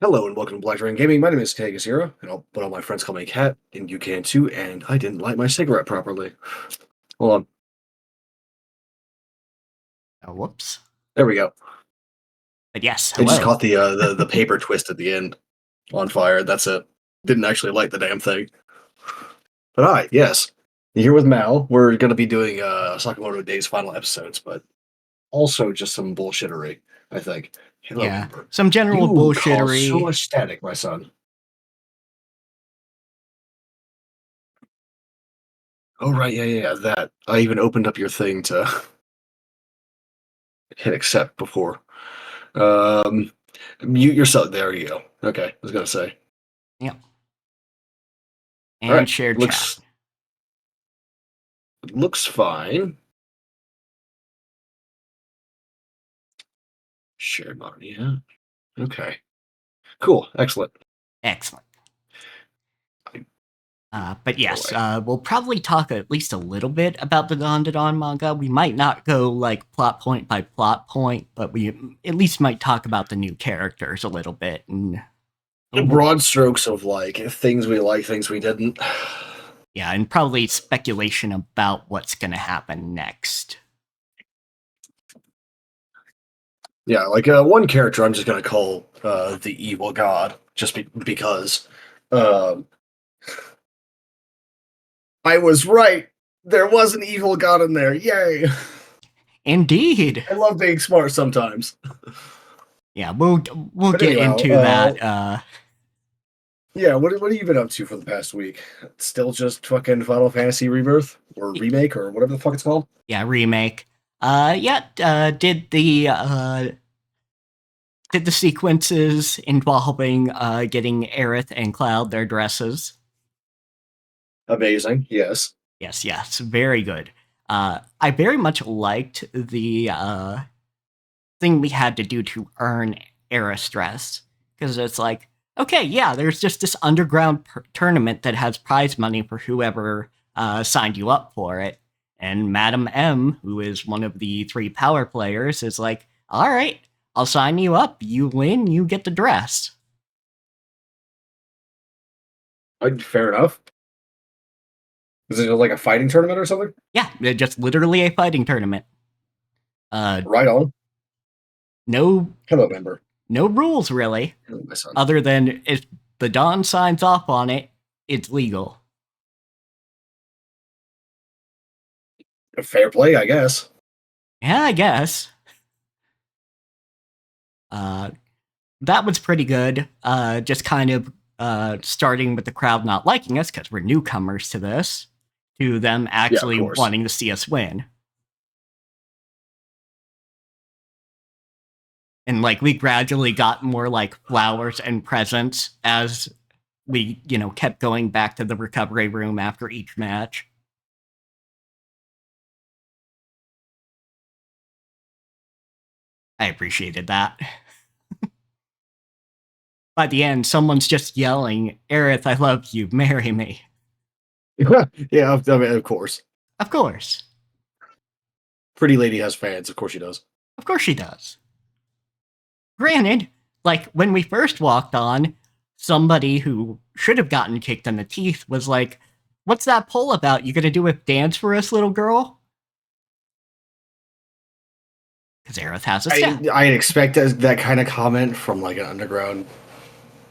Hello and welcome to Black Dragon Gaming. My name is Kagasira, but all my friends call me Cat, and you can too. And I didn't light my cigarette properly. Hold on. Oh, whoops. There we go. But yes, It just hello. caught the paper twist at the end on fire. That's it. Didn't actually light the damn thing. But hi, yes. You're here with Mal. We're going to be doing Sakamoto Days final episodes, but also just some bullshittery, I think. Hello, Yeah, Amber. some general You cause so bullshittery. much static, my son. Oh, right, yeah, that. I even opened up your thing to hit accept before. Um, Mute yourself. There you go. Okay, I was gonna say. Yep. All And right, shared chat. looks fine. Shared monitor. Yeah. Okay. Cool. Excellent. Excellent. I- But Go yes, away. we'll probably talk at least a little bit about the Dandadan manga. We might not go like plot point by plot point, but we at least might talk about the new characters a little bit. And Broad strokes of like things we like, things we didn't. yeah, and probably speculation about what's going to happen next. Yeah, like one character I'm just gonna call the evil god, just because. Um, I was right. There was an evil god in there. Yay! Indeed. I love being smart sometimes. Yeah, we'll But get anyhow, into that. yeah, what have you been up to for the past week? Still just fucking Final Fantasy Rebirth or remake or whatever the fuck it's called? Yeah, remake. Did the sequences involving getting Aerith and Cloud their dresses. Amazing, yes. Yes, very good. I very much liked the thing we had to do to earn Aerith's dress, because it's like, okay, yeah, there's just this underground tournament that has prize money for whoever signed you up for it. And Madam M, who is one of the three power players, is like, all right, I'll sign you up. You win, you get the dress. Fair enough. Is it like a fighting tournament or something? Yeah, just literally a fighting tournament. Right on. No, Hello, member. no rules really, Hello, my son. other than if the Don signs off on it, it's legal. Fair play, I guess. Yeah, I guess. That was pretty good. Just kind of starting with the crowd not liking us because we're newcomers to this, to them Yeah, of actually course. wanting to see us win. And like we gradually got more like flowers and presents as we, kept going back to the recovery room after each match. I appreciated that. By the end, someone's just yelling, Aerith, I love you, marry me. Yeah, I mean, of course. Of course. Pretty lady has fans. Of course she does. Of course she does. Granted, like when we first walked on, somebody who should have gotten kicked in the teeth was like, what's that poll about? You gonna do a dance for us, little girl? Because Aerith has a step. I expect that kind of comment from like an underground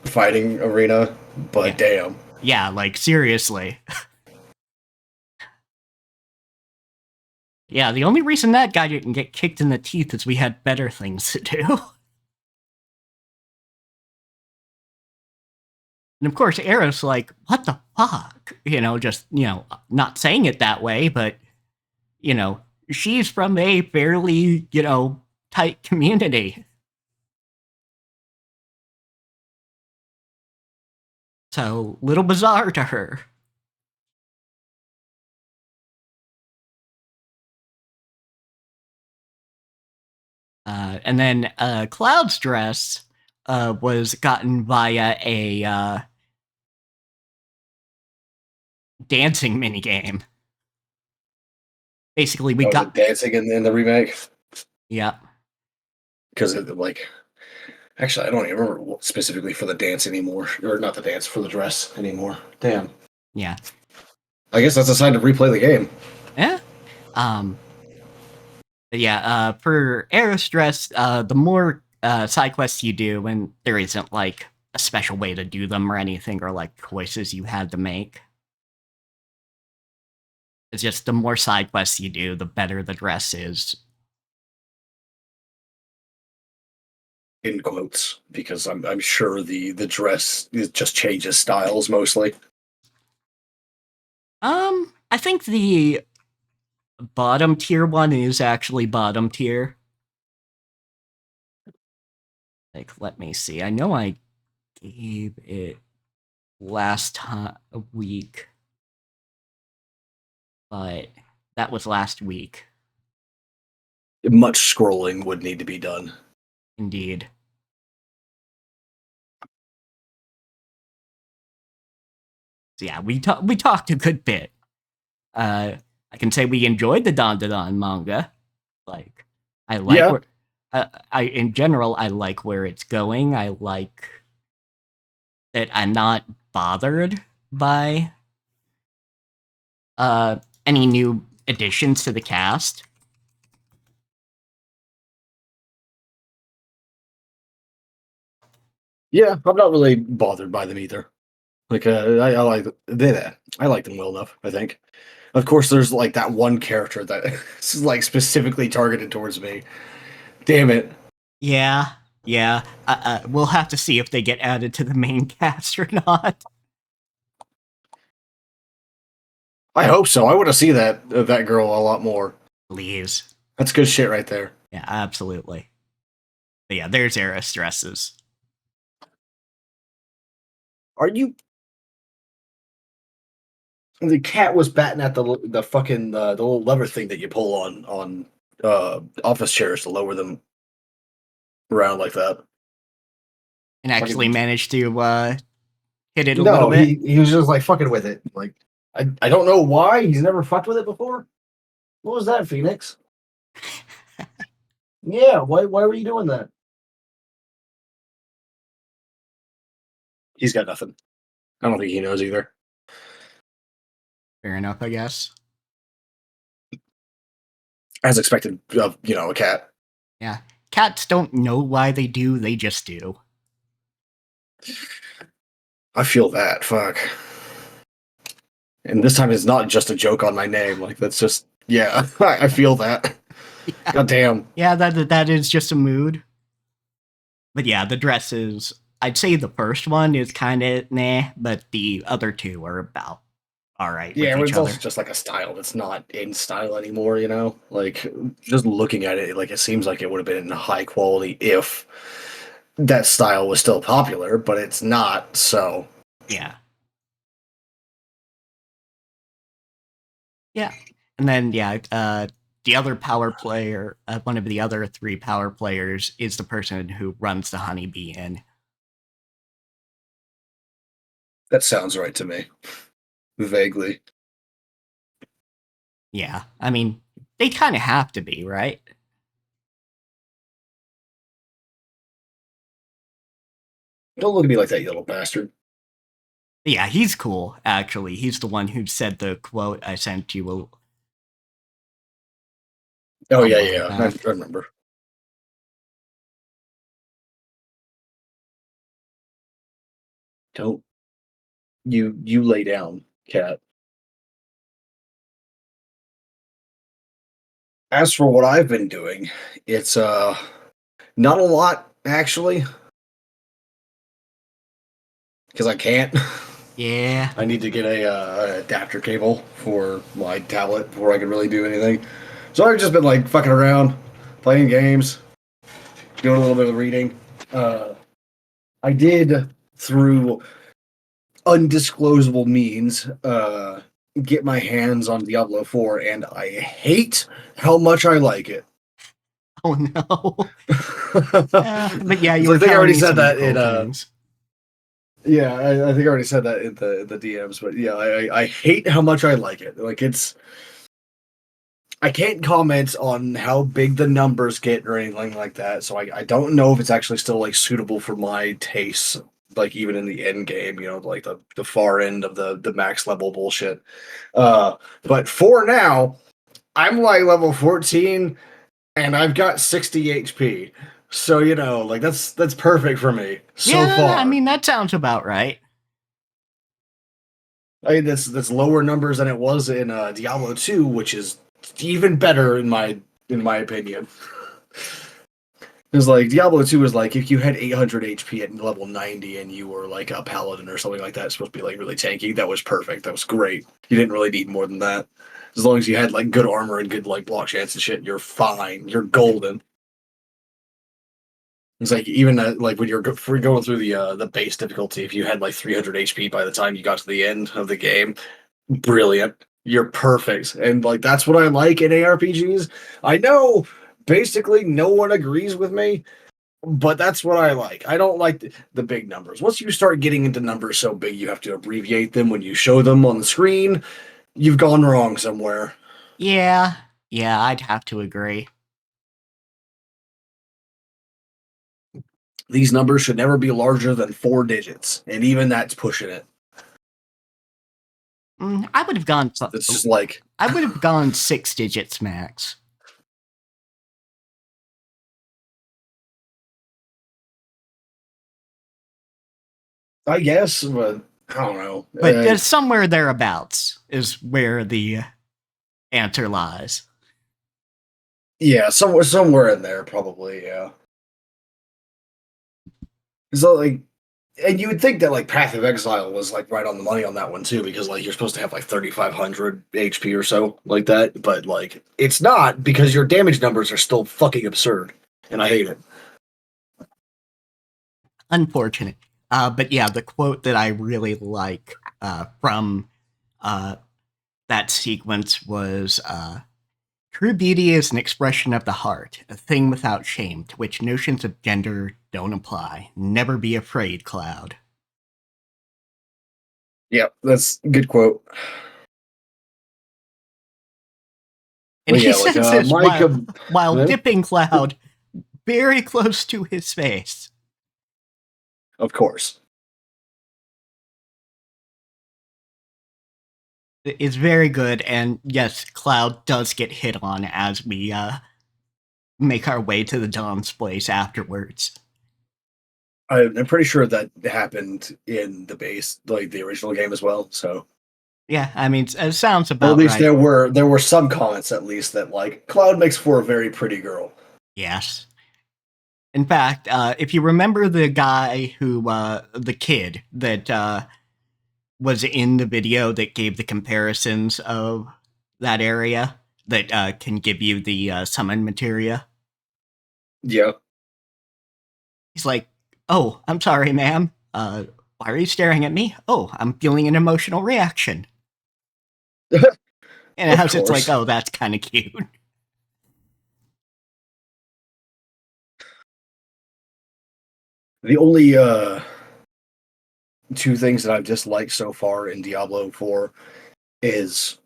fighting arena, but Yeah. damn. Yeah, like seriously. Yeah, the only reason that guy didn't get kicked in the teeth is we had better things to do. And of course, Aerith's like, what the fuck? Just, not saying it that way, but, she's from a fairly, tight community. So, little bizarre to her. And then Cloud's dress was gotten via a dancing minigame. Basically, we Was got it dancing in the remake? yeah, Because like Actually, I don't even remember specifically for the dance anymore, or not the dance, for the dress anymore. Damn. Yeah. I guess that's a sign to replay the game. Yeah. But yeah, for Aerostress, the more side quests you do, and there isn't like a special way to do them or anything, or like choices you had to make. It's just the more side quests you do, the better the dress is. In quotes, because I'm sure the dress just changes styles mostly. I think the bottom tier one is actually bottom tier. Like, let me see. I know I gave it last week, but that was last week. Much scrolling would need to be done. Indeed. So yeah, we talked a good bit. I can say we enjoyed the Don manga. Like, I like where, I in general, I like where it's going. I like that I'm not bothered by any new additions to the cast. Yeah, I'm not really bothered by them either. Like, I like I like them well enough. I think. Of course, there's like that one character that is like specifically targeted towards me. Damn it. Yeah, yeah. We'll have to see if they get added to the main cast or not. I hope so. I want to see that girl a lot more. Please. That's good shit right there. Yeah, absolutely. But yeah, there's Era Stresses. Are you? The cat was batting at the fucking the little lever thing that you pull on office chairs to lower them around like that. And actually Fucking, managed to hit it a no, little bit. he was just like fucking with it. Like I don't know why he's never fucked with it before. What was that, Phoenix? Yeah, why were you doing that? He's got nothing. I don't think he knows either. Fair enough, I guess. As expected of, a cat. Yeah. Cats don't know why they do, they just do. I feel that. Fuck. And this time it's not just a joke on my name. Like, that's just, yeah, I feel that. Yeah. God damn. Yeah, that is just a mood. But yeah, the dresses, I'd say the first one is kind of nah, but the other two are about all right Yeah, with but each it's other. also just like a style that's not in style anymore, Like, just looking at it, like, it seems like it would have been high quality if that style was still popular, but it's not, so. Yeah. Yeah. And then, yeah, the other power player, one of the other three power players, is the person who runs the Honeybee Inn. That sounds right to me. Vaguely. Yeah. I mean, they kind of have to be, right? Don't look at me like that, you little bastard. Yeah, he's cool, actually. He's the one who said the quote I sent you. Oh, A yeah, while yeah, back. I remember. Don't. You lay down, cat. As for what I've been doing, it's not a lot actually, because I can't. Yeah. I need to get a adapter cable for my tablet before I can really do anything. So I've just been like fucking around, playing games, doing a little bit of reading. I did through undisclosable means get my hands on Diablo 4, and I hate how much I like it. Oh no. But yeah, It's you were like, I think I telling already me said some that cool in things. yeah, I think I already said that in the DMs, but yeah, I hate how much I like it. Like, it's I can't comment on how big the numbers get or anything like that, so I don't know if it's actually still like suitable for my tastes, like even in the end game, like the far end of the max level bullshit. But for now, I'm like level 14 and I've got 60 HP. So, like that's perfect for me so Yeah, I far. mean, that sounds about right. I mean, that's lower numbers than it was in Diablo 2, which is even better in my opinion. Because like Diablo 2 was like if you had 800 HP at level 90 and you were like a paladin or something like that, it's supposed to be like really tanky. That was perfect. That was great. You didn't really need more than that. As long as you had like good armor and good like block chance and shit, you're fine. You're golden. It's like even like when you're going through the base difficulty, if you had like 300 HP by the time you got to the end of the game, brilliant. You're perfect. And like that's what I like in ARPGs. I know basically no one agrees with me, but that's what I like. I don't like the big numbers. Once you start getting into numbers so big you have to abbreviate them when you show them on the screen, you've gone wrong somewhere. Yeah, yeah, I'd have to agree. These numbers should never be larger than 4 digits, and even that's pushing it. I would have gone. It's just like I would have gone 6 digits max. I guess, but I don't know. But somewhere thereabouts is where the answer lies. Yeah, somewhere in there, probably. Yeah. So like, and you would think that like Path of Exile was like right on the money on that one too, because like you're supposed to have like 3,500 HP or so like that, but like it's not because your damage numbers are still fucking absurd, and I hate it. Unfortunate. But yeah, the quote that I really like from that sequence was true beauty is an expression of the heart, a thing without shame, to which notions of gender don't apply. Never be afraid, Cloud. Yep, that's a good quote. And But he yeah, like says this Mike, while dipping Cloud very close to his face. of course. It's very good, and yes, Cloud does get hit on as we make our way to the Don's place afterwards. I'm pretty sure that happened in the base, like the original game as well. So, Yeah, I mean, it sounds or about at least right. there were some comments at least that like Cloud makes for a very pretty girl. Yes. In fact, if you remember the guy who, the kid that was in the video that gave the comparisons of that area that can give you the summon materia, Yeah. he's like, "Oh, I'm sorry, ma'am. Why are you staring at me? Oh, I'm feeling an emotional reaction." And Of as it's like, course. "Oh, that's kind of cute." The only two things that I've disliked so far in Diablo 4 is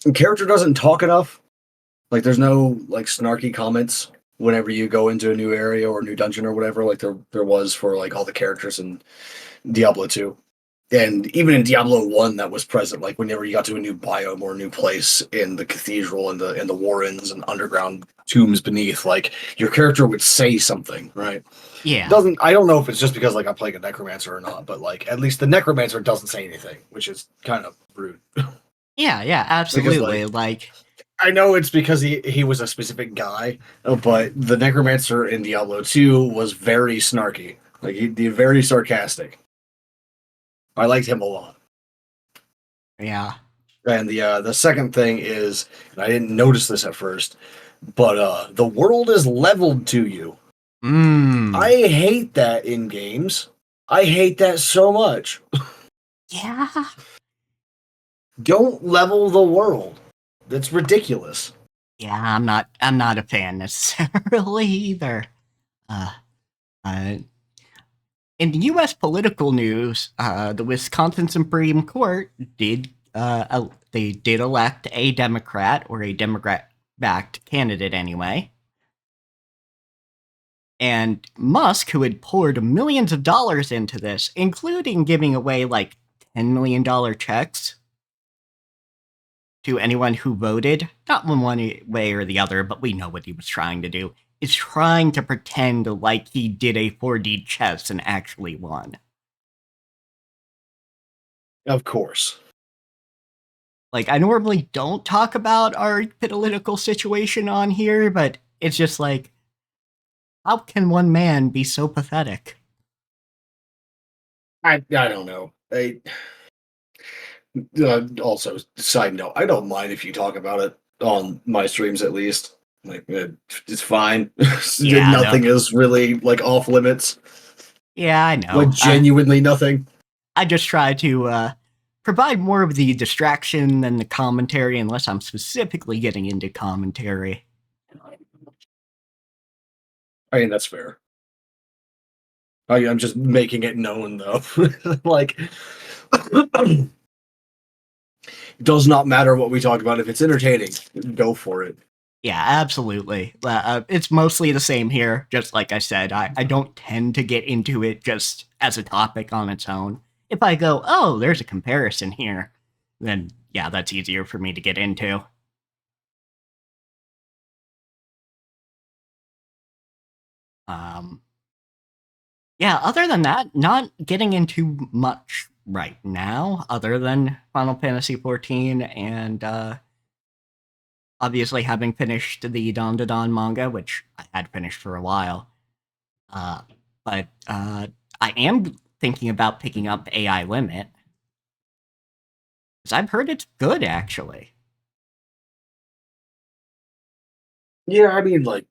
the character doesn't talk enough. Like there's no like snarky comments whenever you go into a new area or a new dungeon or whatever, like there was for like all the characters in Diablo 2. And even in Diablo 1 that was present, like whenever you got to a new biome or a new place in the cathedral and the warrens and underground tombs beneath, like your character would say something, right? Yeah. Doesn't I don't know if it's just because like I'm playing a necromancer or not, but like at least the necromancer doesn't say anything, which is kind of rude. Yeah, Because absolutely. Like, I know it's because he was a specific guy, but the necromancer in Diablo 2 was very snarky, like he very sarcastic. I liked him a lot. yeah. And the second thing is, and I didn't notice this at first, but the world is leveled to you. I hate that in games. I hate that so much. Yeah. Don't level the world. That's ridiculous. Yeah, I'm not a fan necessarily either. Uh, uh in US political news, the Wisconsin Supreme Court did they did elect a Democrat or a Democrat backed candidate anyway. And Musk, who had poured millions of dollars into this, including giving away like $10 million checks to anyone who voted, not one way or the other, but we know what he was trying to do, is trying to pretend like he did a 4D chess and actually won. Of course. Like, I normally don't talk about our political situation on here, but it's just like, how can one man be so pathetic? I don't know. Also, side note, I don't mind if you talk about it on my streams at least. Like, it's fine. Yeah, Nothing no. is really like off limits. Yeah, I know. Like genuinely nothing. I just try to provide more of the distraction than the commentary, unless I'm specifically getting into commentary. I mean, that's fair. I'm just making it known though. Like, it does not matter what we talk about. If it's entertaining, go for it. Yeah, absolutely. It's mostly the same here. Just like I said, I don't tend to get into it just as a topic on its own. If I go, oh, there's a comparison here, then yeah, that's easier for me to get into. Yeah, other than that, not getting into much right now, other than Final Fantasy XIV and obviously having finished the Dawn to Dawn manga, which I had finished for a while. But I am thinking about picking up AI Limit, because I've heard it's good, actually. Yeah, I mean, like,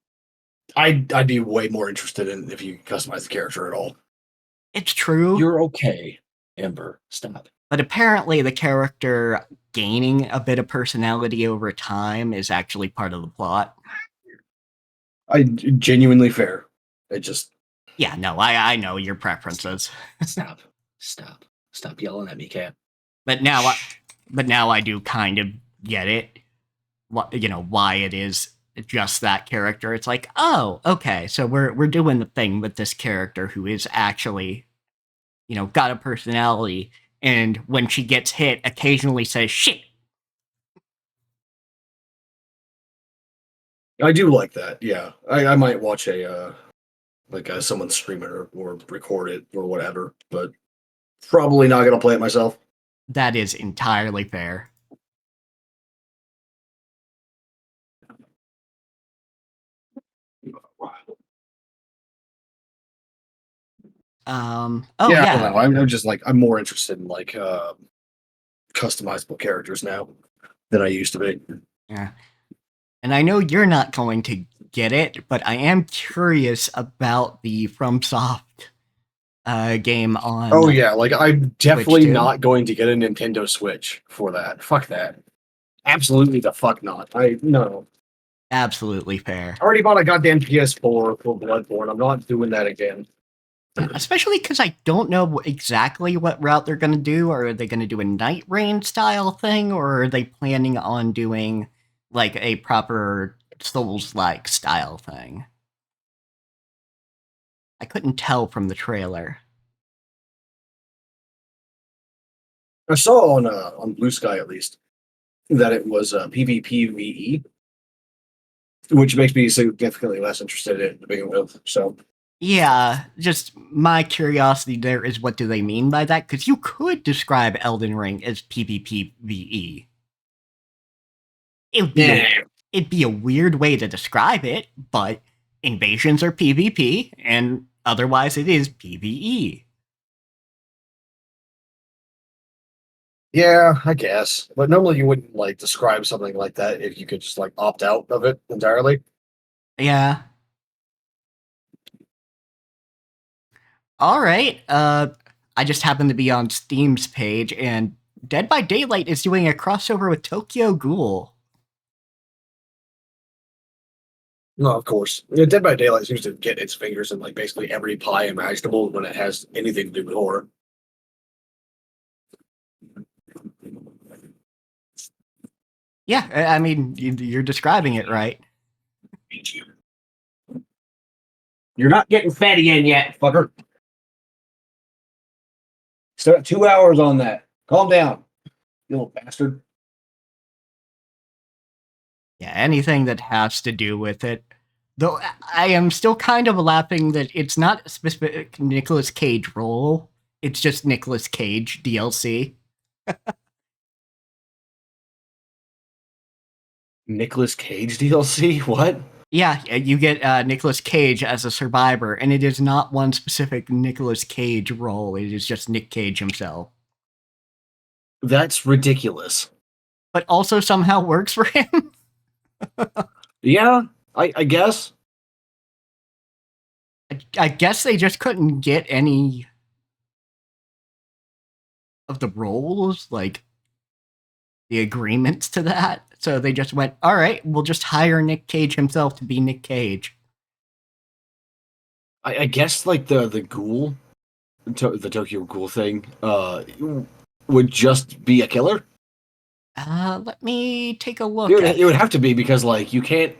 I'd be way more interested in if you customize the character at all. It's true. You're okay, Amber. Stop. But apparently the character gaining a bit of personality over time is actually part of the plot. I genuinely fair. It just Yeah, no, I know your preferences. stop yelling at me, cat. But now I do kind of get it. What, why it is just that character. It's like, oh, okay, so we're doing the thing with this character who is actually, got a personality, and when she gets hit, occasionally says shit. I do like that. Yeah, I might watch someone stream it or record it or whatever, but probably not gonna play it myself. That is entirely fair. Oh Yeah, I yeah. don't know. I'm just like I'm more interested in like customizable characters now than I used to be. Yeah. And I know you're not going to get it, but I am curious about the FromSoft game on. Oh yeah, like I'm definitely too. not going to get a Nintendo Switch for that. Fuck that. Absolutely the fuck not. No. Absolutely fair. I already bought a goddamn PS4 for Bloodborne. I'm not doing that again. Especially because I don't know exactly what route they're going to do. Are they going to do a Night Rain style thing, or are they planning on doing like a proper Souls-like style thing? I couldn't tell from the trailer. I saw on Blue Sky at least that it was PvPvE, which makes me significantly less interested in it to begin with. So Yeah, just my curiosity there is, what do they mean by that? Because you could describe Elden Ring as PvPvE. It'd be a weird way to describe it, but invasions are PvP, and otherwise it is PvE. yeah, I guess. But normally you wouldn't like describe something like that if you could just like opt out of it entirely. Yeah. All right. I just happened to be on Steam's page, and Dead by Daylight is doing a crossover with Tokyo Ghoul. No, of course. Yeah, Dead by Daylight seems to get its fingers in like basically every pie imaginable when it has anything to do with horror. Yeah, I mean, you're describing it right. You're not getting fatty in yet, fucker. Still got 2 hours on that. Calm down, you little bastard. Yeah, anything that has to do with it. Though I am still kind of laughing that it's not a specific Nicolas Cage role. It's just Nicolas Cage DLC. Nicolas Cage DLC? What? Yeah, you get Nicolas Cage as a survivor, and it is not one specific Nicolas Cage role. It is just Nick Cage himself. That's ridiculous. But also somehow works for him. Yeah, I guess. I guess they just couldn't get any of the roles, like the agreements to that. So they just went, all right, we'll just hire Nick Cage himself to be Nick Cage. I guess like the ghoul, the Tokyo Ghoul thing, would just be a killer. Let me take a look. It would have to be because like you can't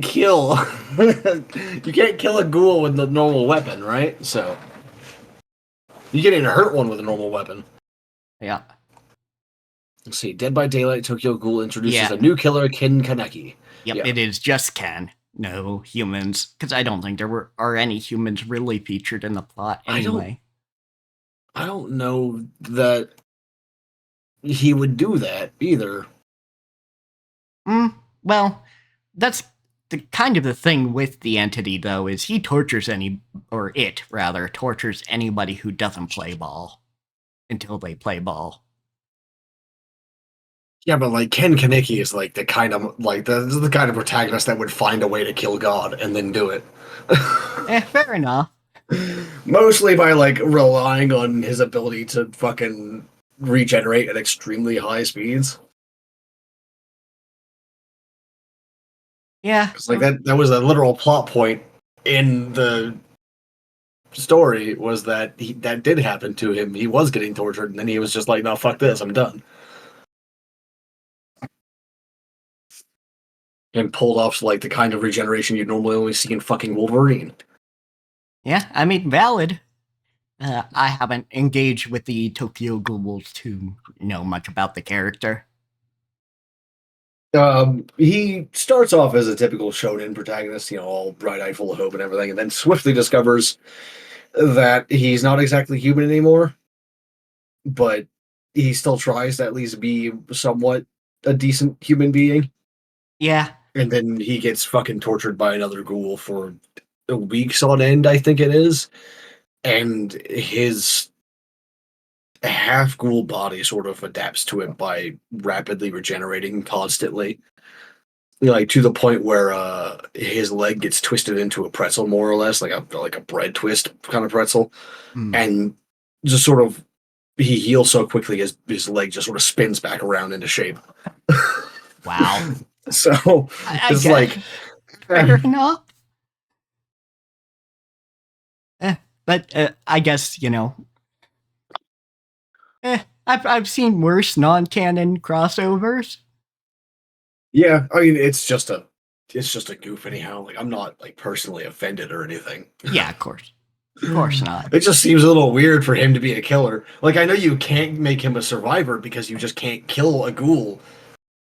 kill you can't kill a ghoul with the normal weapon, right? So you can't even hurt one with a normal weapon. Yeah. Let's see. Dead by Daylight Tokyo Ghoul introduces Yeah. a new killer, Kin Kaneki. Yep, Yeah. it is just Ken. No humans, because I don't think there are any humans really featured in the plot anyway. I don't know that he would do that either. Well, that's the kind of the thing with the entity, though, is he tortures it rather tortures anybody who doesn't play ball until they play ball. Yeah, but like Ken Kaneki is like the kind of like the kind of protagonist that would find a way to kill God and then do it. Fair enough. Mostly by like relying on his ability to fucking regenerate at extremely high speeds. Yeah. Like that was a literal plot point in the story was that that did happen to him. He was getting tortured, and then he was just like, "No, fuck this, I'm done," and pulled off like the kind of regeneration you'd normally only see in fucking Wolverine. Yeah, I mean, valid. I haven't engaged with the Tokyo Ghouls to know much about the character. He starts off as a typical shonen protagonist, you know, all bright-eyed, full of hope and everything, and then swiftly discovers that he's not exactly human anymore, but he still tries to at least be somewhat a decent human being. Yeah. And then he gets fucking tortured by another ghoul for weeks on end, I think it is. And his half ghoul body sort of adapts to it by rapidly regenerating constantly. Like to the point where his leg gets twisted into a pretzel, more or less, like a bread twist kind of pretzel. And just sort of he heals so quickly his leg just sort of spins back around into shape. Wow. So it's like fair enough. But I guess I've seen worse non-canon crossovers. yeah, I mean it's just a goof anyhow. Like I'm not like personally offended or anything. Yeah, of course not. It just seems a little weird for him to be a killer. Like I know you can't make him a survivor because you just can't kill a ghoul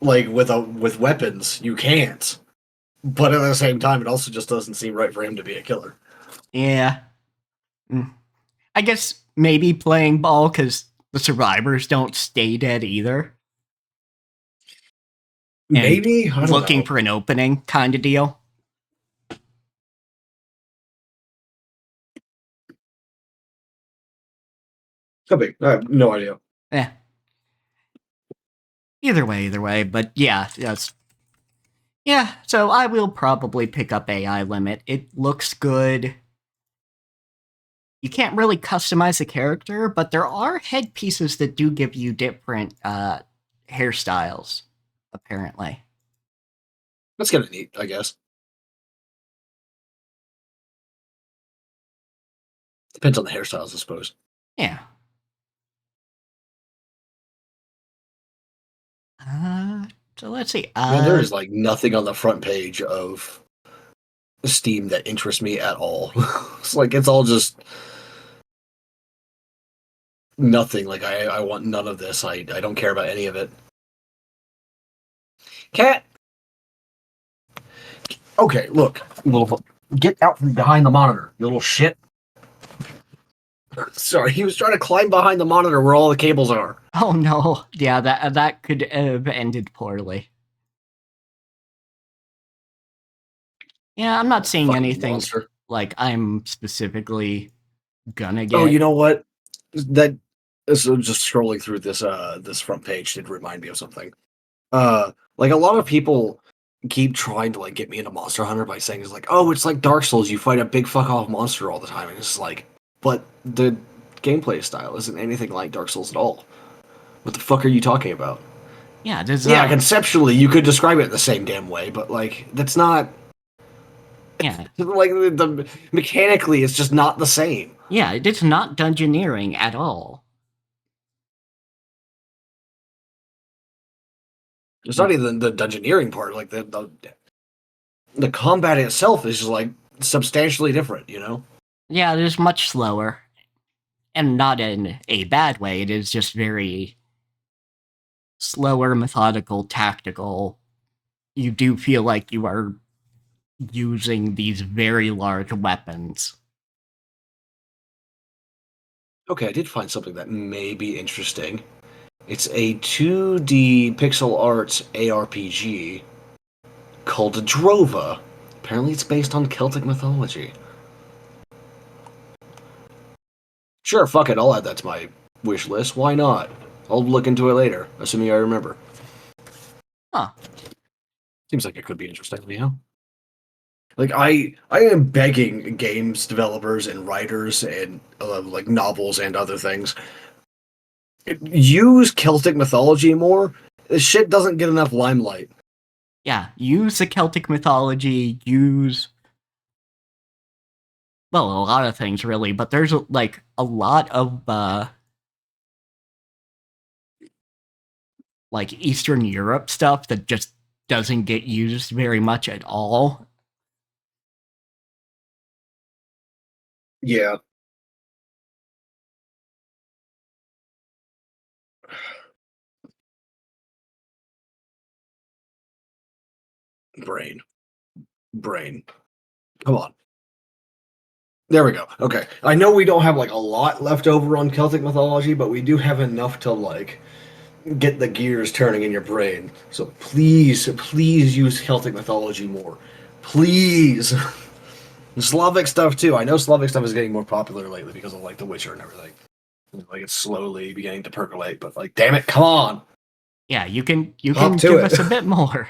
like with weapons. You can't. But at the same time, it also just doesn't seem right for him to be a killer. Yeah. I guess maybe playing ball because the survivors don't stay dead either. Maybe looking for an opening kind of deal. Could be. I have no idea. Yeah. Either way. But yeah, yes. Yeah, so I will probably pick up AI Limit. It looks good. You can't really customize the character, but there are headpieces that do give you different hairstyles, apparently. That's kind of neat, I guess. Depends on the hairstyles, I suppose. Yeah. So let's see. Man, there is like nothing on the front page of Steam that interests me at all. It's like it's all just nothing. Like I want none of this. I don't care about any of it. Cat. Okay, look, little get out from behind the monitor, you little shit. Sorry, he was trying to climb behind the monitor where all the cables are. Oh no, yeah, that could have ended poorly. Yeah, I'm not seeing Fucking anything monster. like I'm specifically gonna get. Oh, you know what? That so just scrolling through this front page did remind me of something. Like a lot of people keep trying to like get me into Monster Hunter by saying it's like, oh, it's like Dark Souls, you fight a big fuck off monster all the time, and it's like, but the gameplay style isn't anything like Dark Souls at all. What the fuck are you talking about? Yeah, there's Yeah, conceptually you could describe it the same damn way, but like that's not yeah, like the mechanically it's just not the same. yeah, it's not dungeoneering at all. It's not even the dungeoneering part. Like the combat itself is just like substantially different. You know. Yeah, it is much slower, and not in a bad way. It is just very slower, methodical, tactical. You do feel like you are using these very large weapons. Okay, I did find something that may be interesting. It's a 2D pixel art ARPG called Drova. Apparently, it's based on Celtic mythology. Sure, fuck it, I'll add that to my wish list. Why not? I'll look into it later, assuming I remember. Huh. Seems like it could be interesting, you know? Like I am begging games developers and writers and like novels and other things use Celtic mythology more. This shit doesn't get enough limelight. Yeah, use the Celtic mythology, use well, a lot of things really, but there's like a lot of like Eastern Europe stuff that just doesn't get used very much at all. Yeah. Brain. Brain. Come on. There we go. Okay. I know we don't have like a lot left over on Celtic mythology, but we do have enough to like get the gears turning in your brain. So please, please use Celtic mythology more. Please. Slavic stuff too. I know Slavic stuff is getting more popular lately because of like The Witcher and everything. Like it's slowly beginning to percolate, but like, damn it, come on! Yeah, you can Hop to give it. us a bit more.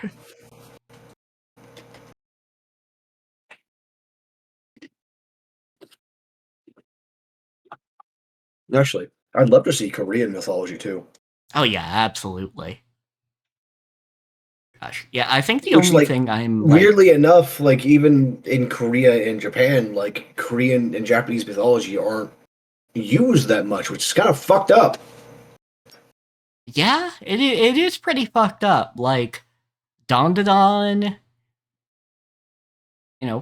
Actually, I'd love to see Korean mythology too. Oh yeah, absolutely. Gosh, yeah, I think the Which, only like, thing I'm like, weirdly enough, like even in Korea and Japan, like Korean and Japanese mythology aren't used that much, which is kind of fucked up. yeah, it is pretty fucked up. Like Dandadan,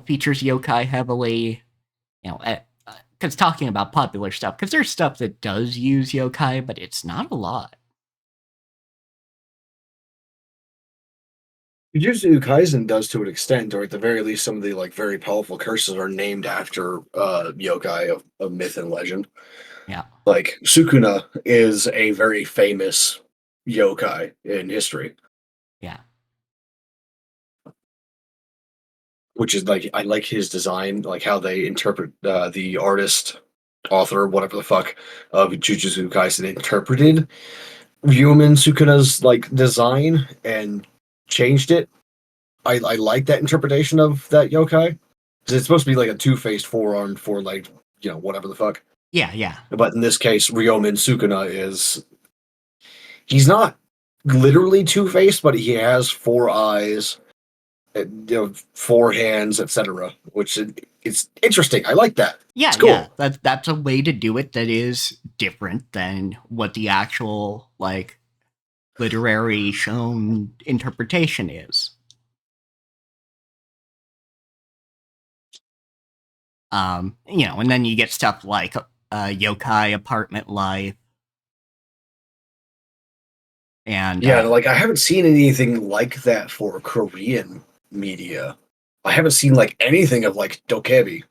features yokai heavily. You know, because talking about popular stuff, because there's stuff that does use yokai, but it's not a lot. Jujutsu Kaisen does to an extent, or at the very least, some of the like very powerful curses are named after yokai of myth and legend. Yeah, Like Sukuna is a very famous yokai in history, yeah, which is like I like his design, like how they interpret the artist, author, whatever the fuck of Jujutsu Kaisen interpreted Ryumin Sukuna's like design and changed it. I like that interpretation of that yokai because it's supposed to be like a two-faced four-armed for like whatever the fuck. yeah, yeah. But in this case, Ryomen Sukuna is he's not literally two-faced, but he has four eyes, four hands, etc. Which it's interesting. I like that. Yeah, It's cool. yeah, that's a way to do it that is different than what the actual like literary shown interpretation is. And then you get stuff like yokai apartment life, and Yeah, like I haven't seen anything like that for Korean media. I haven't seen like anything of like dokebi.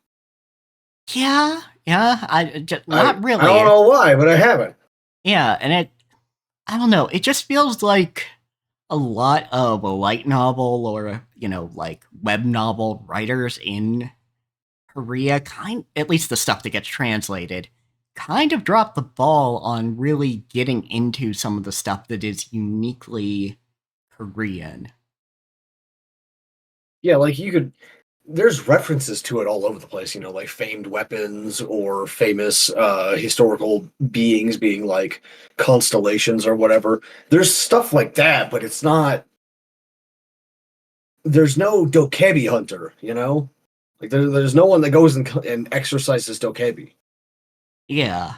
yeah, not I don't really. know why, but I haven't. Yeah, and I don't know. It just feels like a lot of light novel or like web novel writers in Korea, at least the stuff that gets translated, kind of dropped the ball on really getting into some of the stuff that is uniquely Korean. Yeah, like you could. There's references to it all over the place. You know, like famed weapons or famous historical beings being like constellations or whatever. There's stuff like that, but it's not. There's no dokebi hunter. You know, like there's no one that goes and exercises dokebi. Yeah.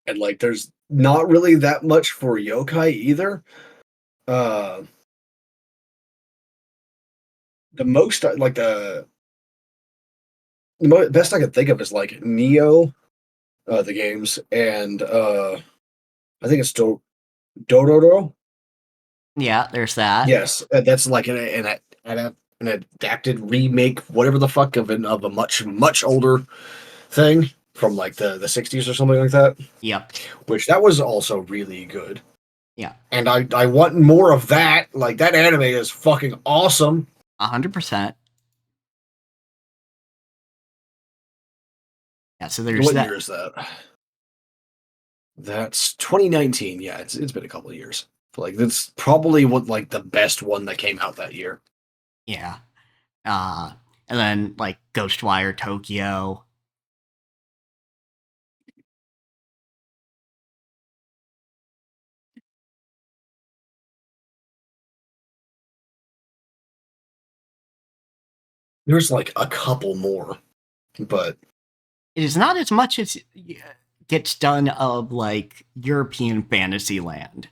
And like there's not really that much for yokai either. Uh the most like best I can think of is like Neo, the games, and I think it's Dororo. Yeah, there's that. Yes, that's like an adapted remake, whatever the fuck of a much older thing from like the 60s or something like that. Yep. Which that was also really good. Yeah. And I want more of that. Like that anime is fucking awesome. 100%. Yeah, so there's What that. year is that? That's 2019. Yeah, it's been a couple of years. Like that's probably what like the best one that came out that year. Yeah. Uh, and then like Ghostwire Tokyo. There's like a couple more, but It is not as much as gets done of like European Fantasyland.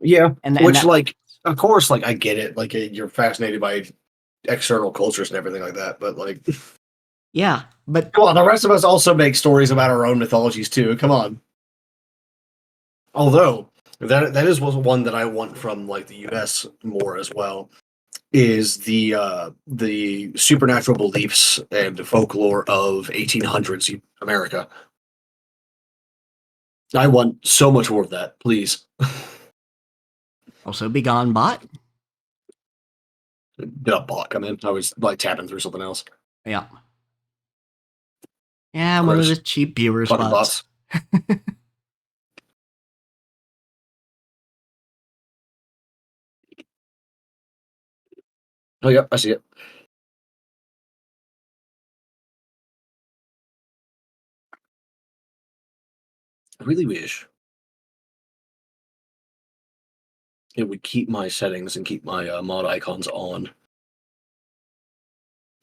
yeah, And which that, like of course like I get it. Like you're fascinated by external cultures and everything like that, but like yeah, but come on, the rest of us also make stories about our own mythologies too. Come on. Although that is one that I want from like the US more as well is the supernatural beliefs and folklore of 1800s America. I want so much more of that, please. also Begone Bot. The block. I mean, I was like tapping through something else. Yeah. Yeah, one of the Gross. cheap viewer Fucking spots. bots. Oh, yep, I see it. I really wish it would keep my settings and keep my mod icons on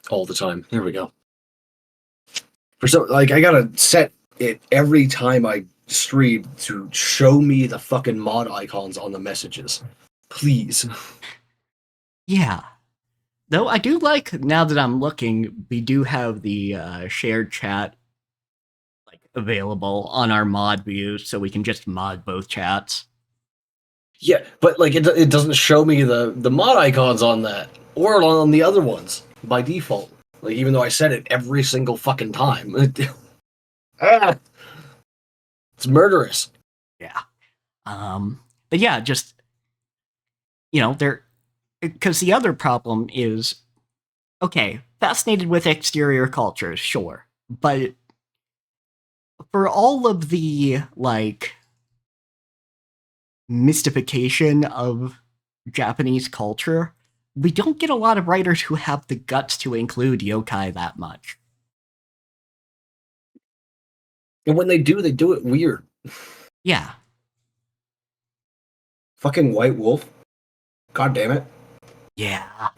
all the time. There we go. For so like I gotta set it every time I stream to show me the fucking mod icons on the messages. Please. Yeah. Though I do like, now that I'm looking, we do have the shared chat like available on our mod view, so we can just mod both chats. Yeah, but like it doesn't show me the mod icons on that or on the other ones by default. Like even though I set it every single fucking time. Ah, it's murderous. Yeah. But yeah, just there, because the other problem is, okay, fascinated with exterior cultures, sure, but for all of the like mystification of Japanese culture, we don't get a lot of writers who have the guts to include yokai that much. And when they do it weird. Yeah. Fucking White Wolf. God damn it. Yeah.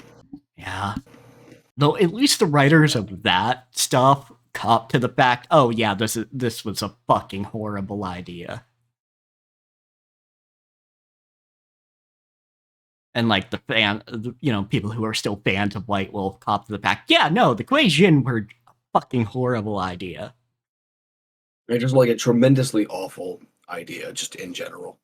Yeah. Though at least the writers of that stuff cop to the fact, oh yeah, this was a fucking horrible idea. And like people who are still fans of White Wolf cop to the fact, yeah, no, the Kuei-jin were a fucking horrible idea. It's just like a tremendously awful idea, just in general.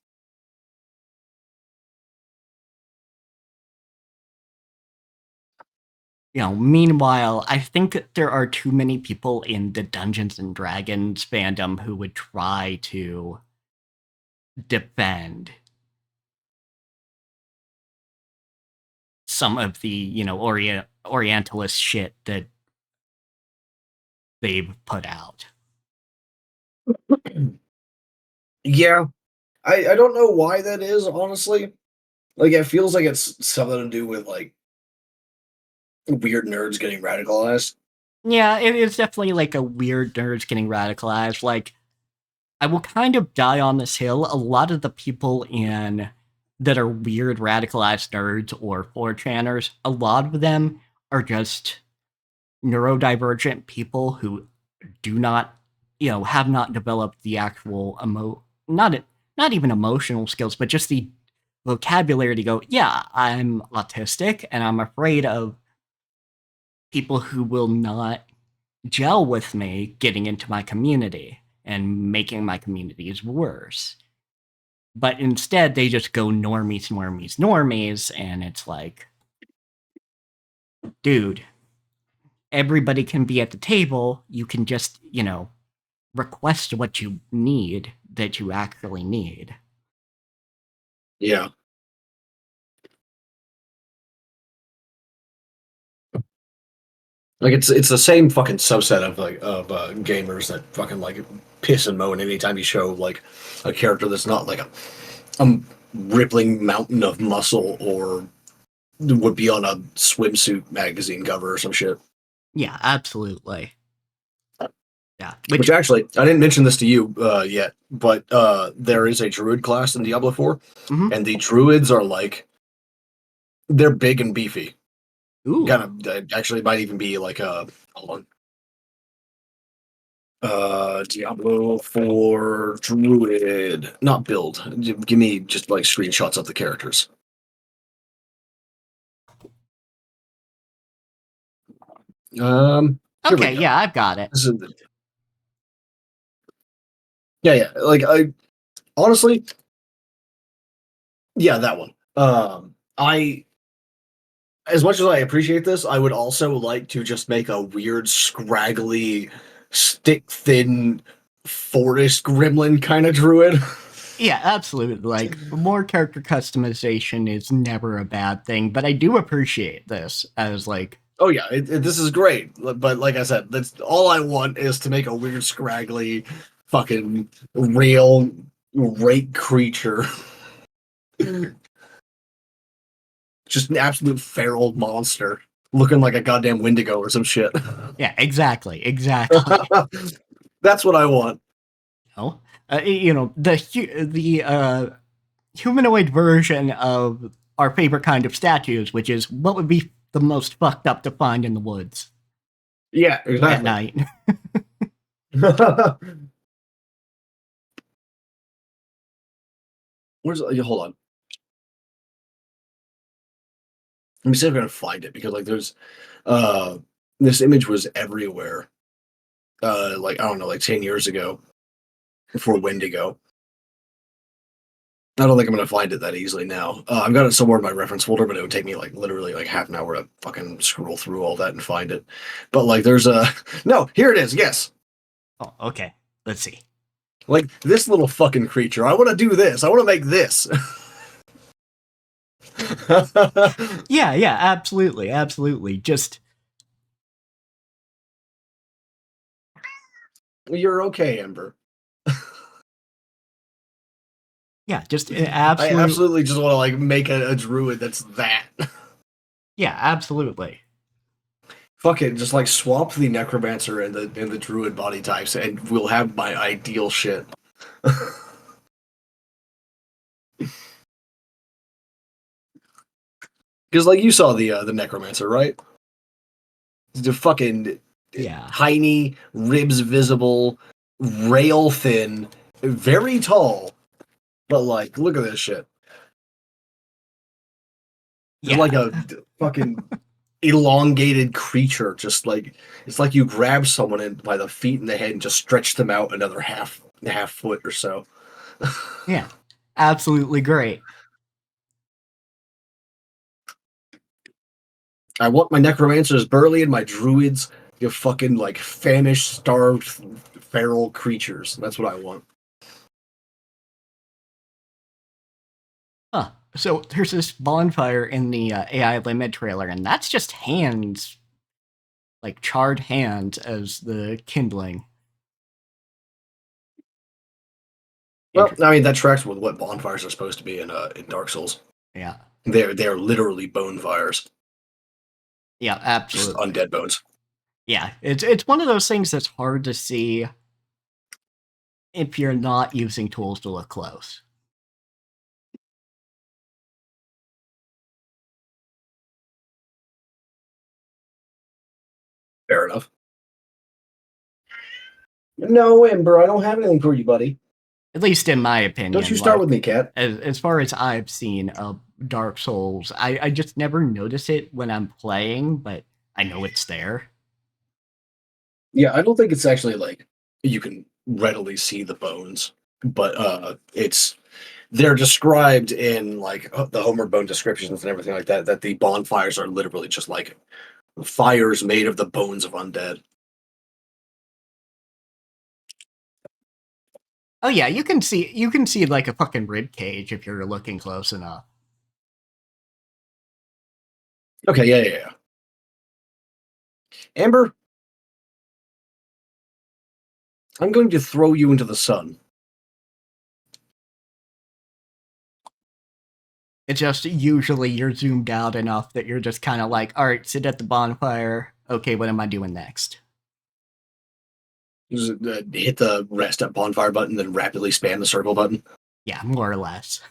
Meanwhile, I think there are too many people in the Dungeons and Dragons fandom who would try to defend some of the, Orientalist shit that they've put out. Yeah. I don't know why that is, honestly. Like, it feels like it's something to do with, like, weird nerds getting radicalized. Yeah, it is definitely like a weird nerds getting radicalized. Like, I will kind of die on this hill. A lot of the people that are weird radicalized nerds or 4chaners, a lot of them are just neurodivergent people who do not, have not developed the actual not even emotional skills, but just the vocabulary to go, yeah, I'm autistic and I'm afraid of people who will not gel with me getting into my community and making my communities worse. But instead, they just go normies, normies, normies, and it's like, dude, everybody can be at the table. You can just, request what you need that you actually need. Yeah. Like it's the same fucking subset of gamers that fucking like piss and moan anytime you show like a character that's not like a rippling mountain of muscle or would be on a swimsuit magazine cover or some shit. Yeah, absolutely. Yeah, Which actually, I didn't mention this to you yet, but there is a druid class in Diablo 4, and the druids are like they're big and beefy. Ooh. Kind of actually might even be like a hold on. Diablo 4 druid, not build. Give me just like screenshots of the characters. Here we Okay, go. yeah, I've got it. This is yeah. Like I honestly, yeah, that one. I as much as I appreciate this, I would also like to just make a weird, scraggly, stick thin forest gremlin kind of druid. Yeah, absolutely. Like, more character customization is never a bad thing, but I do appreciate this as like, Oh yeah, this is great. But like I said, that's all I want is to make a weird, scraggly, fucking real rake creature. Just an absolute feral monster, looking like a goddamn Wendigo or some shit. yeah, exactly. That's what I want. Oh, the humanoid version of our favorite kind of statues, which is what would be the most fucked up to find in the woods. Yeah, exactly. At night. Hold on. Let me see if I can find it because like there's this image was everywhere. Like I don't know, like 10 years ago for Wendigo. I don't think I'm gonna find it that easily now. I've got it somewhere in my reference folder, but it would take me like literally like half an hour to fucking scroll through all that and find it. But like there's a no, here it is, yes. Oh, okay. Let's see. Like this little fucking creature. I wanna do this. I wanna make this. Yeah, absolutely. Just you're okay, Ember. yeah, just I absolutely just want to like make a druid that's that. Yeah, absolutely. Fuck it, just like swap the necromancer and the druid body types, and we'll have my ideal shit. Because like you saw the necromancer, right? The fucking Yeah. Tiny, ribs visible, rail thin, very tall. But like, look at this shit. They're Yeah. like a fucking elongated creature. Just like it's like you grab someone by the feet and the head and just stretch them out another half foot or so. Yeah. Absolutely great. I want my necromancers burly and my druids you fucking like famished, starved, feral creatures. That's what I want. Huh. So there's this bonfire in the AI limit trailer, and that's just hands, like charred hands, as the kindling. Well, I mean that tracks with what bonfires are supposed to be in Dark Souls. Yeah. They're literally bone fires, Yeah, just absolutely. undead bones. Yeah, it's one of those things that's hard to see if you're not using tools to look close. Fair enough. No, Ember, I don't have anything for you, buddy. At least in my opinion. Don't you start with me, cat. As far as I've seen of Dark Souls, I just never notice it when I'm playing, but I know it's there. Yeah, I don't think it's actually like you can readily see the bones, but they're described in like the Homer bone descriptions and everything like that. That the bonfires are literally just like fires made of the bones of undead. Oh yeah, you can see like a fucking rib cage if you're looking close enough. Okay, yeah. Amber, I'm going to throw you into the sun. It's just usually you're zoomed out enough that you're just kind of like, all right, sit at the bonfire. Okay, what am I doing next? Just, hit the rest at bonfire button, then rapidly spam the circle button. Yeah, more or less.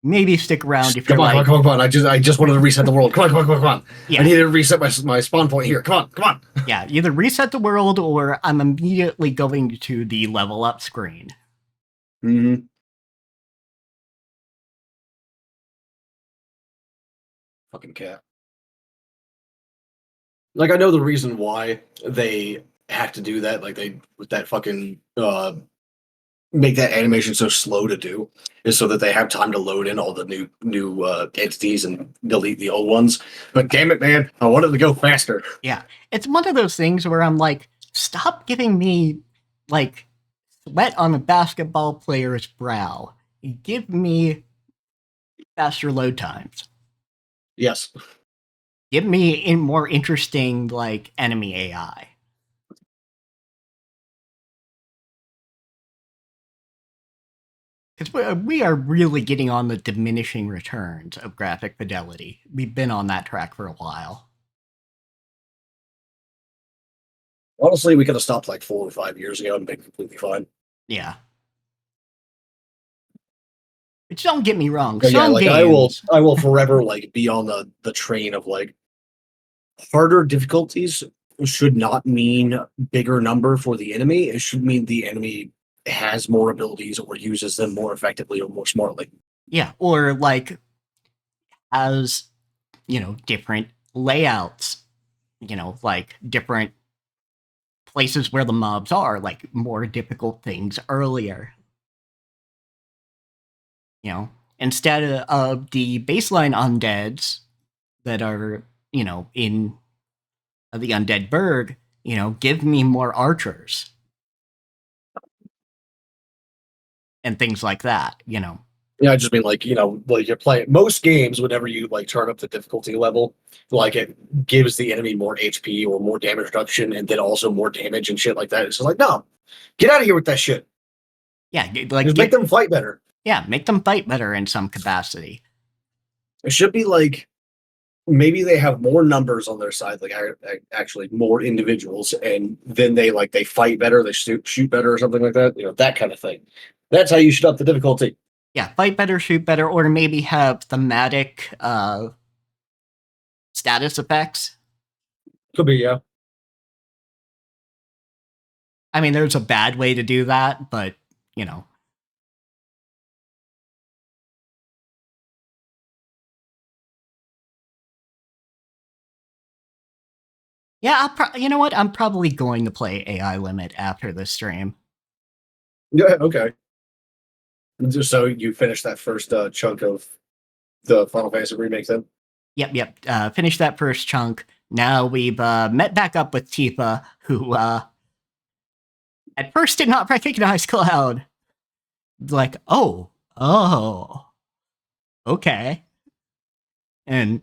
Maybe stick around if Come you're on, like, come on. I just wanted to reset the world. Come on. yeah, I need to reset my spawn point here. Come on. yeah, either reset the world or I'm immediately going to the level up screen. Mm-hmm. Fucking cat. Like I know the reason why they have to do that. Like they with that fucking make that animation so slow to do is so that they have time to load in all the new entities and delete the old ones. But damn it, man, I wanted to go faster. Yeah, it's one of those things where I'm like, stop giving me like sweat on a basketball player's brow. Give me faster load times. Yes. Give me in more interesting like enemy AI. Because we are really getting on the diminishing returns of graphic fidelity. We've been on that track for a while. Honestly, we could have stopped like 4 or 5 years ago and been completely fine. Yeah. Which don't get me wrong, Yeah, some like games. I will forever like be on the train of like harder difficulties should not mean bigger number for the enemy. It should mean the enemy has more abilities or uses them more effectively or more smartly. Yeah, or like has, different layouts, like different places where the mobs are, like more difficult things earlier. Instead of the baseline undeads that are, in the Undead Burg, give me more archers and things like that. Yeah, I just mean like, like you're playing most games whenever you like turn up the difficulty level, like it gives the enemy more HP or more damage reduction and then also more damage and shit like that. It's just like, no, get out of here with that shit. Yeah, like Just make them fight better. Yeah, make them fight better in some capacity. It should be like maybe they have more numbers on their side, like actually more individuals, and then they fight better, they shoot better or something like that. That kind of thing. That's how you should up the difficulty. Yeah, fight better, shoot better, or maybe have thematic status effects. Could be, yeah. I mean, there's a bad way to do that, but, you know. Yeah, you know what? I'm probably going to play AI Limit after this stream. Yeah, okay. Just so you finish that first chunk of the Final Fantasy remake then? Yep. Finished that first chunk. Now we've met back up with Tifa, who at first did not recognize Cloud. Like, oh, okay. And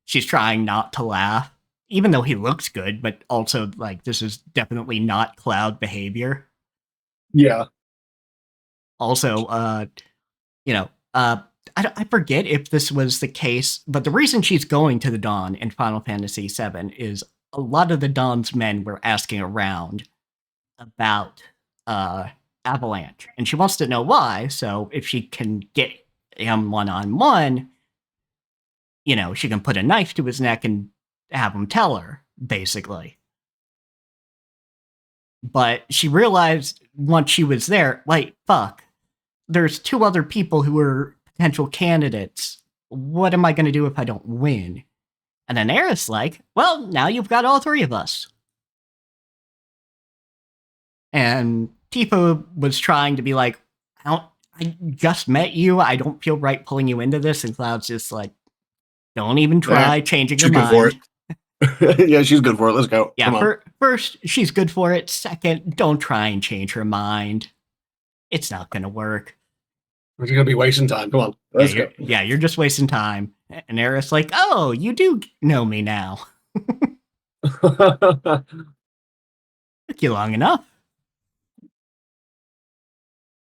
she's trying not to laugh, even though he looks good, but also, like, this is definitely not Cloud behavior. Yeah. Also, you know, I forget if this was the case, but the reason she's going to the Dawn in Final Fantasy VII is a lot of the Dawn's men were asking around about Avalanche, and she wants to know why. So if she can get him one-on-one, you know, she can put a knife to his neck and have him tell her, basically. But she realized once she was there, like, fuck, there's 2 other people who are potential candidates. What am I going to do if I don't win? And then Aerith's like, well, now you've got all 3 of us. And Tifa was trying to be like, I just met you. I don't feel right pulling you into this. And Cloud's just like, don't even try changing your mind. Yeah, she's good for it. Let's go. Yeah, first, she's good for it. Second, don't try and change her mind. It's not going to work. We're going to be wasting time. Come on. Let's go. Yeah, you're just wasting time. And Aerith's like, oh, you do know me now. Took you long enough.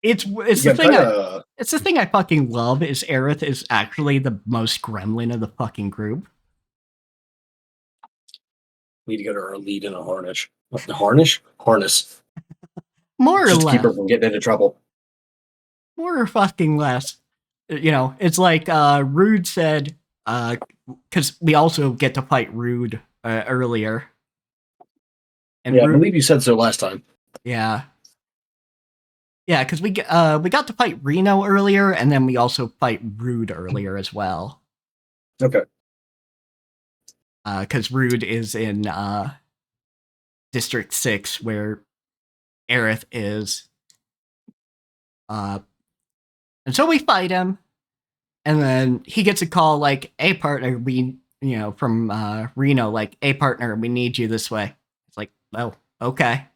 It's the thing. It's the thing I fucking love. Is Aerith is actually the most gremlin of the fucking group. Need to get her a lead in a harness. Harness. More just or less. Keep her from getting into trouble. More or fucking less. You know, it's like Rude said, because we also get to fight Rude earlier. And yeah, Rude, I believe you said so last time. Yeah. Yeah, because we got to fight Reno earlier, and then we also fight Rude earlier as well. Okay. Because Rude is in District 6, where Aerith is. And so we fight him, and then he gets a call like, hey, partner, from Reno, like, hey, partner, we need you this way. It's like, oh, okay.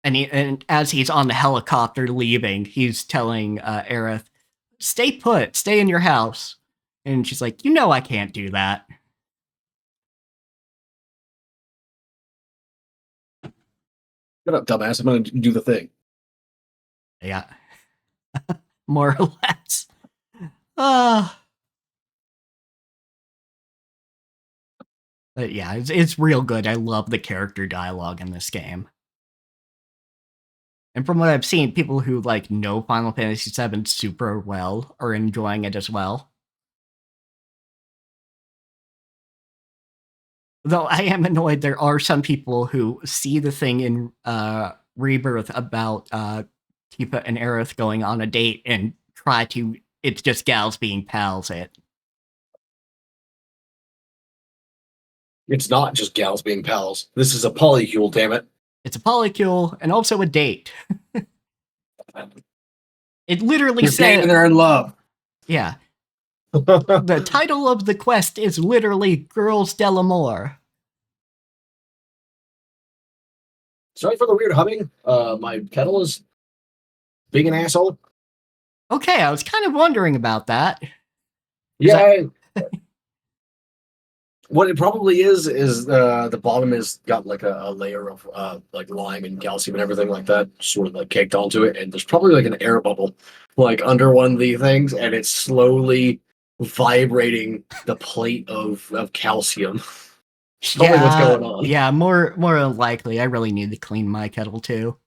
And as he's on the helicopter leaving, he's telling Aerith, stay put, stay in your house. And she's like, you know I can't do that. Shut up, dumbass. I'm going to do the thing. Yeah. More or less. But yeah, it's real good. I love the character dialogue in this game. And from what I've seen, people who like know Final Fantasy VII super well are enjoying it as well. Though I am annoyed, there are some people who see the thing in Rebirth about Tifa and Aerith going on a date and try to, it's just gals being pals it. It's not just gals being pals. This is a polycule, damn it. It's a polycule and also a date. It literally said they're in love. Yeah. The title of the quest is literally Girls de l'Amour. Sorry for the weird humming. My kettle is being an asshole. Okay, I was kind of wondering about that. Yeah. What it probably is the bottom has got like a layer of like lime and calcium and everything like that sort of like caked onto it, and there's probably like an air bubble like under one of the things, and it's slowly vibrating the plate of calcium. Probably what's going on. Yeah, more likely. I really need to clean my kettle too.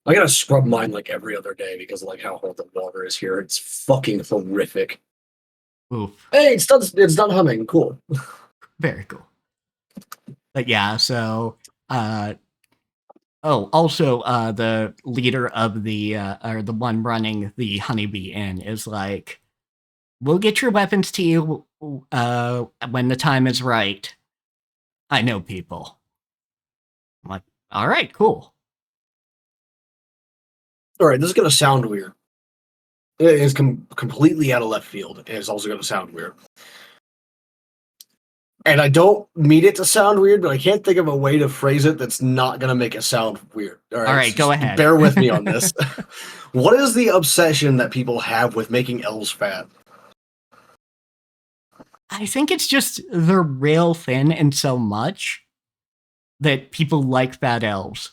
I gotta scrub mine like every other day because of like how hot the water is here. It's fucking horrific. Oof. Hey, it's done. It's done humming. Cool. Very cool. But yeah, so also the leader of the or the one running the Honeybee Inn is like, we'll get your weapons to you when the time is right. I know people. I'm like, all right, cool. All right, this is gonna sound weird. It is completely out of left field, and it's also gonna sound weird. And I don't mean it to sound weird, but I can't think of a way to phrase it that's not gonna make it sound weird. All right, Go just ahead. bear with me on this. What is the obsession that people have with making elves fat? I think it's just they're real thin and so much that people like fat elves.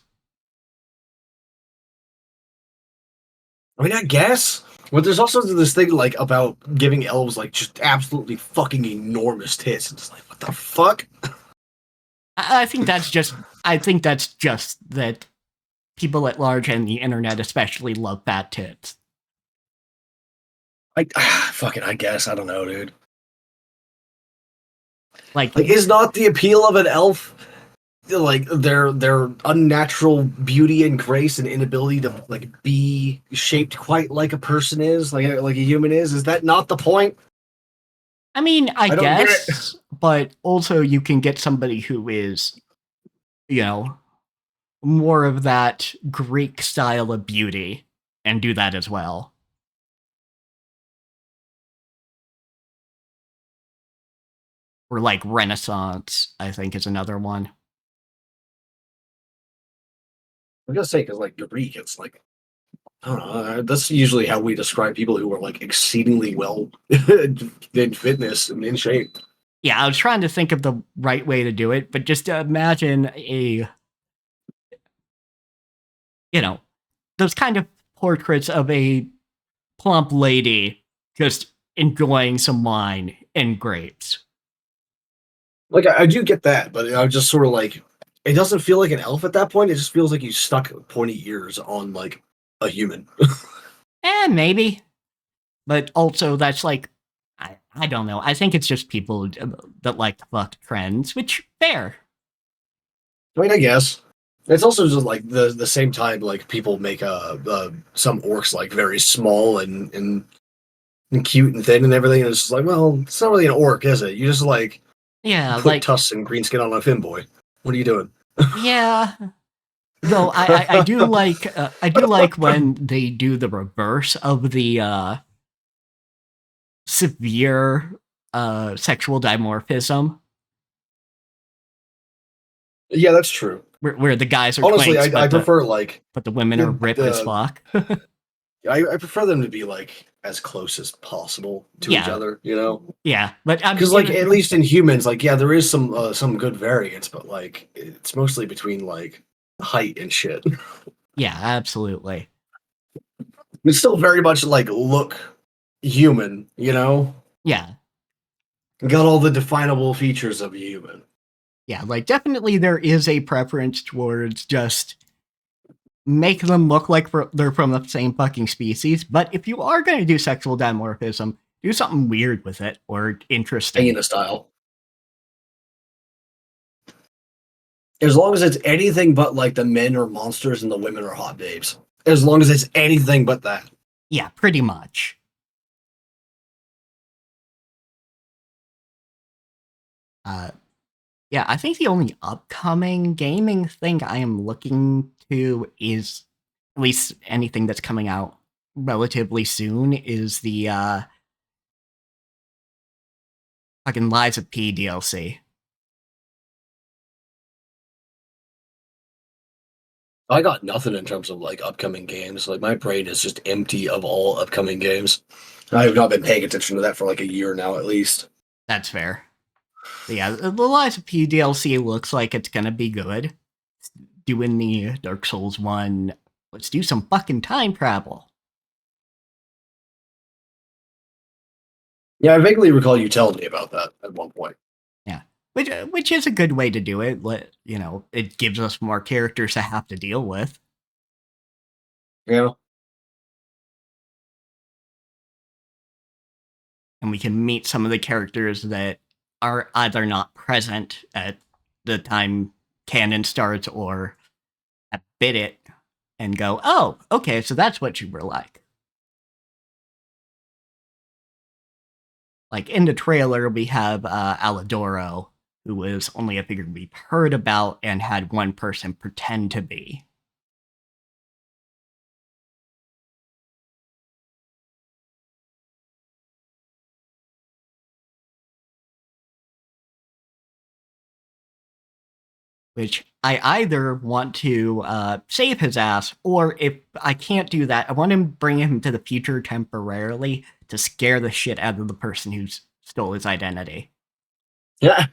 I mean, I guess. But there's also this thing like about giving elves like just absolutely fucking enormous tits. It's like, what the fuck? I think that's just. I think that's just that people at large and the internet especially love fat tits. Fucking, I guess. I don't know, dude. Like Is not the appeal of an elf like their unnatural beauty and grace and inability to like be shaped quite like a person is, like a human is? Is that not the point? I mean, I I don't get it. guess, but also you can get somebody who is, you know, more of that Greek style of beauty and do that as well. Or like Renaissance, I think is another one. I'm gonna say because like Greek, it's like I don't know. That's usually how we describe people who are like exceedingly well in fitness and in shape. Yeah, I was trying to think of the right way to do it, but just imagine those kind of portraits of a plump lady just enjoying some wine and grapes. Like I do get that, but I'm just sort of like it doesn't feel like an elf at that point. It just feels like you stuck pointy ears on like a human. Maybe. But also, that's like, I don't know. I think it's just people that like to fuck trends, which, fair. I mean, I guess it's also just like the same time like people make some orcs like very small and cute and thin and everything. And it's just like, well, it's not really an orc, is it? You just like Yeah, put like, tusks and green skin on a femboy. What are you doing? yeah. Though I do like when they do the reverse of the severe sexual dimorphism, Yeah, that's true. where the guys are Honestly, twinks, I prefer like but the women are ripped as the fuck. I prefer them to be like as close as possible to each Yeah, other, you know? yeah. But Because like at least in humans, like yeah, there is some good variance, but like it's mostly between like height and shit. yeah, absolutely. It's still very much like look human, you know? Yeah, Got all the definable features of a human. yeah. Like definitely, there is a preference towards just make them look like they're from the same fucking species. But if you are going to do sexual dimorphism, do something weird with it or interesting. Hyena style. As long as it's anything but like the men are monsters and the women are hot babes. As long as it's anything but that. Yeah, pretty much. Uh, yeah, I think the only upcoming gaming thing I am looking to is at least anything that's coming out relatively soon is the fucking Lies of P DLC. I got nothing in terms of like upcoming games. Like my brain is just empty of all upcoming games. I have not been paying attention to that for like a year now at least. That's fair. But yeah, the Lies of P DLC looks like it's gonna be good. Doing the Dark Souls one. Let's do some fucking time travel. Yeah, I vaguely recall you telling me about that at one point. Yeah, which is a good way to do it. It gives us more characters to have to deal with. Yeah. and we can meet some of the characters that are either not present at the time canon starts or at bit it and go, oh, okay, so that's what you were like. Like in the trailer, we have Alidoro, who was only a figure we've heard about and had one person pretend to be. Which I either want to save his ass, or if I can't do that, I want to bring him to the future temporarily to scare the shit out of the person who stole his identity. Yeah.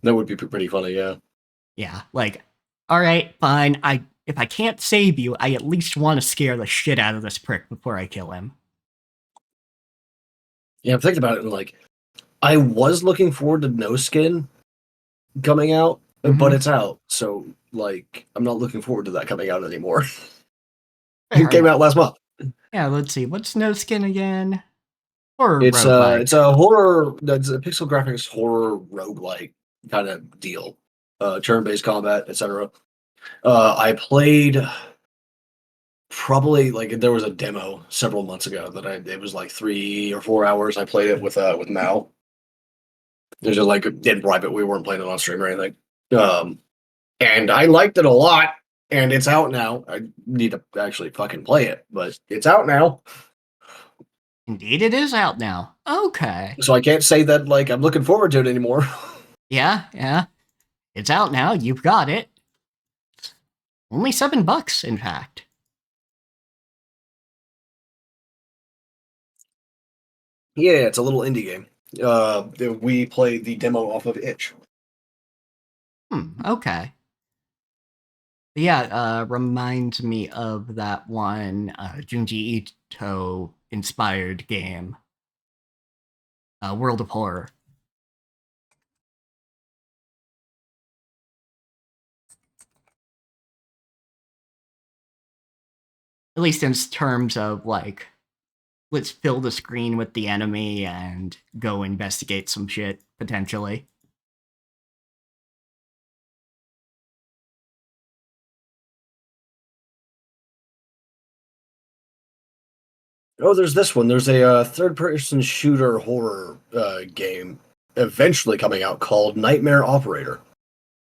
That would be pretty funny, yeah. Yeah, like, all right, fine. If I can't save you, I at least want to scare the shit out of this prick before I kill him. Yeah, I'm thinking about it, and like, I was looking forward to No Skin coming out, but it's out. So, like, I'm not looking forward to that coming out anymore. It came out last month. Yeah, let's see. What's No Skin again? Horror It's roguelike. it's a horror. It's a pixel graphics horror roguelike kind of deal. Turn-based combat, etc. I played probably like there was a demo several months ago that it was like 3 or 4 hours. I played it with Mal. There's just like didn't private. We weren't playing it on stream or anything. And I liked it a lot. And it's out now. I need to actually fucking play it, but it's out now. Indeed, it is out now. Okay. So I can't say that like I'm looking forward to it anymore. Yeah. It's out now. You've got it. Only $7, in fact. Yeah, it's a little indie game. We played the demo off of Itch. Okay. Yeah, reminds me of that one Junji Ito inspired game, World of Horror. At least in terms of like, let's fill the screen with the enemy and go investigate some shit, potentially. Oh, there's this one. There's a third-person shooter horror game eventually coming out called Nightmare Operator.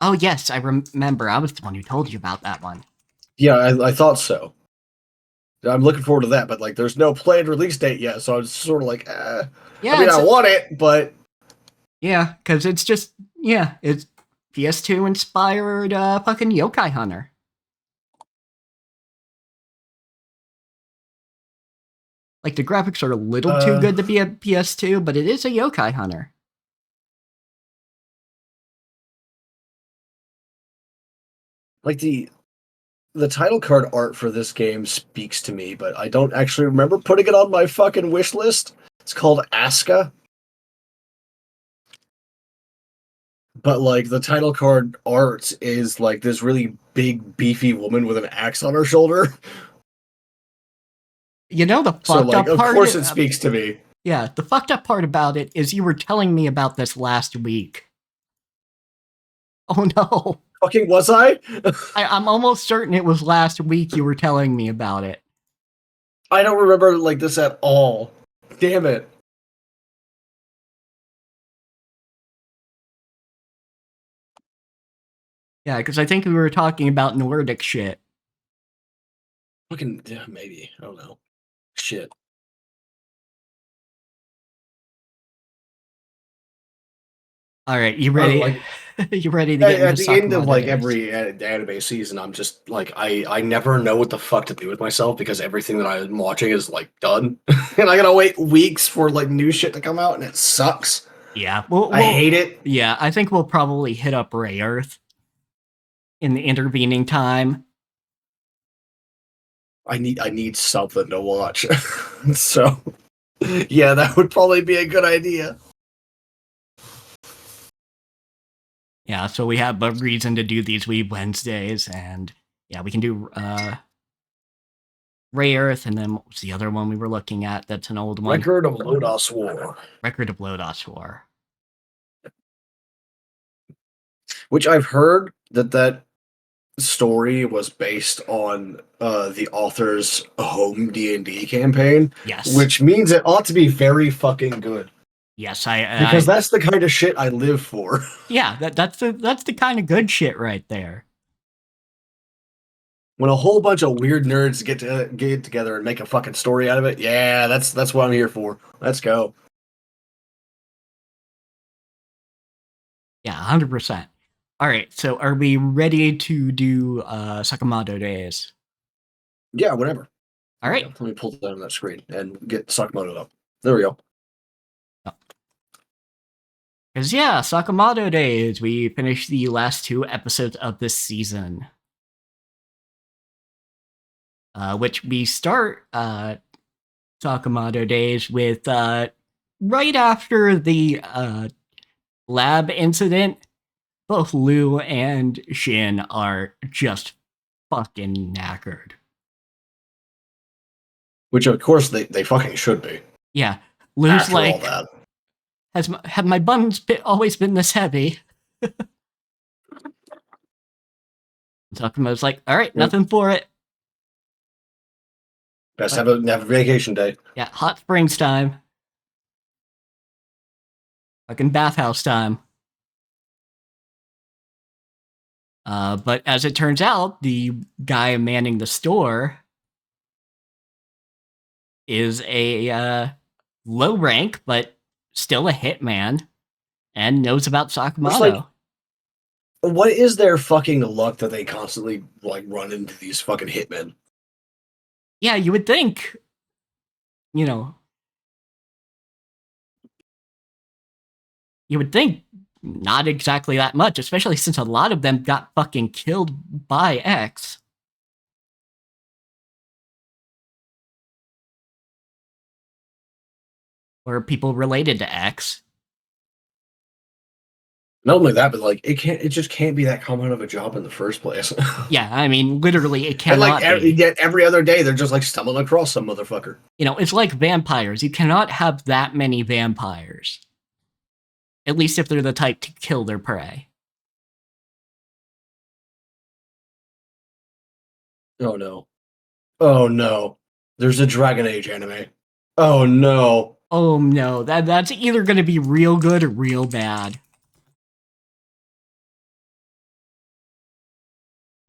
Oh, yes, I remember. I was the one who told you about that one. Yeah, I thought so. I'm looking forward to that, but like, there's no planned release date yet, so I was sort of like, Yeah, I mean, I want it, but yeah, because it's just it's PS2 inspired fucking Yokai Hunter. Like the graphics are a little too good to be a PS2, but it is a Yokai Hunter. like the title card art for this game speaks to me, but I don't actually remember putting it on my fucking wish list. It's called Aska. But like the title card art is like this really big, beefy woman with an axe on her shoulder. You know the fucked So like, up of part. course, it speaks to me. Yeah, the fucked up part about it is you were telling me about this last week. Oh no! Fucking was I? I'm almost certain it was last week you were telling me about it. I don't remember like this at all. Damn it. Yeah, because I think we were talking about Nordic shit. Fucking yeah, maybe. I don't know. Shit. All right, you ready? Like, you ready to get into at the end of Sakamoto like Days? every anime season, I'm just like I never know what the fuck to do with myself because everything that I'm watching is like done, and I gotta wait weeks for like new shit to come out, and it sucks. Yeah, I hate it. Yeah, I think we'll probably hit up Ray Earth in the intervening time. I need something to watch. So yeah, that would probably be a good idea. Yeah, so we have a reason to do these Weeb Wednesdays, and yeah, we can do Ray Earth, and then what was the other one we were looking at? That's an old one. Record of Lodos War. Record of Lodos War. Which I've heard that story was based on the author's home D&D campaign. Yes. Which means it ought to be very fucking good. Yes, because that's the kind of shit I live for. Yeah, that's the kind of good shit right there. When a whole bunch of weird nerds get together and make a fucking story out of it, yeah, that's what I'm here for. Let's go. Yeah, 100%. All right, so are we ready to do Sakamoto Days? Yeah, whatever. All right. Let me pull it down on that screen and get Sakamoto up. There we go. Because, yeah, Sakamoto Days, we finished the last 2 episodes of this season. Which we start Sakamoto Days with right after the lab incident. Both Lou and Shin are just fucking knackered. Which, of course, they fucking should be. Yeah. Lou's after like, all that. have my buns always been this heavy? Sakamoto's like, all right, nothing for it. Best have a vacation day. Yeah, hot springs time. Fucking bathhouse time. But as it turns out, the guy manning the store is a low rank, but still a hitman, and knows about Sakamoto. What is their fucking luck that they constantly run into these fucking hitmen? Yeah, you would think, you would think not exactly that much, especially since a lot of them got fucking killed by X. Or people related to X. Not only that, but it just can't be that common of a job in the first place. Yeah, I mean, literally, it cannot be. Yet every other day, they're just stumbling across some motherfucker. It's like vampires. You cannot have that many vampires. At least if they're the type to kill their prey. Oh no. Oh no. There's a Dragon Age anime. Oh no. Oh no. That's either going to be real good or real bad.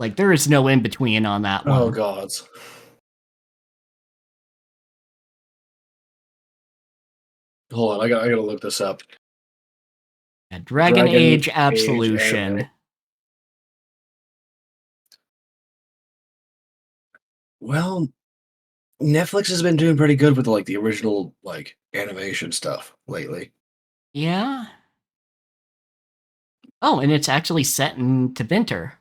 There is no in between on that one. Oh gods. Hold on, I gotta look this up. Dragon Age Absolution. Well, Netflix has been doing pretty good with the original animation stuff lately. Yeah. Oh, and it's actually set in Tevinter.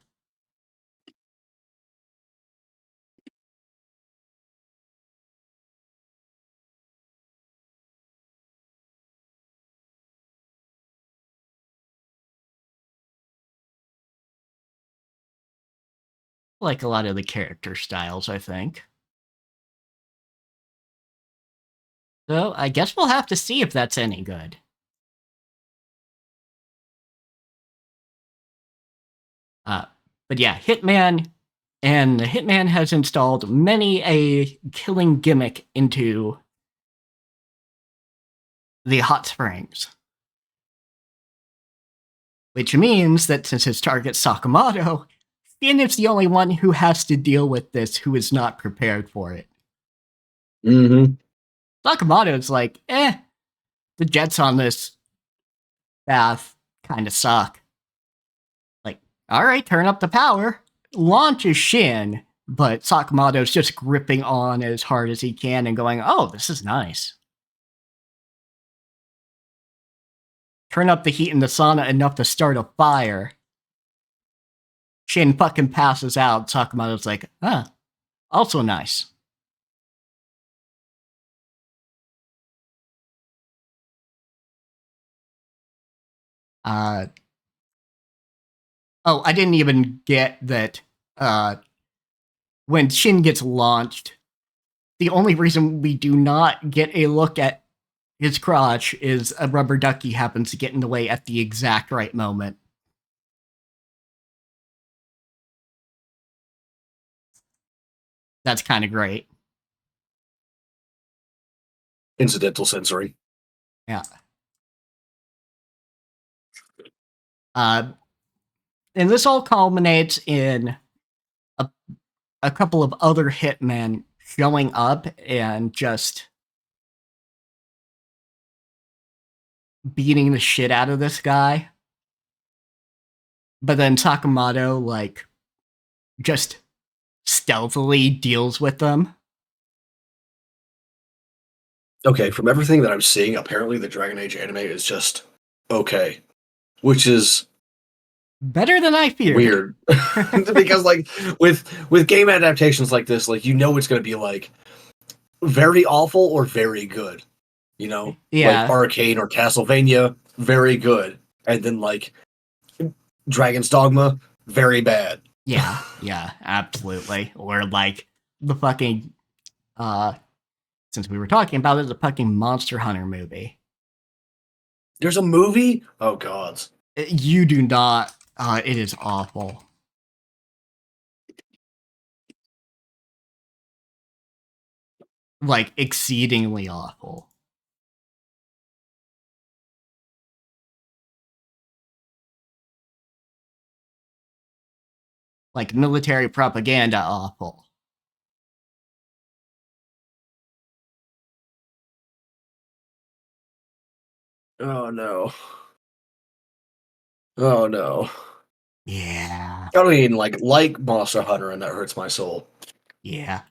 Like a lot of the character styles, I think. So I guess we'll have to see if that's any good. But yeah, Hitman, and the Hitman has installed many a killing gimmick into the hot springs. Which means that since his target's Sakamoto, Finn is the only one who has to deal with this who is not prepared for it. Mm-hmm. Sakamoto's like, the jets on this path kind of suck. Alright, turn up the power. Launches Shin, but Sakamoto's just gripping on as hard as he can and going, oh, this is nice. Turn up the heat in the sauna enough to start a fire. Shin fucking passes out. Sakamoto's like, also nice. Oh, I didn't even get that when Shin gets launched, the only reason we do not get a look at his crotch is a rubber ducky happens to get in the way at the exact right moment. That's kind of great. Incidental sensory. Yeah. And this all culminates in a couple of other hitmen showing up and just beating the shit out of this guy. But then Sakamoto, like, just stealthily deals with them. Okay, from everything that I'm seeing, apparently the Dragon Age anime is just okay, which is Better than I feared. weird. Because like with game adaptations like this, like it's going to be like very awful or very good. Yeah. Like Arcane or Castlevania, very good, and then like Dragon's Dogma, very bad. Yeah, absolutely. Or like the fucking since we were talking about it, the fucking Monster Hunter movie. There's a movie? Oh god. You do not it is awful. Like exceedingly awful. Like military propaganda awful. Oh no. Oh no. Yeah. I mean, like Monster Hunter, and that hurts my soul. Yeah.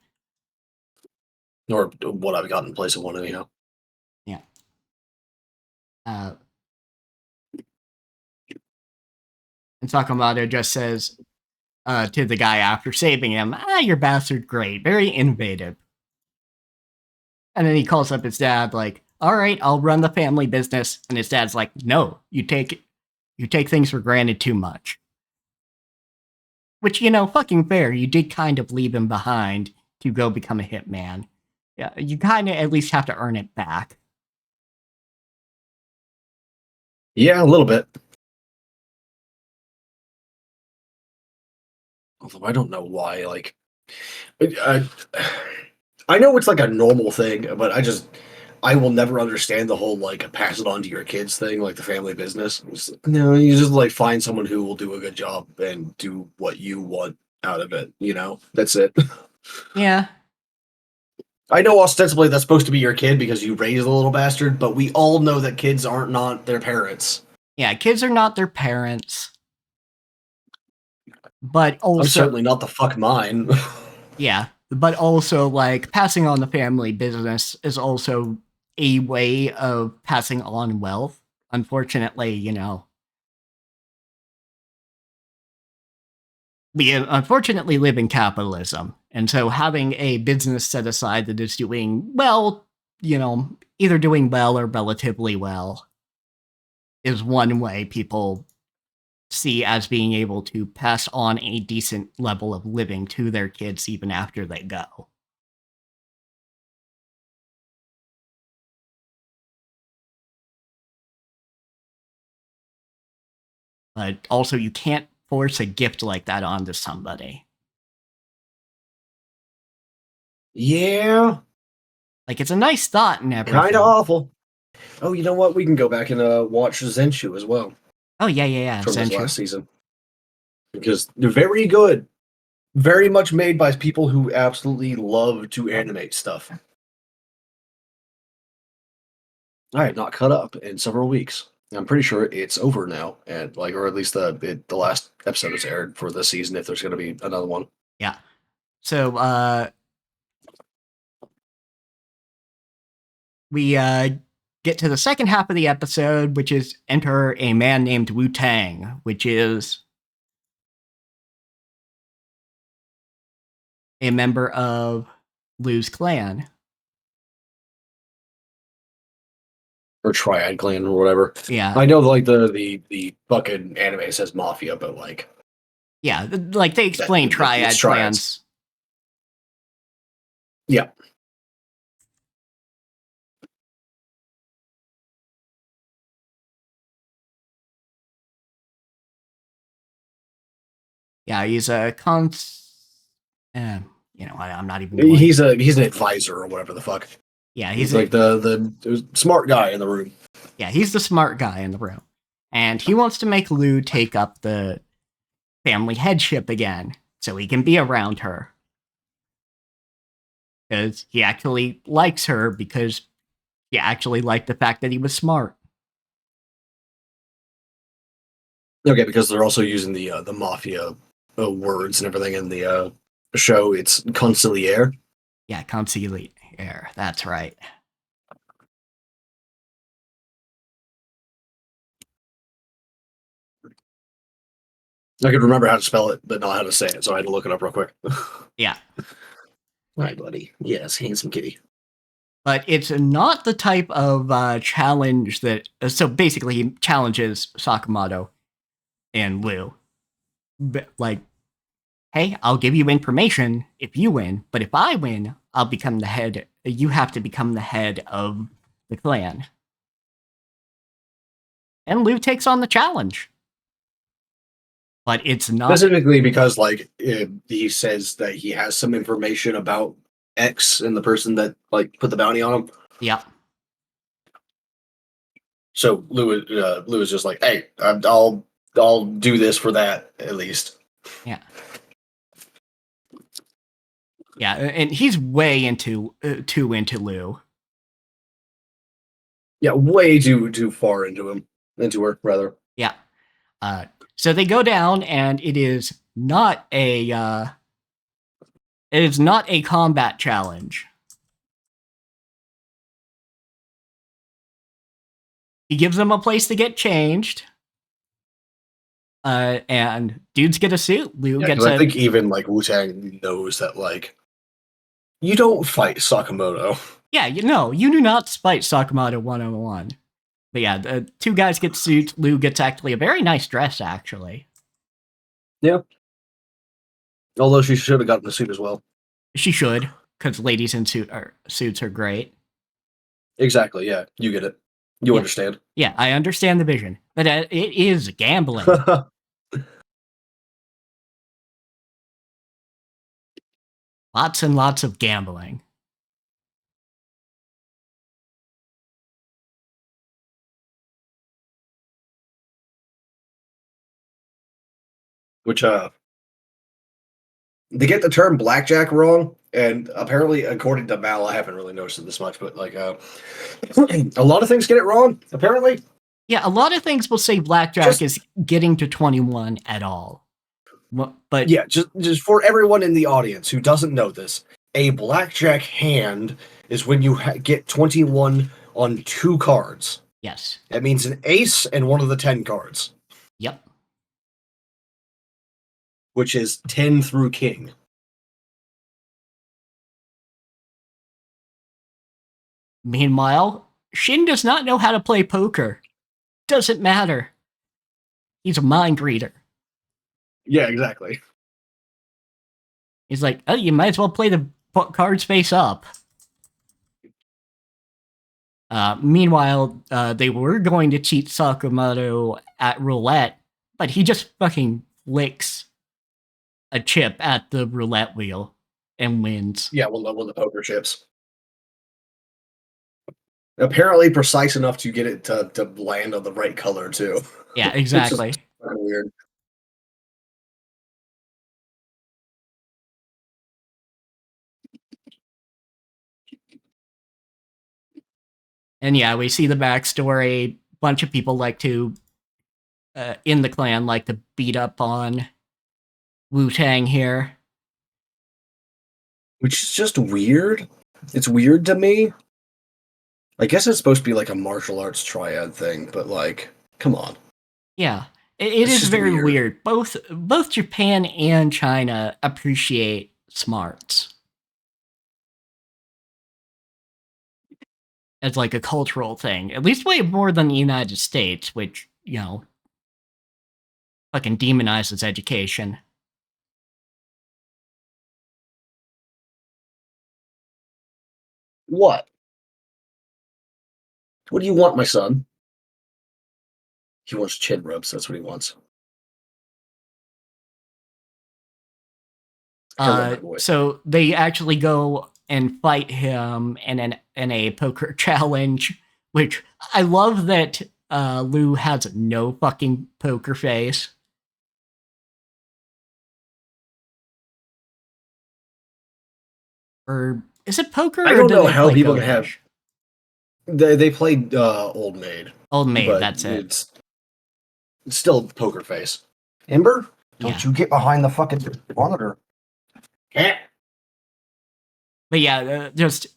Or what I've got in place of one, anyhow. Yeah. And Sakamoto just says to the guy after saving him, "Your bastard great, very innovative." And then he calls up his dad, like, "All right, I'll run the family business." And his dad's like, "No, you take things for granted too much." Which, fucking fair. You did kind of leave him behind to go become a hitman. Yeah, you kind of at least have to earn it back. Yeah, a little bit. Although I don't know why. Like, I know it's like a normal thing, but I will never understand the whole like pass it on to your kids thing, like the family business. No, you just like find someone who will do a good job and do what you want out of it. That's it. Yeah. I know ostensibly that's supposed to be your kid because you raised a little bastard, but we all know that kids aren't not their parents. Yeah, kids are not their parents. But also, I'm certainly not the fuck mine. Yeah, but also like passing on the family business is also a way of passing on wealth. Unfortunately, we unfortunately live in capitalism. And so having a business set aside that is doing well, either doing well or relatively well is one way people see as being able to pass on a decent level of living to their kids even after they go. But also, you can't force a gift like that onto somebody. Yeah. Like, it's a nice thought and everything. Kind of awful. Oh, you know what? We can go back and watch Zenshu as well. Oh, yeah. From this last season. Because they're very good. Very much made by people who absolutely love to animate stuff. I had not caught up in several weeks. I'm pretty sure it's over now, and or at least the last episode is aired for this season. If there's going to be another one, yeah. So we get to the second half of the episode, which is enter a man named Wu Tang, which is a member of Lu's clan. or Triad Clan or whatever. Yeah, I know like the fucking anime says Mafia, but like yeah, like they explain Triad clans. Yeah. Yeah, he's a I'm not even going. He's an advisor or whatever the fuck. Yeah, He's like the smart guy in the room. yeah, he's the smart guy in the room, and he wants to make Lou take up the family headship again, so he can be around her. Because he actually likes her because he actually liked the fact that he was smart. Okay, because they're also using the mafia words and everything in the show. It's conciliere. Yeah, conciliere. That's right. I could remember how to spell it, but not how to say it, so I had to look it up real quick. Yeah. Hi, buddy. Yes, handsome kitty. But it's not the type of challenge that. So basically, he challenges Sakamoto and Lou. Like, hey, I'll give you information if you win, but if I win, I'll become the head. You have to become the head of the clan. And Lou takes on the challenge. But it's not. Specifically because, like, he says that he has some information about X and the person that, like, put the bounty on him. Yeah. So Lou is just like, hey, I'll do this for that at least. Yeah. Yeah, and he's way into too into Lou. Yeah, way too far into her rather. Yeah. So they go down, and it is not a combat challenge. He gives them a place to get changed. And dudes get a suit. Lou Yeah, gets I think even like Wu-Tang knows that, like, you don't fight Sakamoto. Yeah, you do not fight Sakamoto 101. But yeah, the two guys get suits. Lou gets actually a very nice dress, actually. Yeah. Although she should have gotten the suit as well. She should, because ladies in suits are great. Exactly, yeah. You get it. You understand. Yeah, I understand the vision. But it is gambling. Lots and lots of gambling. Which they get the term blackjack wrong, and apparently, according to Mal, I haven't really noticed it this much, but like a lot of things get it wrong, apparently. Yeah, a lot of things will say blackjack is getting to 21 at all. But yeah, just for everyone in the audience who doesn't know this, a blackjack hand is when you get 21 on 2 cards. Yes. That means an ace and one of the 10 cards. Yep. Which is 10 through king. Meanwhile, Shin does not know how to play poker. Doesn't matter. He's a mind reader. Yeah, exactly. He's like, oh, you might as well play the cards face up. Meanwhile, they were going to cheat Sakamoto at roulette, but he just fucking flicks a chip at the roulette wheel and wins. Yeah, one of the poker chips. Apparently precise enough to get it to land on the right color, too. Yeah, exactly. It's kind of weird. And yeah, we see the backstory. Bunch of people in the clan like to beat up on Wu-Tang here. Which is just weird. It's weird to me. I guess it's supposed to be like a martial arts triad thing, but like, come on. Yeah, it is very weird. Both Japan and China appreciate smarts as like a cultural thing, at least way more than the United States, which, fucking demonizes education. What? What do you want, my son? He wants chin rubs. That's what he wants. Hello, my boy. So they actually go and fight him in a poker challenge, which I love that Lou has no fucking poker face. Or is it poker? I Or don't do know they how play people Go can have. Dish? They played Old Maid, Old Maid, but that's it. it's still poker face. Ember, Yeah. don't you get behind the fucking monitor? Yeah. But yeah, just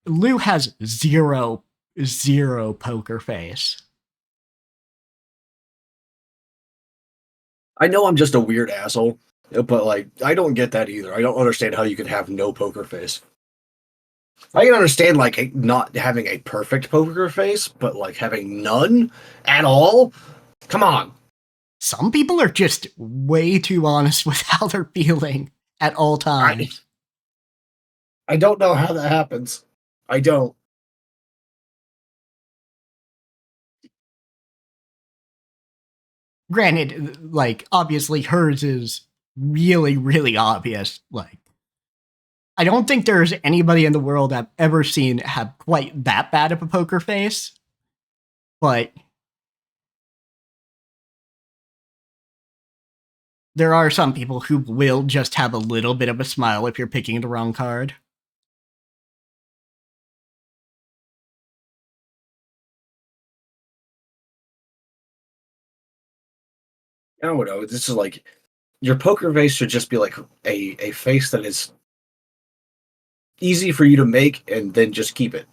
Lou has zero poker face. I know I'm just a weird asshole, but like I don't get that either. I don't understand how you can have no poker face. I can understand like not having a perfect poker face, but like having none at all. Come on. Some people are just way too honest with how they're feeling at all times. I don't know how that happens. I don't. Granted, like, obviously hers is really, really obvious. Like, I don't think there's anybody in the world I've ever seen have quite that bad of a poker face. But there are some people who will just have a little bit of a smile if you're picking the wrong card. I don't know. This is like your poker face should just be like a face that is easy for you to make and then just keep it.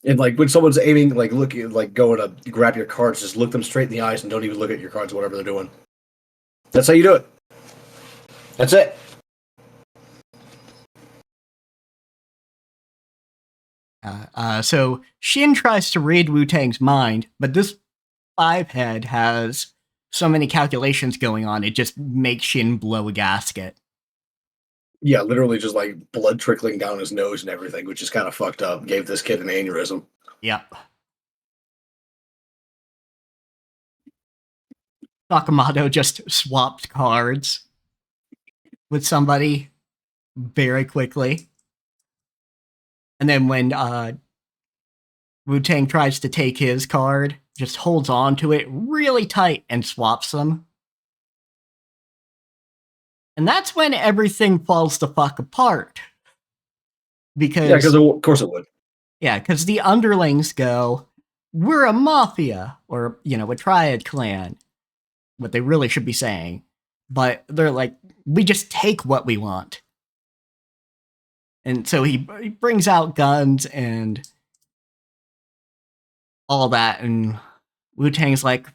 And like when someone's aiming, like looking, like going to grab your cards, just look them straight in the eyes and don't even look at your cards, whatever they're doing. That's how you do it. That's it. So Shin tries to read Wu-Tang's mind, but this five head has so many calculations going on, it just makes Shin blow a gasket. Yeah, literally just like blood trickling down his nose and everything, which is kind of fucked up. Gave this kid an aneurysm. Yep. Sakamoto just swapped cards with somebody very quickly. And then when Wu-Tang tries to take his card, just holds on to it really tight and swaps them. And that's when everything falls the fuck apart. Because Yeah, because of course it would. Yeah, because the underlings go, we're a mafia, or, a triad clan. What they really should be saying. But they're like, we just take what we want. And so he brings out guns and all that, and Wu-Tang's like,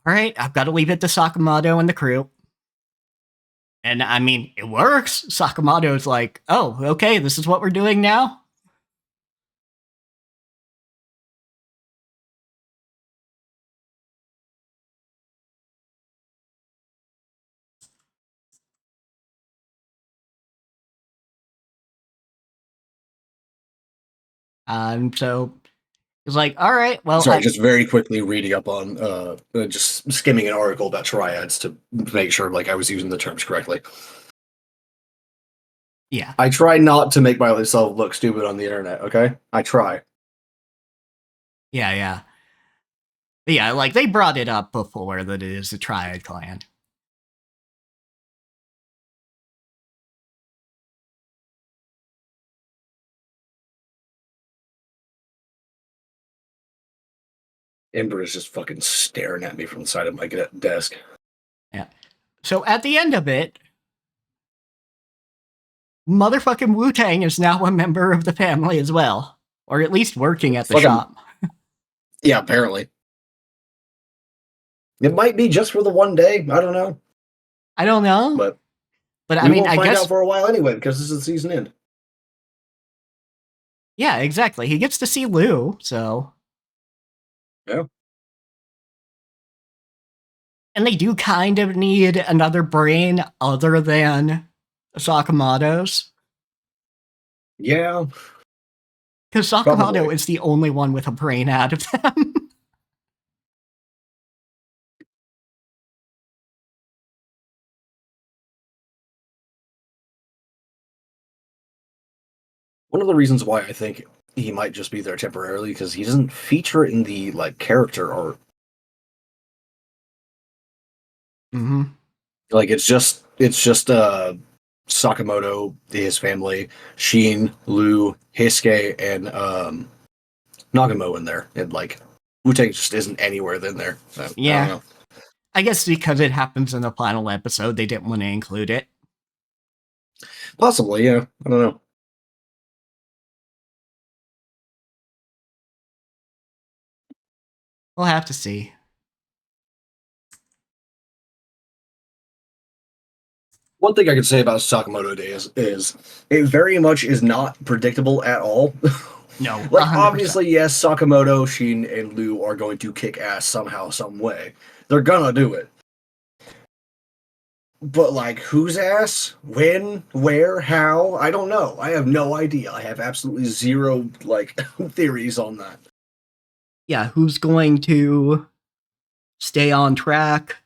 all right, I've got to leave it to Sakamoto and the crew. And I mean, it works. Sakamoto's like, oh, okay, this is what we're doing now? So it's like, all right, well, Sorry, just very quickly reading up on, just skimming an article about triads to make sure like I was using the terms correctly. yeah. I try not to make myself look stupid on the internet, okay? I try. Yeah. But yeah, like they brought it up before that it is a triad clan. Ember is just fucking staring at me from the side of my desk. Yeah. So at the end of it, motherfucking Wu-Tang is now a member of the family as well. Or at least working at the shop. Yeah, apparently. It might be just for the one day. I don't know. I don't know. But I mean, won't I find guess out for a while anyway because this is the season end. Yeah, exactly. He gets to see Lou, so. Yeah. And they do kind of need another brain other than Sakamoto's. Yeah. Because Sakamoto is the only one with a brain out of them. One of the reasons why I think he might just be there temporarily because he doesn't feature in the like character art. Mm-hmm. Like it's just Sakamoto, his family, Sheen, Lu, Hisuke, and Nagamo in there, and like Wu-Tang just isn't anywhere in there. So, I don't Yeah. know. I guess because it happens in the final episode, they didn't want to include it. Possibly, yeah. I don't know. We'll have to see. One thing I can say about Sakamoto Days is it very much is not predictable at all. No, Like 100%. obviously, yes, Sakamoto, Shin, and Liu are going to kick ass somehow, some way. They're gonna do it. But like whose ass? When? Where? How? I don't know. I have no idea. I have absolutely zero like theories on that. Yeah, who's going to stay on track?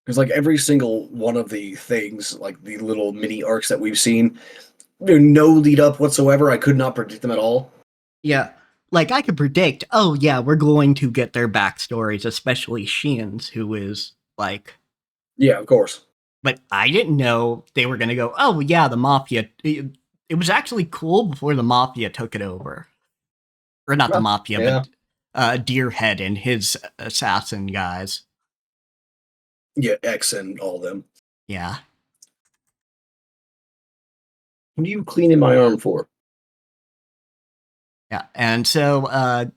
Because like every single one of the things, like the little mini arcs that we've seen, there's no lead up whatsoever. I could not predict them at all. Yeah. Like, I could predict, oh, yeah, we're going to get their backstories, especially Shin's, who is, like... Yeah, of course. But I didn't know they were going to go, oh, yeah, the Mafia... It was actually cool before the Mafia took it over. Or not the Mafia, yeah. but Deerhead and his assassin guys. Yeah, X and all them. Yeah. What are you cleaning my arm for? Yeah, and so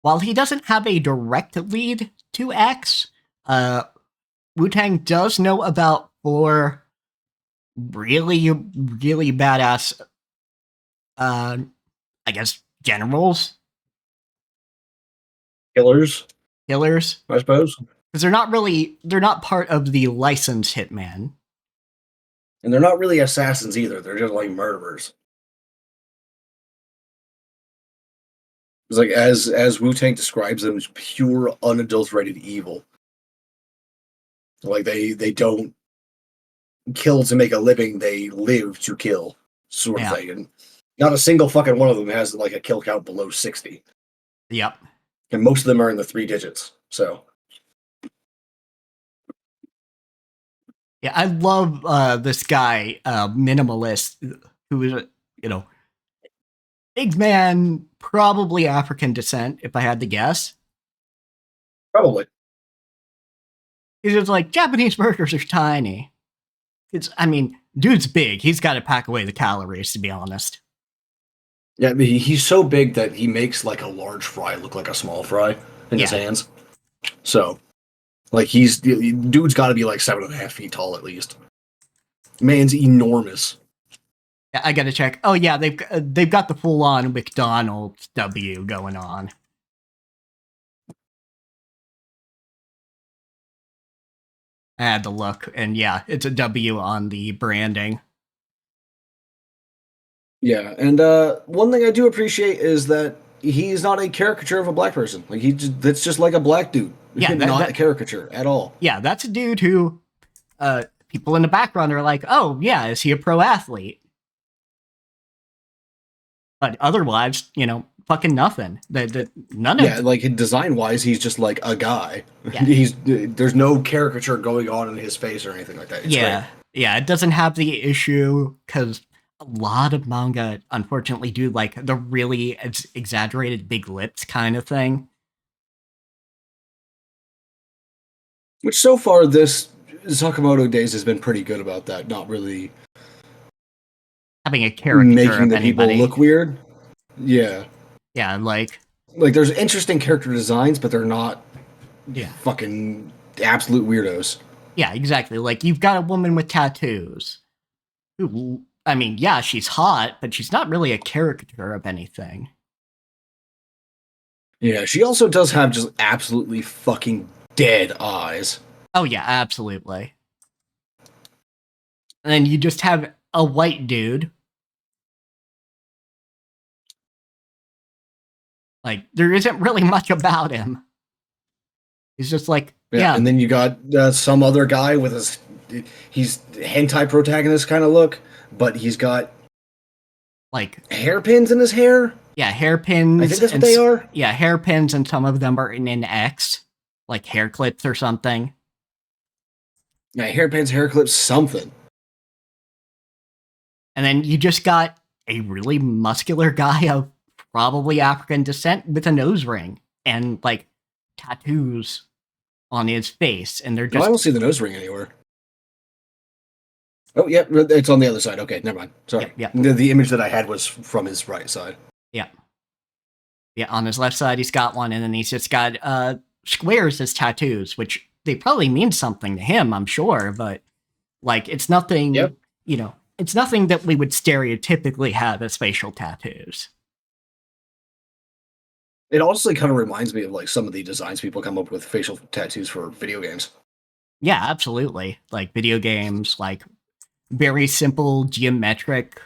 while he doesn't have a direct lead to X, Wu-Tang does know about 4 really, really badass, I guess, generals, Killers, killers, I suppose. because they're not part of the licensed hitman. And they're not really assassins either. They're just like murderers. It's like as Wu Tang describes them, as pure unadulterated evil. Like they don't kill to make a living; they live to kill, sort of Yeah. thing. And not a single fucking one of them has like a kill count below 60, Yep. and most of them are in the 3 digits. So Yeah, I love this guy, Minimalist, who is, big man, probably African descent, if I had to guess. probably. He's just like, Japanese burgers are tiny. Dude's big. He's got to pack away the calories, to be honest. Yeah, I mean, he's so big that he makes like a large fry look like a small fry in his hands. So, like, dude's got to be like 7.5 feet tall at least. Man's enormous. Yeah, I gotta check. Oh yeah, they've got the full on McDonald's W going on. I had to look, and yeah, it's a W on the branding. Yeah, and one thing I do appreciate is that he's not a caricature of a black person. Like that's just like a black dude. Yeah, not a caricature at all. Yeah, that's a dude who people in the background are like, oh yeah, is he a pro athlete? But otherwise, fucking nothing. None of Yeah, like design wise, he's just like a guy. Yeah. There's no caricature going on in his face or anything like that. It's great. Yeah, it doesn't have the issue because a lot of manga unfortunately do like the really exaggerated big lips kind of thing. Which so far this Sakamoto Days has been pretty good about that. Not really Having a character making the anybody. people look weird. Yeah. Yeah, like there's interesting character designs, but they're not yeah. fucking absolute weirdos. Yeah, exactly. Like you've got a woman with tattoos. Who, yeah, she's hot, but she's not really a caricature of anything. Yeah, she also does have just absolutely fucking dead eyes. Oh yeah, absolutely. And then you just have a white dude. Like, there isn't really much about him. He's just like Yeah, Yeah, and then you got some other guy with his he's hentai protagonist kind of look, but he's got like hairpins in his hair. yeah, I hairpins think that's what they are. yeah, hairpins, and some of them are in an X, like hair clips or something. Yeah, hairpins, hair clips, something. And then you just got a really muscular guy of probably African descent with a nose ring and like tattoos on his face, and they're No, I don't just see the nose ring anywhere. Oh, yeah, it's on the other side. Okay, never mind. Sorry. yeah, The image that I had was from his right side. yeah. Yeah, on his left side, he's got one, and then he's just got squares as tattoos, which they probably mean something to him, I'm sure, but like it's nothing, Yep. it's nothing that we would stereotypically have as facial tattoos. It honestly kind of reminds me of like some of the designs people come up with facial tattoos for video games. Yeah, absolutely. Like video games, like very simple geometric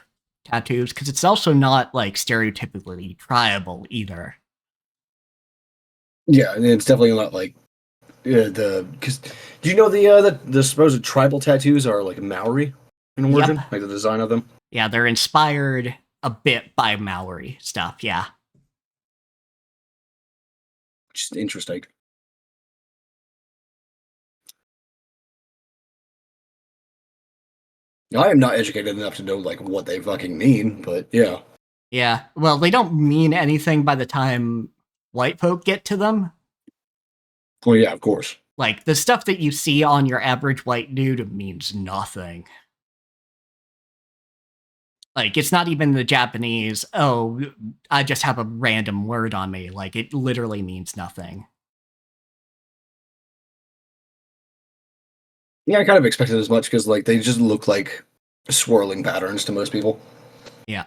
tattoos, because it's also not like stereotypically triable either. Yeah, and it's definitely not like the because do you know the supposed tribal tattoos are like Maori in Yep. origin, like the design of them, Yeah, they're inspired a bit by Maori stuff. Yeah. which is interesting. I am not educated enough to know like what they fucking mean, but yeah. Yeah. Well, they don't mean anything by the time white folk get to them. Well, yeah, of course. Like, the stuff that you see on your average white dude means nothing. Like, it's not even the Japanese, oh, I just have a random word on me. Like, it literally means nothing. Yeah, I kind of expected as much because like they just look like swirling patterns to most people. Yeah.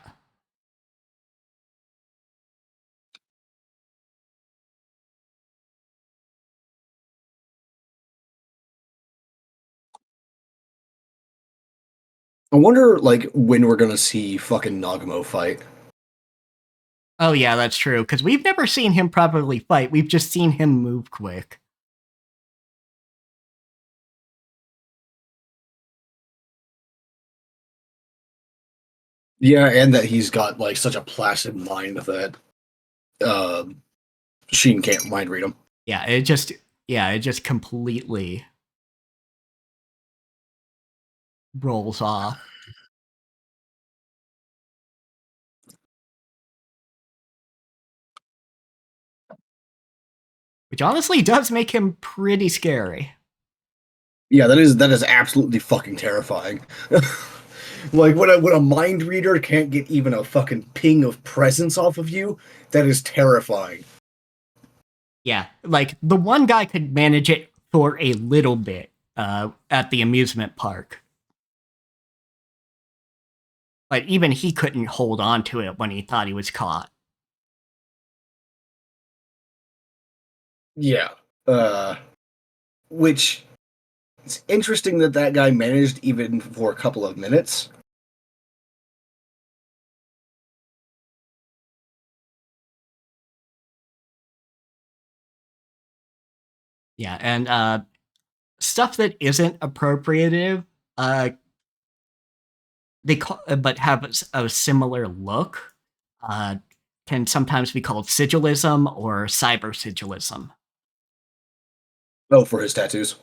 I wonder like when we're gonna see fucking Nagamo fight. Oh, yeah, that's true. Because we've never seen him properly fight. We've just seen him move quick. Yeah, and that he's got like such a placid mind that uh, Sheen can't mind read him. It just completely rolls off. Which honestly does make him pretty scary. Yeah, that is absolutely fucking terrifying. Like when a mind reader can't get even a fucking ping of presence off of you, that is terrifying. Yeah, like the one guy could manage it for a little bit at the amusement park, but even he couldn't hold on to it when he thought he was caught. Yeah. Which it's interesting that that guy managed even for a couple of minutes. Yeah, and stuff that isn't appropriative, uh, they call, but have a similar look, uh, can sometimes be called sigilism or cyber sigilism. Oh, for his tattoos.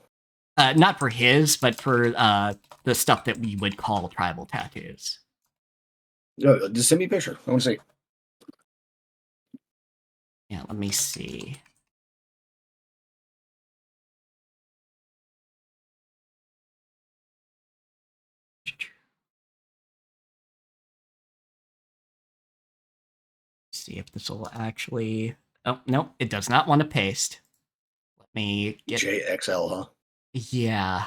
Not for his, but for the stuff that we would call tribal tattoos. Just send me a picture. I want to see. Yeah, let me see. See if this will actually. Oh, no, it does not want to paste. Let me get. JXL, huh? Yeah.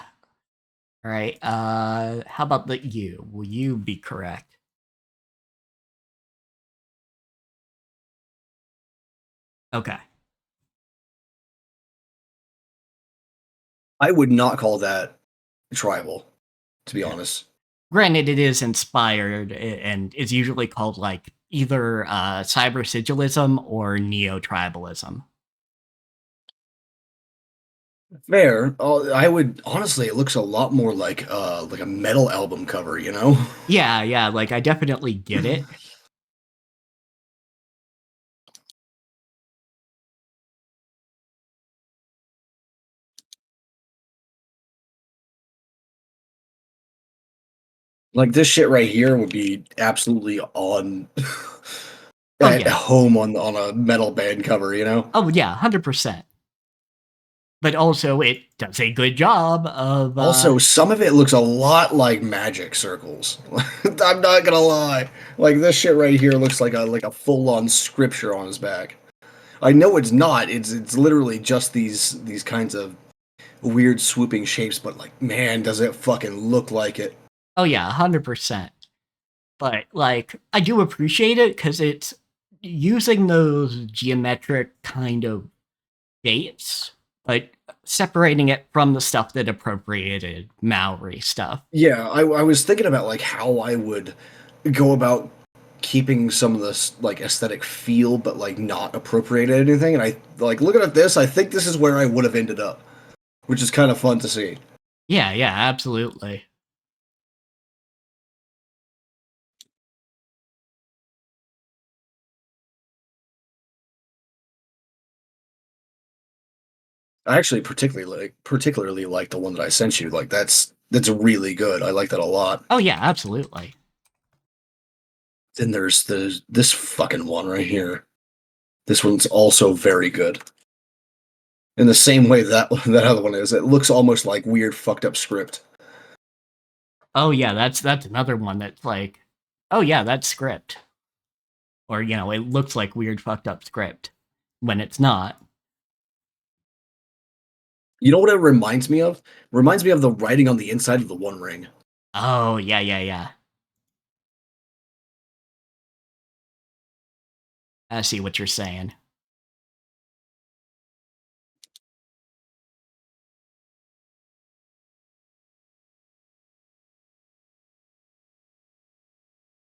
All right. How about the U? Will you be correct? Okay. I would not call that tribal, to be Yeah. honest. Granted, it is inspired and is usually called like either cyber sigilism or neo tribalism. Fair. I would honestly, it looks a lot more like a metal album cover, you know? Yeah, yeah, like I definitely get it. Like this shit right here would be absolutely on Oh at yeah. home on a metal band cover, you know? Oh yeah, 100%. But also it does a good job of Also, some of it looks a lot like magic circles. I'm not gonna lie. Like this shit right here looks like a full on scripture on his back. I know it's not. It's literally just these kinds of weird swooping shapes, but like, man, does it fucking look like it? oh yeah, 100%. But like I do appreciate it cuz it's using those geometric kind of shapes, but separating it from the stuff that appropriated Maori stuff. Yeah, I was thinking about like how I would go about keeping some of this like aesthetic feel, but like not appropriated anything. And I like looking at this, I think this is where I would have ended up, which is kind of fun to see. Yeah, yeah, absolutely. I actually particularly like the one that I sent you. Like that's really good. I like that a lot. Oh yeah, absolutely. Then there's this fucking one right here. This one's also very good. In the same way that that other one is. It looks almost like weird fucked up script. Oh yeah, that's another one that's like, oh yeah, that's script. Or it looks like weird fucked up script when it's not. You know what it reminds me of? Reminds me of the writing on the inside of the One Ring. Oh, yeah, yeah, yeah. I see what you're saying.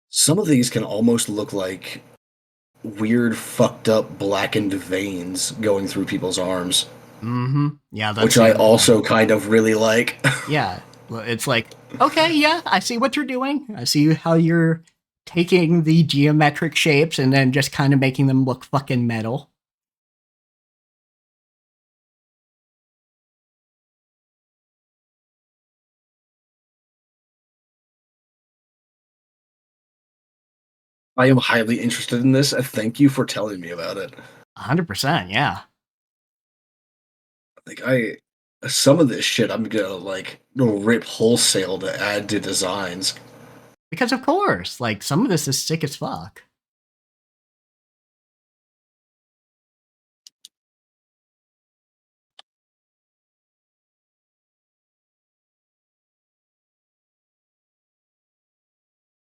Some of these can almost look like weird, fucked up, blackened veins going through people's arms, Mhm. Yeah, that's which the I other thing. also kind of really like. Yeah. Well, it's like, okay, yeah, I see what you're doing. I see how you're taking the geometric shapes and then just kind of making them look fucking metal. I am highly interested in this. Thank you for telling me about it. 100%, yeah. Like some of this shit I'm gonna like rip wholesale to add to designs. Because of course, like some of this is sick as fuck.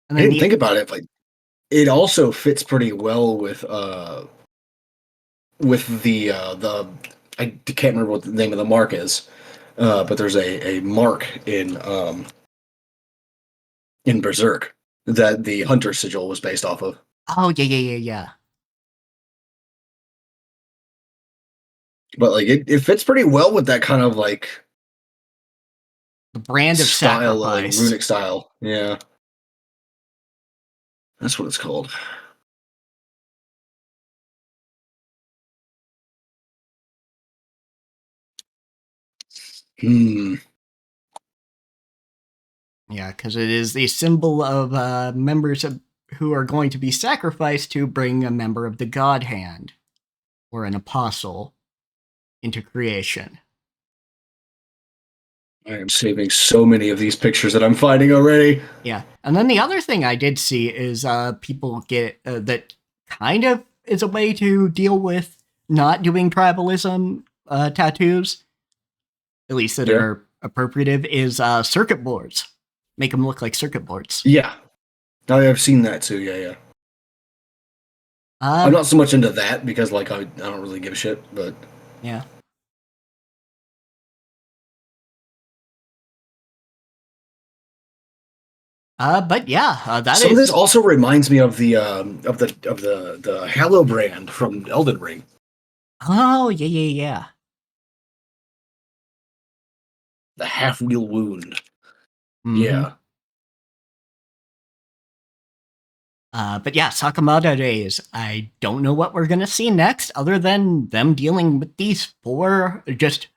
And I then didn't the think about it, but it also fits pretty well with the I can't remember what the name of the mark is, but there's a mark in Berserk that the Hunter sigil was based off of. oh yeah, yeah, yeah, yeah. But like it fits pretty well with that kind of like The brand of style, like sacrifice. runic style. Yeah, that's what it's called. Hmm. Yeah, because it is the symbol of members who are going to be sacrificed to bring a member of the God Hand or an apostle into creation. I am saving so many of these pictures that I'm finding already. Yeah, and then the other thing I did see is people get that kind of is a way to deal with not doing tribalism tattoos, at least that Yeah. are appropriative, is circuit boards. Make them look like circuit boards. Yeah. I've seen that too. Yeah, yeah. I'm Uh, not so much into that because like I don't really give a shit, but yeah. But yeah, that some of this is. also reminds me of the Hallow brand from Elden Ring. Oh yeah, yeah, yeah. The half-wheel wound. Mhm. Yeah. But yeah, Sakamoto Days. I don't know what we're gonna see next, other than them dealing with these 4 just,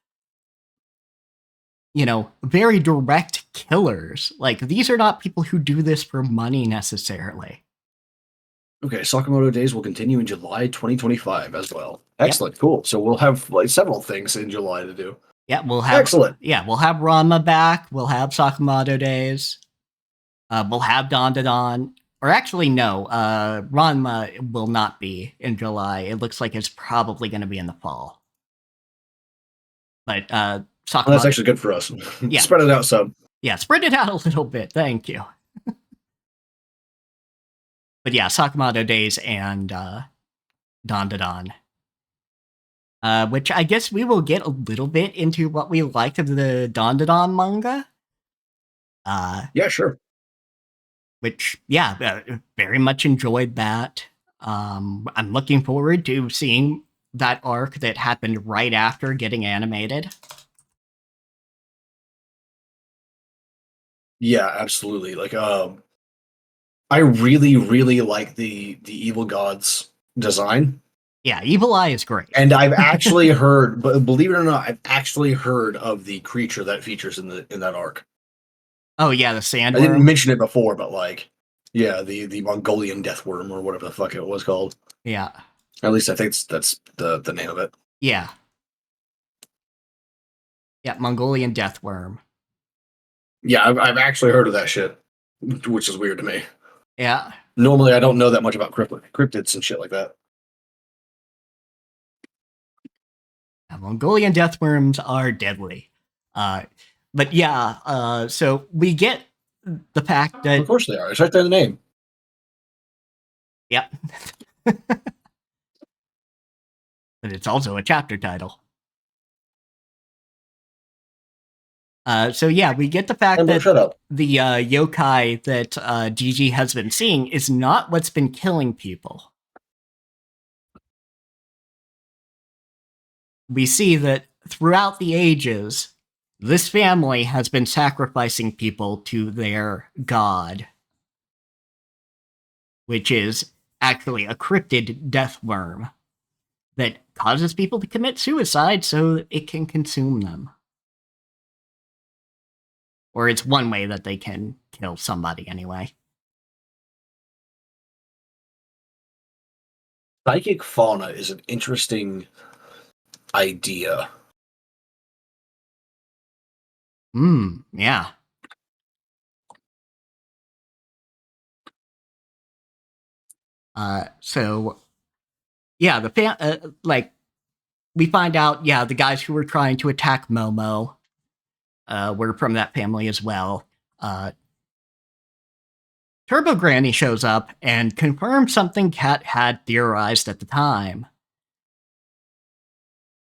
very direct killers. Like, these are not people who do this for money necessarily. Okay, Sakamoto Days will continue in July 2025 as well. Yep. Excellent, cool. So we'll have like several things in July to do. Yeah, we'll have Excellent. Yeah, we'll have Ranma back. We'll have Sakamoto Days. We'll have Dandadan. Or actually, no. Ranma will not be in July. It looks like it's probably going to be in the fall. But Well, Sakamoto. that's actually good for us. Yeah. Spread it out some. Yeah, spread it out a little bit. Thank you. But yeah, Sakamoto Days and Dandadan. Which I guess we will get a little bit into what we liked of the Dandadan manga. Yeah, sure. Which, yeah, very much enjoyed that. I'm looking forward to seeing that arc that happened right after getting animated. Yeah, absolutely. Like, I really, really like the evil god's design. Yeah, Evil Eye is great. And I've actually heard, but believe it or not, I've actually heard of the creature that features in that arc. Oh yeah, the sandworm. I didn't mention it before, but like, yeah, the Mongolian death worm or whatever the fuck it was called. Yeah. At least I think that's the name of it. Yeah. Yeah, Mongolian death worm. Yeah, I've actually heard of that shit, which is weird to me. Yeah. Normally, I don't know that much about cryptids and shit like that. Mongolian death worms are deadly. But yeah, so we get the fact that... Of course they are. It's right there in the name. Yep. But it's also a chapter title. So yeah, we get the fact that the yokai that Gigi has been seeing is not what's been killing people. We see that throughout the ages, this family has been sacrificing people to their god, which is actually a cryptid death worm that causes people to commit suicide so that it can consume them. Or it's one way that they can kill somebody anyway. Psychic fauna is an interesting idea. Yeah. So, yeah, like, we find out, yeah, the guys who were trying to attack Momo were from that family as well. Turbo Granny shows up and confirms something Kat had theorized at the time.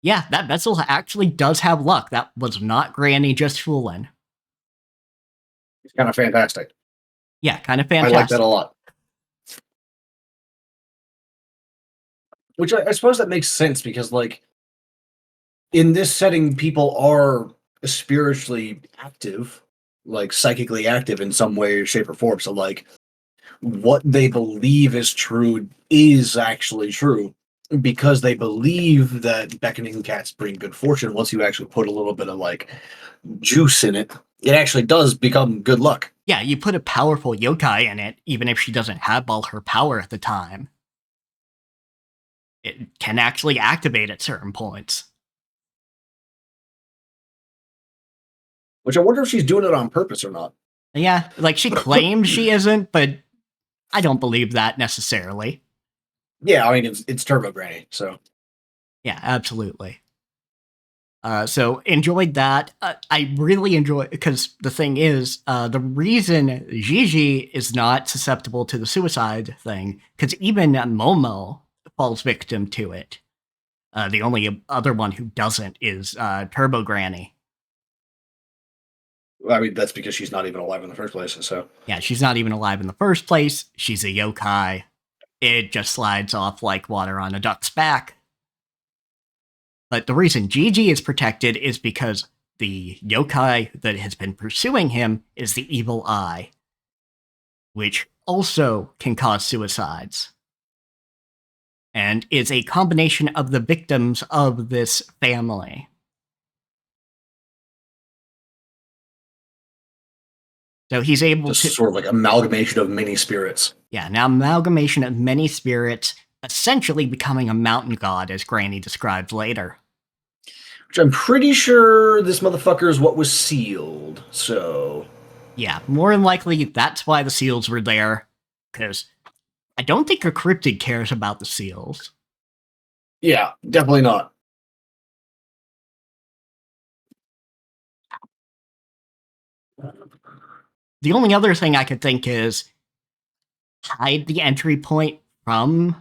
Yeah, that vessel actually does have luck. That was not Granny just fooling. It's kind of fantastic. Yeah, kind of fantastic. I like that a lot. Which I suppose that makes sense because, like, in this setting, people are spiritually active, like psychically active in some way, shape, or form. So, like, what they believe is true is actually true because they believe that beckoning cats bring good fortune. Once you actually put a little bit of like juice in it, it actually does become good luck. Yeah, you put a powerful yokai in it, even if she doesn't have all her power at the time. It can actually activate at certain points. Which I wonder if she's doing it on purpose or not. Yeah, like she claims she isn't, but I don't believe that necessarily. Yeah, I mean, it's Turbo Granny, so. Yeah, absolutely. So enjoyed that. I really enjoy, because the thing is, the reason Gigi is not susceptible to the suicide thing, because even Momo falls victim to it. The only other one who doesn't is Turbo Granny. I mean, that's because she's not even alive in the first place, so. Yeah, she's not even alive in the first place. She's a yokai. It just slides off like water on a duck's back. But the reason Gigi is protected is because the yokai that has been pursuing him is the Evil Eye, which also can cause suicides, and is a combination of the victims of this family. So he's able Just to... sort of like amalgamation of many spirits. Yeah, an amalgamation of many spirits, essentially becoming a mountain god, as Granny describes later. Which I'm pretty sure this motherfucker is what was sealed, so... Yeah, more than likely, that's why the seals were there, because I don't think a cryptid cares about the seals. Yeah, definitely not. The only other thing I could think is hide the entry point from,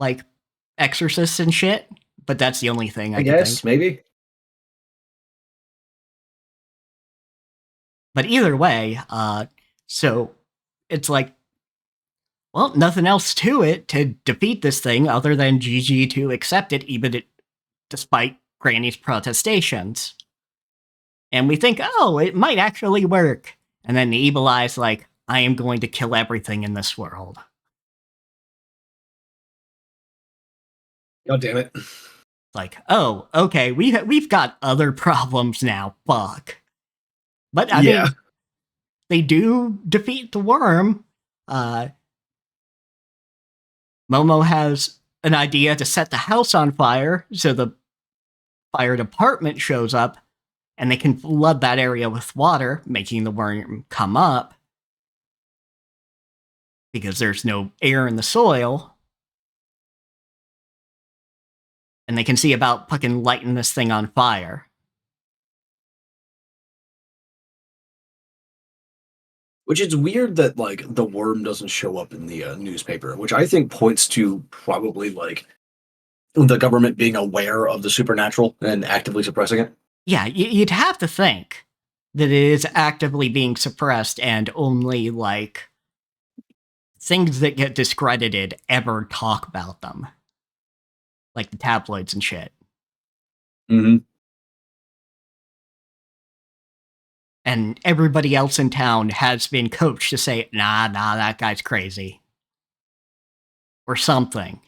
like, exorcists and shit, but that's the only thing I could guess, think. maybe. But either way, so it's like, well, nothing else to it to defeat this thing other than GG to accept it, despite Granny's protestations. And we think, oh, it might actually work. And then the Evil Eye's like, I am going to kill everything in this world. God damn it. Like, oh, okay, we've got other problems now. Fuck. But I mean, they do defeat the worm. Momo has an idea to set the house on fire, so the fire department shows up, and they can flood that area with water, making the worm come up, because there's no air in the soil. And they can see about fucking lighting this thing on fire. Which is weird that, like, the worm doesn't show up in the newspaper, which I think points to probably, like, the government being aware of the supernatural and actively suppressing it. Yeah, you'd have to think that it is actively being suppressed and only, like, things that get discredited ever talk about them. Like the tabloids and shit. Mm-hmm. And everybody else in town has been coached to say, nah, that guy's crazy. Or something.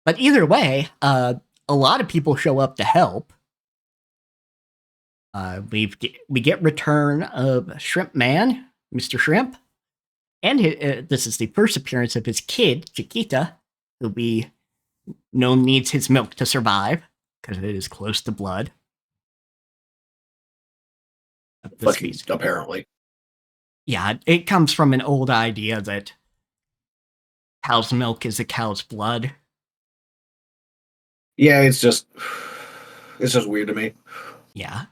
But either way, a lot of people show up to help. We get return of Shrimp Man, Mr. Shrimp. And this is the first appearance of his kid, Chiquita, who we know needs his milk to survive, because it is close to blood. Apparently. Yeah, it comes from an old idea that cow's milk is a cow's blood. Yeah, it's just weird to me. Yeah.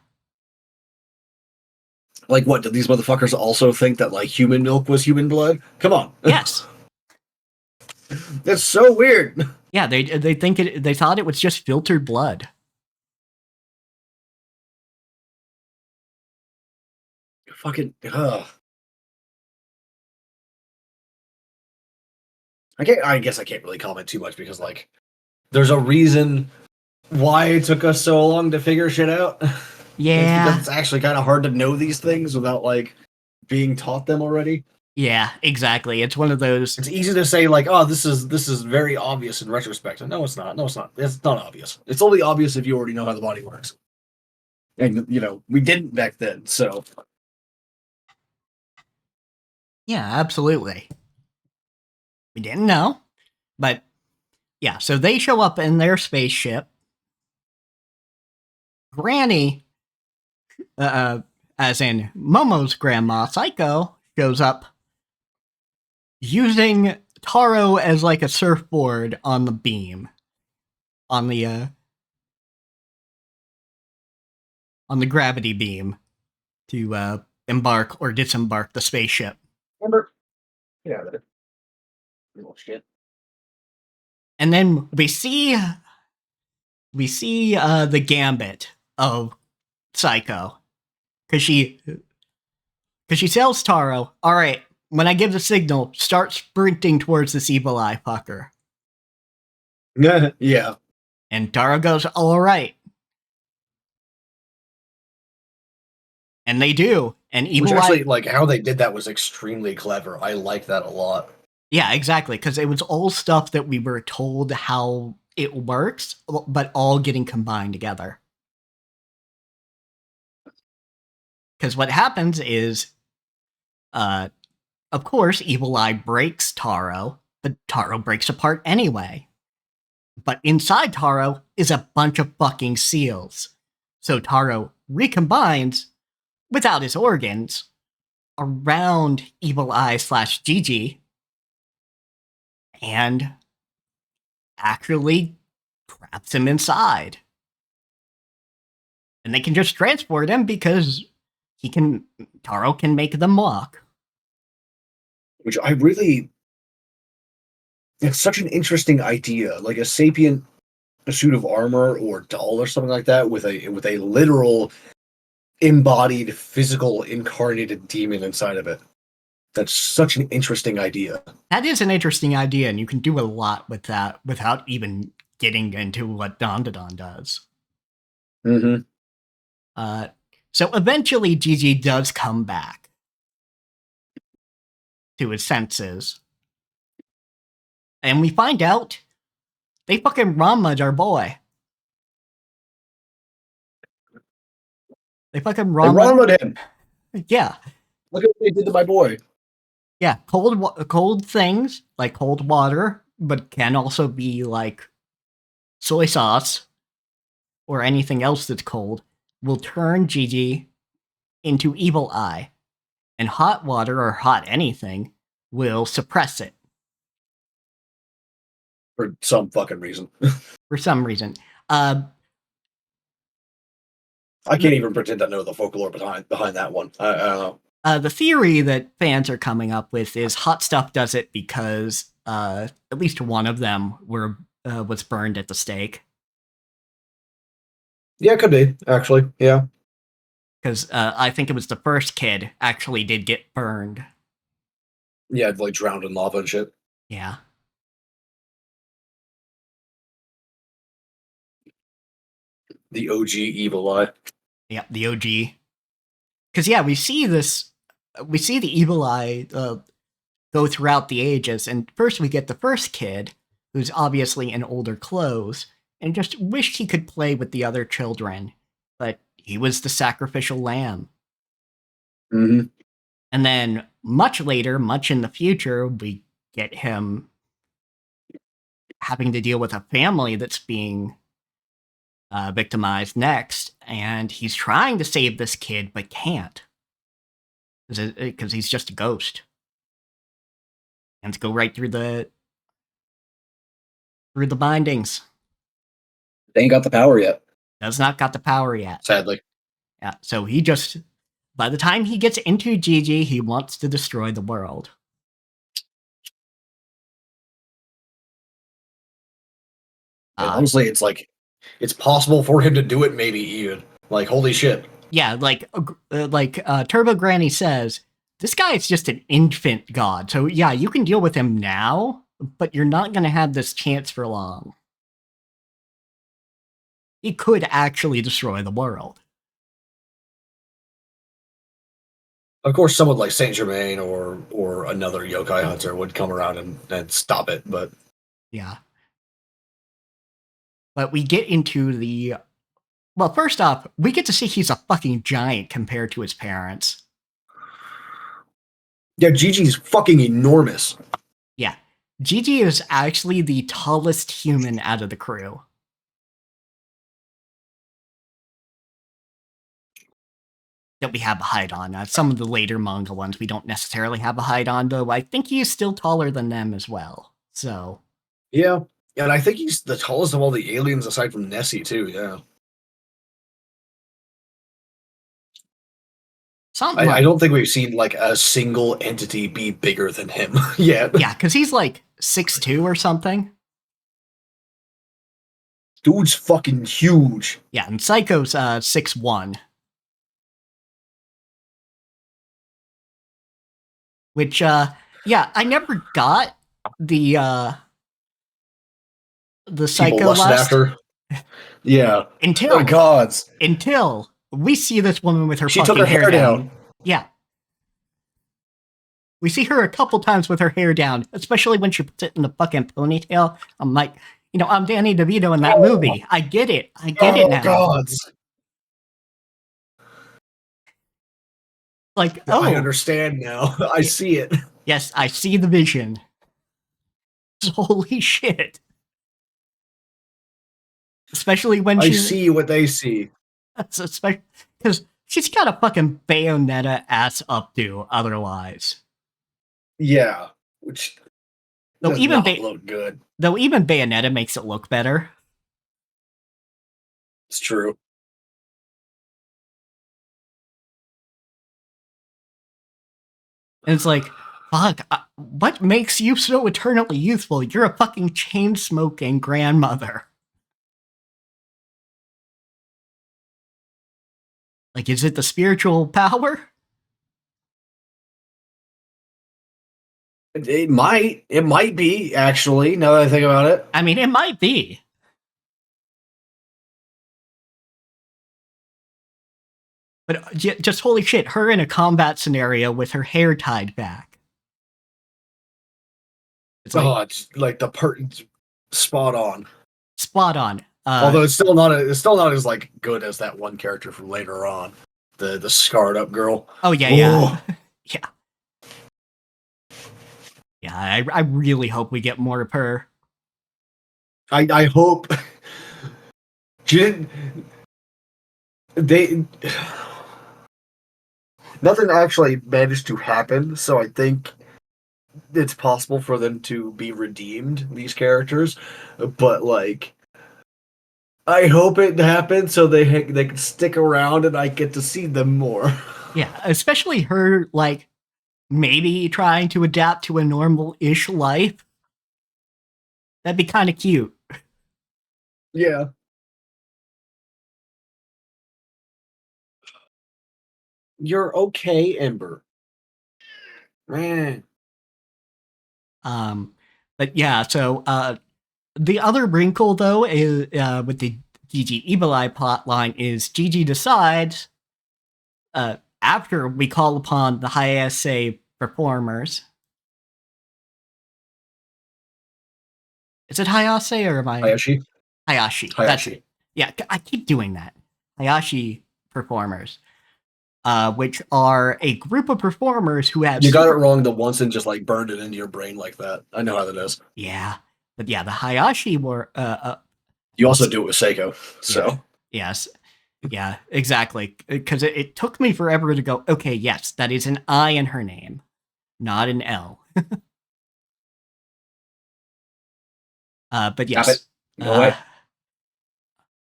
Like, what, did these motherfuckers also think that, like, human milk was human blood? Come on. Yes. That's so weird. Yeah, they thought it was just filtered blood. Fucking, I guess I can't really comment too much because, like, there's a reason why it took us so long to figure shit out. Yeah. Because it's actually kind of hard to know these things without, like, being taught them already. Yeah, exactly. It's one of those. It's easy to say, like, oh, this is very obvious in retrospect. No, it's not. No, it's not. It's not obvious. It's only obvious if you already know how the body works. And, you know, we didn't back then, so. Yeah, absolutely. We didn't know. But, yeah, so they show up in their spaceship. Granny, as in Momo's grandma, Psycho, shows up using Taro as, like, a surfboard on the beam. On the gravity beam to embark or disembark the spaceship. Remember? Yeah, that little shit. And then we see the gambit of Psycho, because she tells Taro, all right, when I give the signal, start sprinting towards this evil eye fucker. Yeah. And Taro goes, all right. And they do. And Which Evil actually, Eye. like, how they did that was extremely clever. I like that a lot. Yeah, exactly. Because it was all stuff that we were told how it works, but all getting combined together. Because what happens is, of course, Evil Eye breaks Taro, but Taro breaks apart anyway. But inside Taro is a bunch of fucking seals. So Taro recombines without his organs around Evil Eye / Gigi and actually traps him inside. And they can just transport him because Taro can make them walk. Which I really, it's such an interesting idea. Like a sapient suit of armor or doll or something like that with a literal embodied physical incarnated demon inside of it. That's such an interesting idea. That is an interesting idea, and you can do a lot with that without even getting into what Don does. Mm-hmm. So eventually, Gigi does come back to his senses. And we find out they fucking Rama'd our boy. They fucking They Rama'd. wronged him. Yeah. Look at what they did to my boy. Yeah. Cold things, like cold water, but can also be like soy sauce or anything else that's cold, will turn Gigi into Evil Eye. And hot water or hot anything will suppress it For some fucking reason. for some reason. Uh, I can't even pretend to know the folklore behind that one. I don't know. the theory that fans are coming up with is hot stuff does it because at least one of them was burned at the stake. Yeah, it could be, actually. Yeah. Because I think it was the first kid actually did get burned. Yeah, like drowned in lava and shit. Yeah. The OG Evil Eye. Yeah, the OG. Because, yeah, we see the Evil Eye go throughout the ages. And first we get the first kid, who's obviously in older clothes, and just wished he could play with the other children. But he was the sacrificial lamb. Mm-hmm. And then much later, much in the future, we get him having to deal with a family that's being victimized next. And he's trying to save this kid, but can't. Because he's just a ghost. And to go right through the bindings. They ain't got the power yet. Does not got the power yet. Sadly. Yeah, so he just, by the time he gets into Gigi, he wants to destroy the world. And honestly, it's like, it's possible for him to do it, maybe even. Like, holy shit. Yeah, like Turbo Granny says, this guy is just an infant god. So yeah, you can deal with him now, but you're not going to have this chance for long. He could actually destroy the world. Of course, someone like Saint Germain or another yokai hunter would come around and stop it, but Yeah. But we get into the... Well, first off, we get to see he's a fucking giant compared to his parents. yeah, Gigi's fucking enormous. Yeah. Gigi is actually the tallest human out of the crew. That we have a height on. Some of the later manga ones we don't necessarily have a height on, though I think he's still taller than them as well. So Yeah. And I think he's the tallest of all the aliens aside from Nessie, too, yeah. something I like don't think we've seen like a single entity be bigger than him yet. yeah, because he's like 6'2" or something. Dude's fucking huge. Yeah, and Psycho's 6'1". Which yeah, I never got the the people psycho lusted lust. after. Yeah. Until Oh, gods. we see this woman with her She took fucking her hair down. Yeah. We see her a couple times with her hair down, especially when she puts it in the fucking ponytail. I'm like, I'm Danny DeVito in that movie. I get it. I get it Oh, now. gods. Like, I understand now. I see it. Yes, I see the vision. Holy shit. Especially when I see what they see. because she's got a fucking Bayonetta ass updo otherwise. Yeah. Which does not look good. Though even Bayonetta makes it look better. It's true. And it's like, fuck, what makes you so eternally youthful? You're a fucking chain-smoking grandmother. Like, is it the spiritual power? It might be, actually, now that I think about it. I mean, it might be. But just holy shit, her in a combat scenario with her hair tied back. It's like the spot on. Spot on. Although it's still not as like good as that one character from later on, the scarred up girl. Oh yeah. Yeah. Yeah, I really hope we get more of her. I hope they nothing actually managed to happen, so I think it's possible for them to be redeemed, these characters, but like I hope it happens so they can stick around and I get to see them more. Yeah, especially her, like, maybe trying to adapt to a normal-ish life. That'd be kind of cute. Yeah. You're okay, Ember. Man. But yeah, so the other wrinkle though is with the Gigi Evil Eye plotline is Gigi decides after we call upon the Hayase performers. Is it Hayase or am I Hayashi? Hayashi. That's it. Yeah, I keep doing that. Hayashi performers. Which are a group of performers who have... You got it wrong the once and just like burned it into your brain like that. I know how that is. Yeah. But yeah, the Hayashi were... you also do it with Seiko, so... Yeah. Yes. Yeah, exactly. Because it took me forever to go, okay, yes, that is an I in her name, not an L. But yes.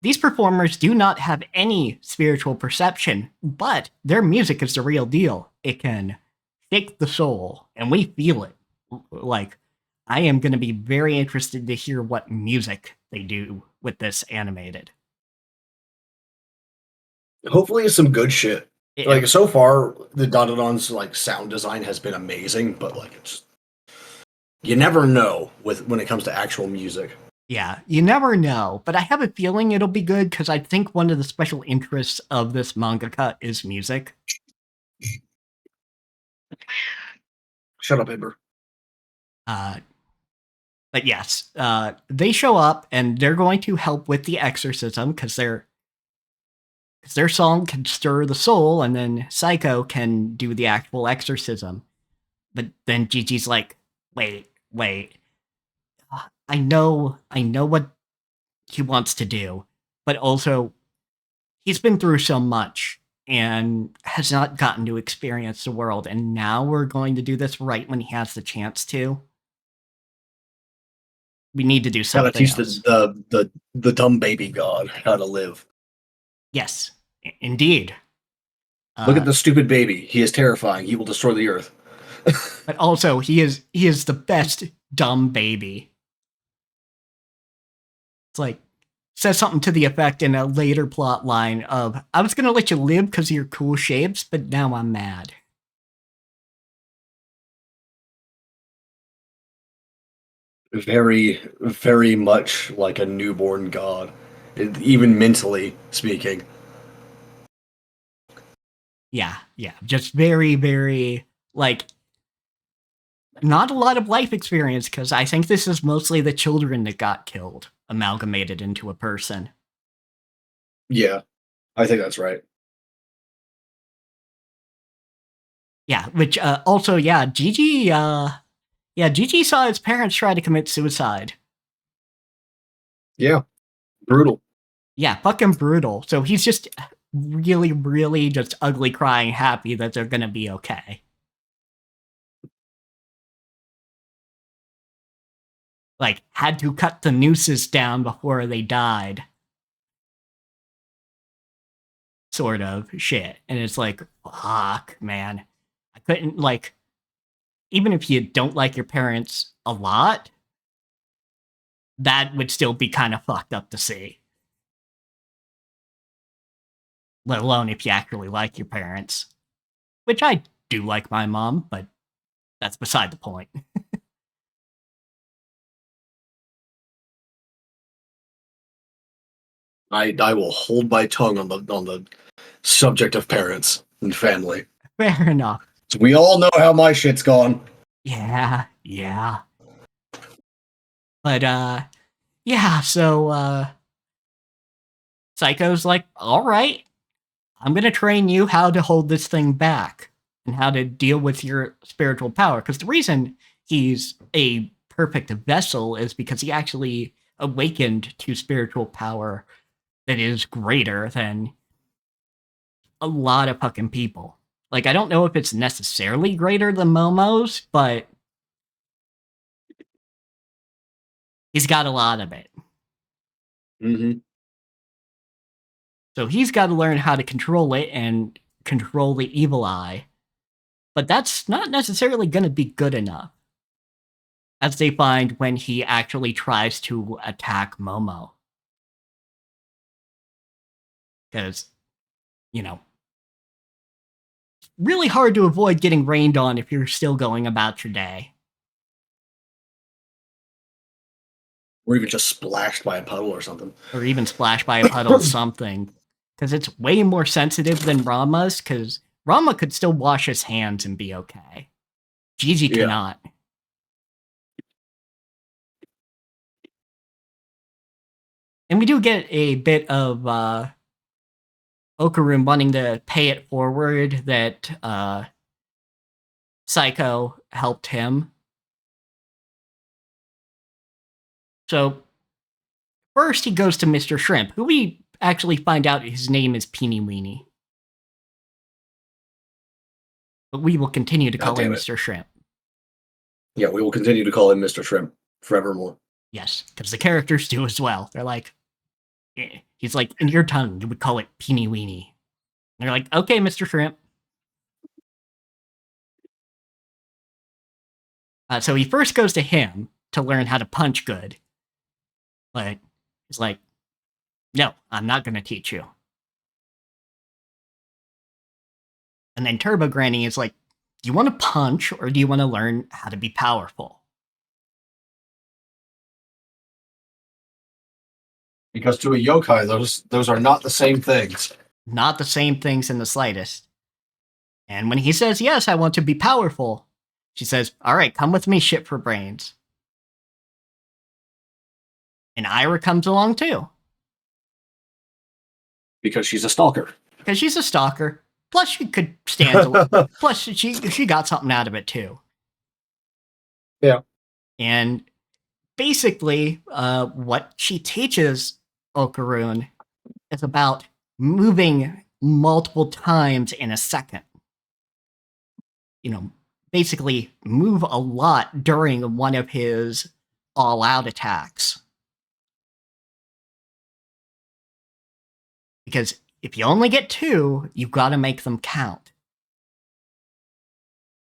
These performers do not have any spiritual perception, but their music is the real deal. It can shake the soul, and we feel it. Like, I am going to be very interested to hear what music they do with this animated. Hopefully it's some good shit. Like, so far, the Dandadan's like sound design has been amazing, but like, it's... you never know when it comes to actual music. Yeah, you never know, but I have a feeling it'll be good because I think one of the special interests of this mangaka is music. Shut up, Ember. But yes, they show up and they're going to help with the exorcism because their song can stir the soul, and then Psycho can do the actual exorcism. But then Gigi's like, wait. I know what he wants to do, but also he's been through so much and has not gotten to experience the world, and now we're going to do this right when he has the chance to. We need to do something. Gotta teach the dumb baby god how to live. Yes, indeed. Look at the stupid baby. He is terrifying. He will destroy the earth. But also, he is the best dumb baby. It's like, says something to the effect in a later plot line of, I was going to let you live because of your cool shapes, but now I'm mad. very, very much like a newborn god, even mentally speaking. Yeah, yeah. Just very, very, like, not a lot of life experience, because I think this is mostly the children that got killed, amalgamated into a person. Yeah, I think that's right. Yeah, which also, yeah, Gigi saw his parents try to commit suicide. Yeah, brutal. Yeah, fucking brutal. So he's just really, really just ugly crying happy that they're gonna be okay. Like, had to cut the nooses down before they died. Sort of shit. And it's like, fuck, man. I couldn't, like, even if you don't like your parents a lot, that would still be kind of fucked up to see. Let alone if you actually like your parents. Which I do like my mom, but that's beside the point. I will hold my tongue on the subject of parents and family. Fair enough. So we all know how my shit's gone. Yeah, yeah. But, yeah, so, Psycho's like, alright, I'm gonna train you how to hold this thing back and how to deal with your spiritual power. Because the reason he's a perfect vessel is because he actually awakened to spiritual power that is greater than a lot of fucking people. Like, I don't know if it's necessarily greater than Momo's, but he's got a lot of it. Mm-hmm. So he's got to learn how to control it and control the evil eye. But that's not necessarily going to be good enough, as they find when he actually tries to attack Momo. Because, you know, really hard to avoid getting rained on if you're still going about your day. Or even just splashed by a puddle or something. Or even splashed by a puddle something. Because it's way more sensitive than Rama's, because Rama could still wash his hands and be okay. Gigi cannot. And we do get a bit of Okarun wanting to pay it forward that Psycho helped him. So first he goes to Mr. Shrimp, who we actually find out his name is Peeny Weeny. But we will continue to call him Mr. Shrimp. Yeah, we will continue to call him Mr. Shrimp forevermore. Yes, because the characters do as well. They're like, he's like, in your tongue, you would call it Peeny Weeny. And they're like, okay, Mr. Shrimp. So he first goes to him to learn how to punch good. But he's like, no, I'm not going to teach you. And then Turbo Granny is like, do you want to punch or do you want to learn how to be powerful? Because to a yokai, those are not the same things. Not the same things in the slightest. And when he says, yes, I want to be powerful, she says, all right, come with me, shit for brains. And Ira comes along too. Because she's a stalker. Because she's a stalker. Plus, she could stand. Plus, she got something out of it too. Yeah. And basically, what she teaches Okarun is about moving multiple times in a second. You know, basically move a lot during one of his all-out attacks. Because if you only get two, you've got to make them count.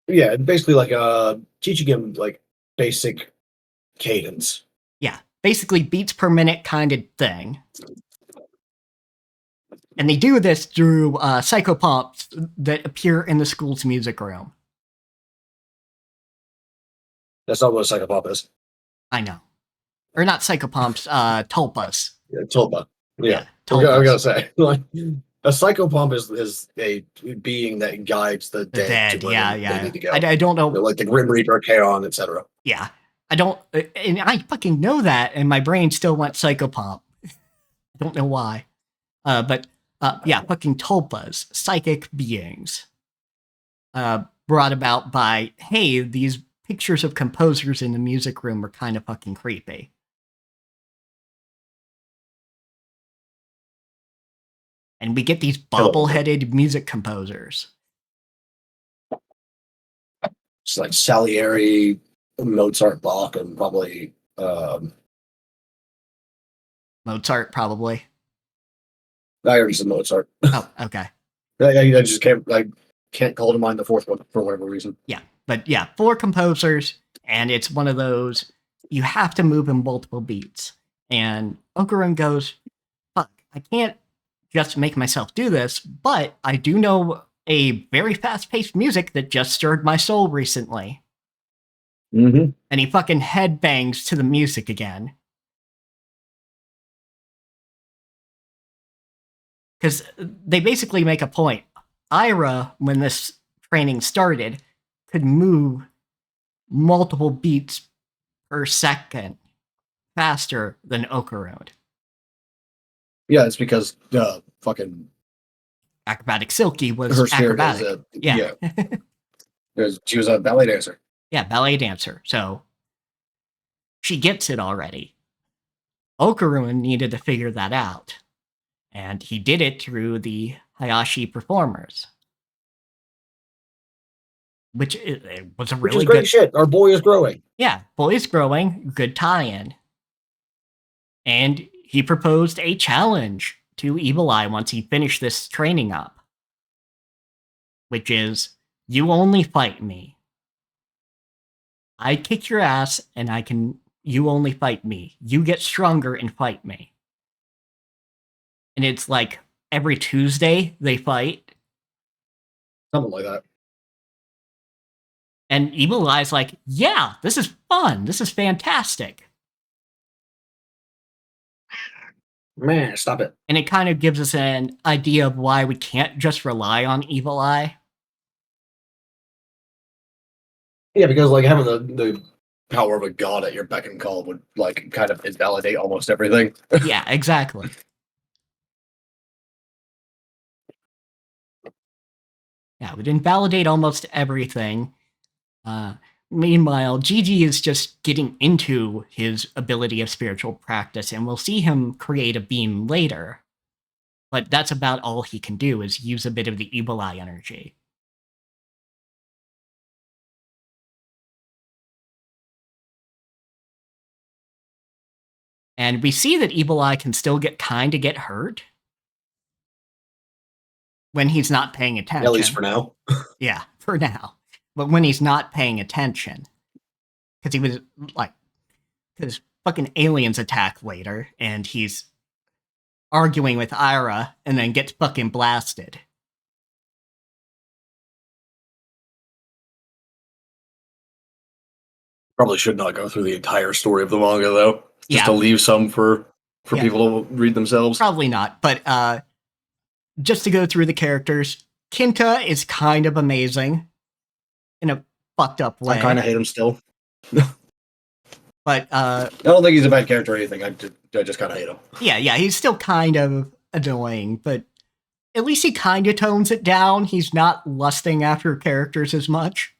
Yeah, basically like teaching him like basic cadence. Yeah, basically beats per minute kind of thing. And they do this through psychopomps that appear in the school's music room. That's not what a psychopomp is. I know. Or not psychopomps, tulpas. Yeah, Tulpa. Yeah, I tulpas. gotta say, like, a psychopomp is a being that guides the The dead to dead, where they need to go. I don't know. Like the Grim Reaper, Charon, etc. Yeah. I don't, and I fucking know that, and my brain still went psychopomp. I don't know why. But yeah, fucking tulpas, psychic beings. Brought about by, hey, these pictures of composers in the music room are kind of fucking creepy. And we get these bobble-headed music composers. It's like Salieri, Mozart, Bach, and probably Mozart, probably. I already said Mozart. Oh, okay. I just can't call to mind the fourth one for whatever reason. Yeah, but yeah, 4 composers, and it's one of those, you have to move in multiple beats. And Okarun goes, fuck, I can't just make myself do this, but I do know a very fast-paced music that just stirred my soul recently. Mm-hmm. And he fucking headbangs to the music again. Because they basically make a point. Ira, when this training started, could move multiple beats per second faster than Okarun. Yeah, it's because fucking Acrobatic Silky was her spirit acrobatic. She was a ballet dancer. Yeah, ballet dancer. So she gets it already. Okarun needed to figure that out. And he did it through the Hayashi performers. Which it was a really great good shit. Our boy is growing. Yeah, boy is growing. Good tie-in. And he proposed a challenge to Evil Eye once he finished this training up. Which is, you only fight me. I kick your ass and you only fight me. You get stronger and fight me. And it's like every Tuesday they fight. Something like that. And Evil Eye's like, yeah, this is fun. This is fantastic. Man, stop it. And it kind of gives us an idea of why we can't just rely on Evil Eye. Yeah, because like having the power of a god at your beck and call would like kind of invalidate almost everything. Yeah, exactly. Yeah, it would invalidate almost everything. Meanwhile, Gigi is just getting into his ability of spiritual practice, and we'll see him create a beam later. But that's about all he can do, is use a bit of the Evil Eye energy. And we see that Evil Eye can still get hurt when he's not paying attention. At least for now. Yeah, for now. But when he's not paying attention. Because he was, like, because fucking aliens attack later, and he's arguing with Ira, and then gets fucking blasted. Probably should not go through the entire story of the manga, though. Just to leave some for people to read themselves. Probably not, but just to go through the characters, Kinta is kind of amazing in a fucked up way. I kind of hate him still. But I don't think he's a bad character or anything. I just kind of hate him. Yeah, he's still kind of annoying, but at least he kind of tones it down. He's not lusting after characters as much.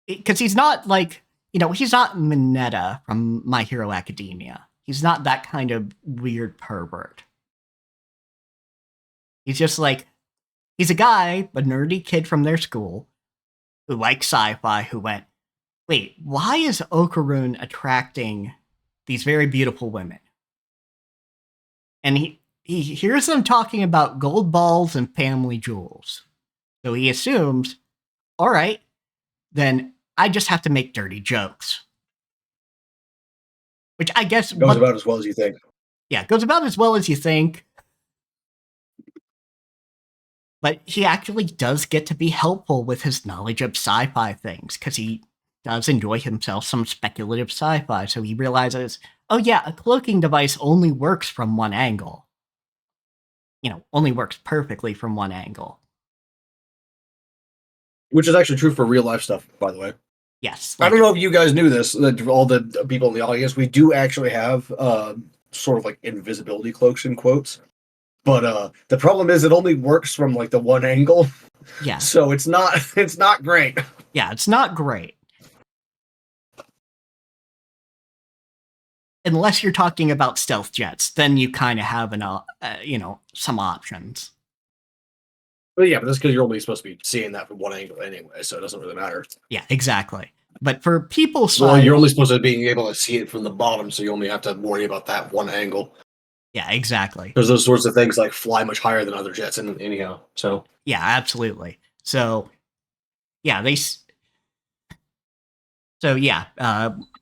Because he's not like, he's not Mineta from My Hero Academia. He's not that kind of weird pervert. He's just like, he's a guy, a nerdy kid from their school, who likes sci-fi, who went, wait, why is Okarun attracting these very beautiful women? And he hears them talking about gold balls and family jewels. So he assumes, all right, then I just have to make dirty jokes. Which I guess goes about as well as you think. Yeah, goes about as well as you think. But he actually does get to be helpful with his knowledge of sci-fi things, because he does enjoy himself some speculative sci-fi, so he realizes, oh yeah, a cloaking device only works from one angle. Only works perfectly from one angle. Which is actually true for real life stuff, by the way. Yes. I don't know if you guys knew this, that all the people in the audience, we do actually have sort of like invisibility cloaks in quotes. But the problem is it only works from like the one angle. Yeah. So it's not great. Yeah, it's not great. Unless you're talking about stealth jets, then you kind of have some options. But yeah, but that's because you're only supposed to be seeing that from one angle anyway, so it doesn't really matter. Yeah, exactly. But for people Well, you're only supposed to be able to see it from the bottom, so you only have to worry about that one angle. Yeah, exactly. Because those sorts of things like fly much higher than other jets, anyhow. So yeah, absolutely. So yeah,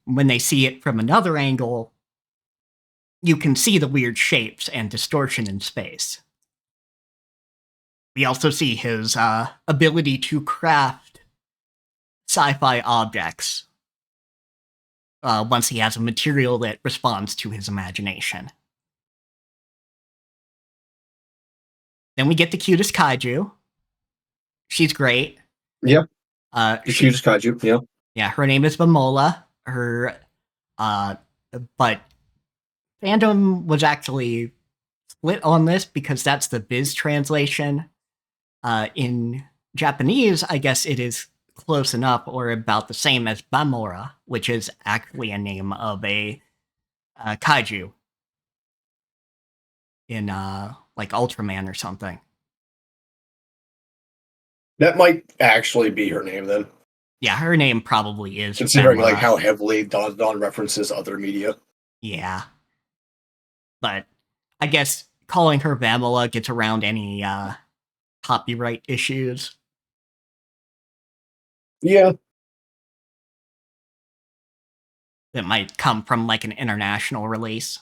when they see it from another angle, you can see the weird shapes and distortion in space. We also see his ability to craft sci-fi objects once he has a material that responds to his imagination. Then we get the cutest kaiju. She's great. Yep. The cutest kaiju, yeah. Yeah, her name is Bamola. But fandom was actually split on this because that's the biz translation. In Japanese, I guess it is close enough or about the same as Bamora, which is actually a name of a kaiju in like Ultraman or something. That might actually be her name then. Yeah, her name probably is. Considering like how heavily Dawn references other media. Yeah. But I guess calling her Bamola gets around any copyright issues. Yeah. That might come from like an international release.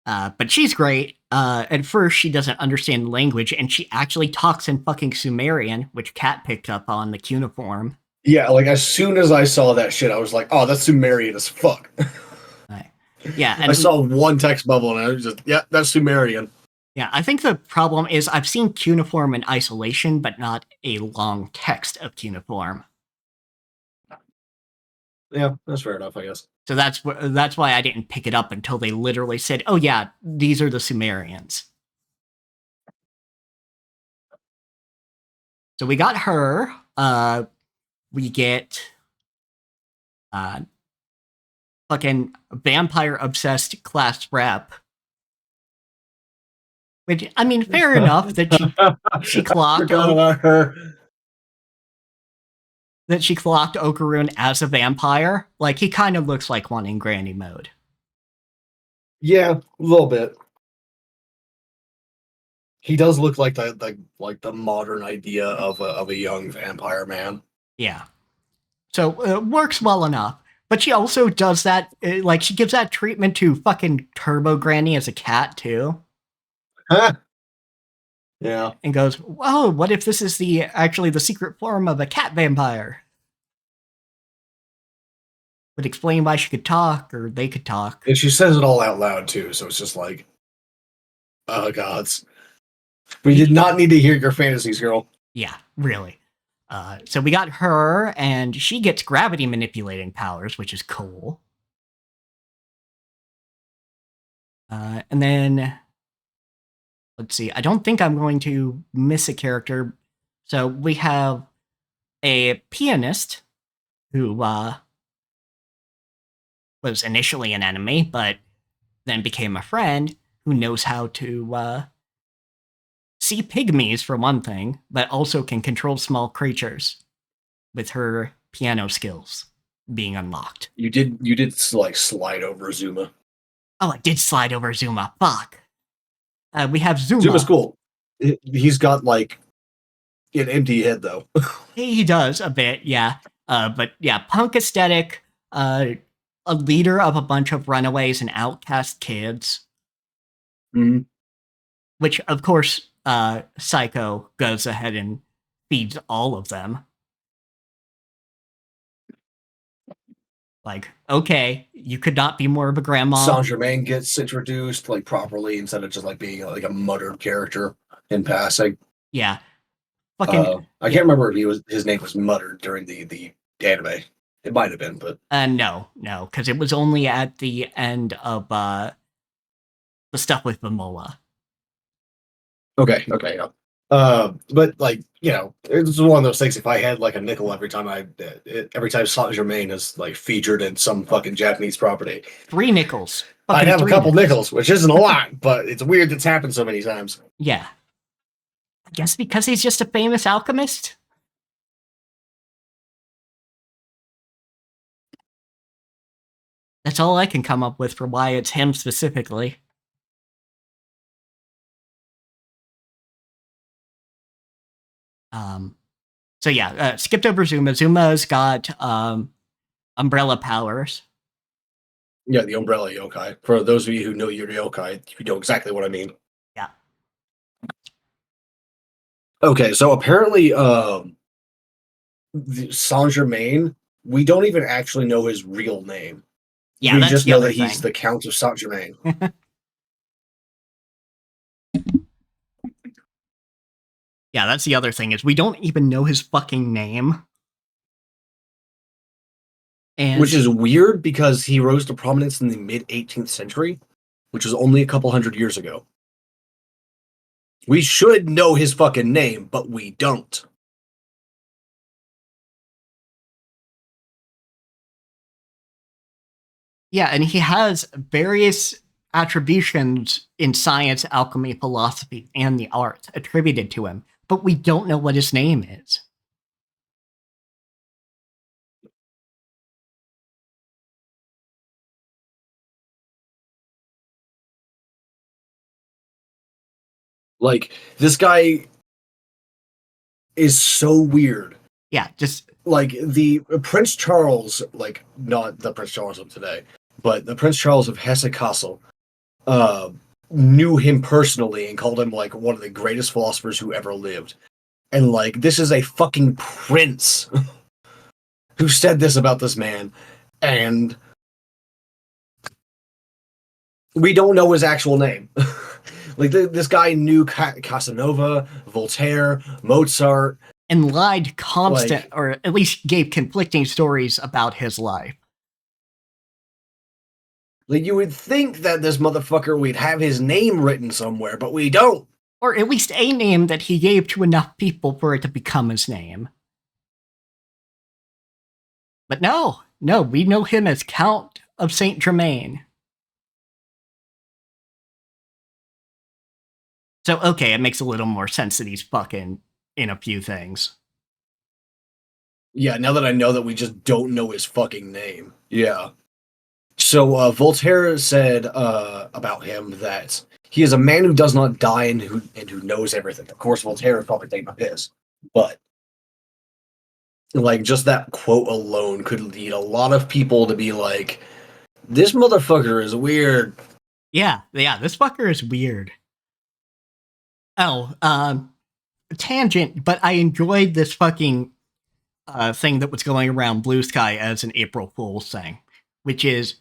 But she's great. At first, she doesn't understand language, and she actually talks in fucking Sumerian, which Kat picked up on the cuneiform. Yeah, like as soon as I saw that shit, I was like, "Oh, that's Sumerian as fuck." Right. Yeah, and I saw one text bubble, and I was just, "Yeah, that's Sumerian." Yeah, I think the problem is I've seen cuneiform in isolation, but not a long text of cuneiform. Yeah, that's fair enough, I guess. So that's why I didn't pick it up until they literally said, "Oh yeah, these are the Sumerians." So we got her. We get fucking vampire obsessed class rep. Which, I mean, fair enough that she clocked her. That she clocked Okarun as a vampire. Like, he kind of looks like one in granny mode. Yeah, a little bit. He does look like the modern idea of a young vampire man. Yeah. So it works well enough. But she also does that, like, she gives that treatment to fucking Turbo Granny as a cat, too. Huh? Yeah. And goes, "Oh, what if this is actually the secret form of a cat vampire?" Would explain why she could talk, or they could talk. And she says it all out loud, too, so it's just like, oh, gods. We did not need to hear your fantasies, girl. Yeah, really. So we got her, and she gets gravity manipulating powers, which is cool. And then, let's see, I don't think I'm going to miss a character. So we have a pianist who was initially an enemy, but then became a friend who knows how to see pygmies, for one thing, but also can control small creatures with her piano skills being unlocked. You did like slide over Zuma. Oh, I did slide over Zuma. Fuck. We have Zuma. Zuma's cool. He's got like an empty head though. He does a bit, yeah. But yeah, punk aesthetic, a leader of a bunch of runaways and outcast kids. Mm-hmm. Which, of course, Psycho goes ahead and feeds all of them. Like, okay, you could not be more of a grandma. Saint Germain gets introduced like properly instead of just like being like a muttered character in passing. Yeah. Fucking I can't remember if his name was muttered during the anime. It might have been, but no, because it was only at the end of the stuff with Momola. okay, yeah. But like it's one of those things. If I had like a nickel every time Saint Germain is like featured in some fucking Japanese property, 3 nickels. I'd have a couple nickels, which isn't a lot, but it's weird that's happened so many times. Yeah, I guess because he's just a famous alchemist. That's all I can come up with for why it's him specifically. So yeah, skipped over Zuma. Zuma's got umbrella powers. Yeah, the umbrella yokai. For those of you who know your yokai, you know exactly what I mean. Yeah. Okay, so apparently, Saint Germain, we don't even actually know his real name. Yeah, we that's just the know other that he's thing. the Count of Saint Germain. Yeah, that's the other thing is we don't even know his fucking name. And which is weird because he rose to prominence in the mid 18th century, which was only a couple hundred years ago. We should know his fucking name, but we don't. yeah, and he has various attributions in science, alchemy, philosophy, and the arts attributed to him, but we don't know what his name is. Like, this guy is so weird. Yeah, just like the Prince Charles, like not the Prince Charles of today, but the Prince Charles of Hesse-Kassel, knew him personally and called him like one of the greatest philosophers who ever lived. And like, this is a fucking prince who said this about this man, and we don't know his actual name. Like, this guy knew Casanova, Voltaire, Mozart, and lied constant, or at least gave conflicting stories about his life. Like, you would think that this motherfucker, we'd have his name written somewhere, but we don't. Or at least a name that he gave to enough people for it to become his name. But no, we know him as Count of Saint Germain. So, okay, it makes a little more sense that he's fucking in a few things. Yeah, now that I know that we just don't know his fucking name. Yeah. So Voltaire said about him that he is a man who does not die and who knows everything. Of course, Voltaire is probably taking a piss, but like just that quote alone could lead a lot of people to be like, "This motherfucker is weird." Yeah, this fucker is weird. Oh, tangent, but I enjoyed this fucking thing that was going around Blue Sky as an April Fool's thing, which is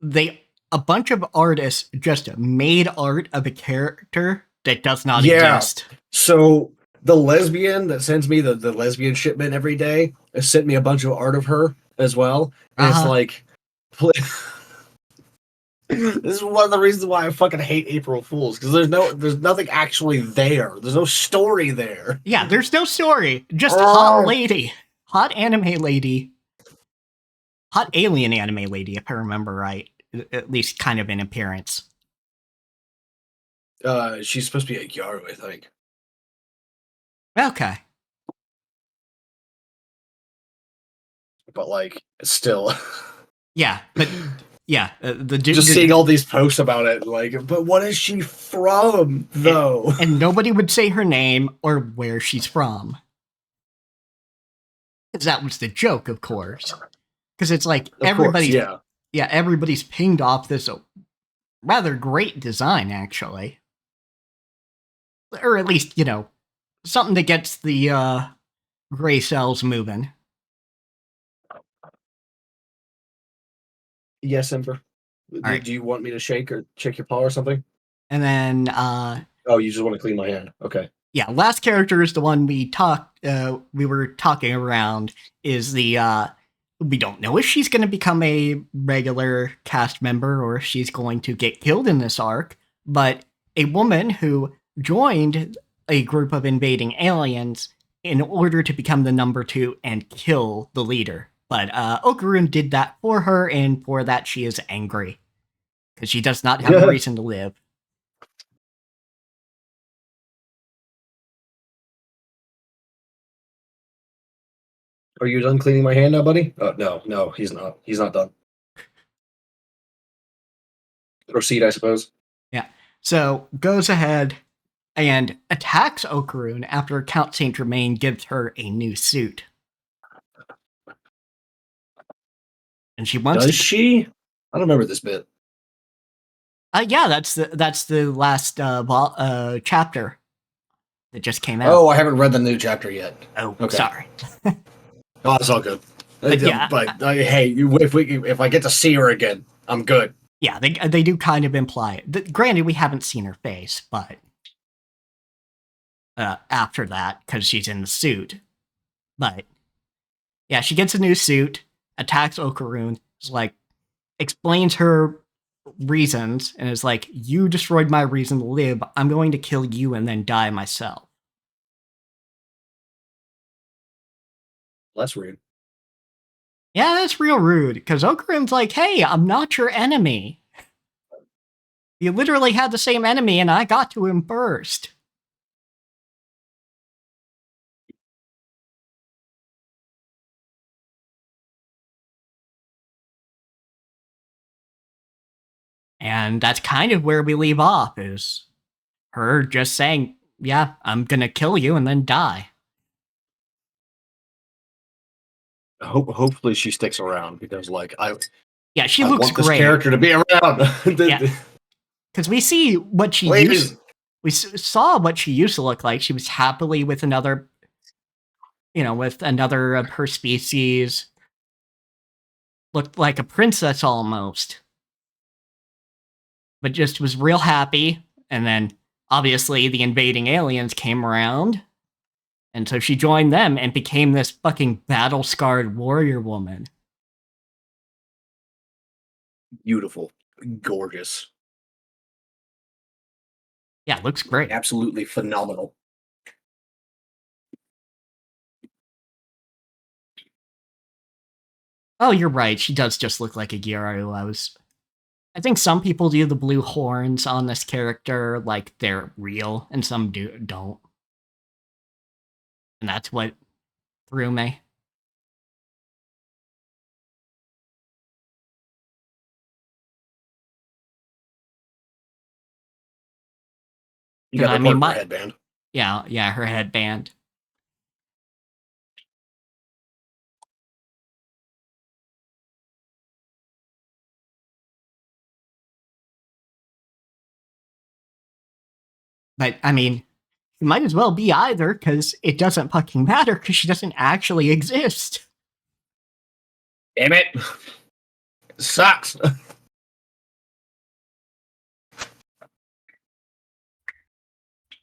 a bunch of artists just made art of a character that does not exist. So the lesbian that sends me the lesbian shipment every day has sent me a bunch of art of her as well. And it's like, this is one of the reasons why I fucking hate April Fools, because there's nothing actually there. There's no story there. Yeah, there's no story. Just hot lady. Hot anime lady. Hot alien anime lady, if I remember right. At least kind of in appearance. She's supposed to be a Gyaru, I think. Okay. But like, still. Yeah, but yeah, just seeing all these posts about it, like, but what is she from, though? And nobody would say her name or where she's from. Because that was the joke, of course. Because it's like everybody's everybody's pinged off this rather great design, actually. Or at least, something that gets the gray cells moving. Yes, Ember. All right. Do you want me to shake your paw or something? And then, Oh, you just want to clean my hand. Okay. yeah, last character is the one we were talking around, is we don't know if she's going to become a regular cast member or if she's going to get killed in this arc, but a woman who joined a group of invading aliens in order to become the number 2 and kill the leader. But Okarun did that for her, and for that she is angry, because she does not have a reason to live. Are you done cleaning my hand now, buddy? Oh, no, he's not. He's not done. Proceed, I suppose. Yeah. So goes ahead and attacks Okarun after Count Saint Germain gives her a new suit. And she wants Does she? I don't remember this bit. Yeah, that's the last chapter that just came out. Oh, I haven't read the new chapter yet. Oh, okay. Sorry. Oh, it's all good. But yeah. But hey, if I get to see her again, I'm good. Yeah, they do kind of imply it. Granted, we haven't seen her face, but after that, because she's in the suit. But yeah, she gets a new suit, attacks Okarun, explains her reasons, and is like, "You destroyed my reason to live. I'm going to kill you and then die myself." That's rude. Yeah, that's real rude, because Okarun's like, "Hey, I'm not your enemy. You literally had the same enemy, and I got to him first." And that's kind of where we leave off, is her just saying, "Yeah, I'm gonna kill you and then die." Hopefully she sticks around because, Yeah, she I looks want this great. character to be around. Yeah. Because we see what she saw what she used to look like. She was happily with another, with another of her species. Looked like a princess almost. But just was real happy. And then, obviously, the invading aliens came around. And so she joined them and became this fucking battle-scarred warrior woman. Beautiful. Gorgeous. Yeah, looks great. Absolutely phenomenal. Oh, you're right. She does just look like a Gyaru. I think some people do the blue horns on this character like they're real, and some don't. And that's what threw me. You got the part her headband. Yeah, her headband. But I mean, it might as well be either, because it doesn't fucking matter, because she doesn't actually exist. Damn it. Sucks.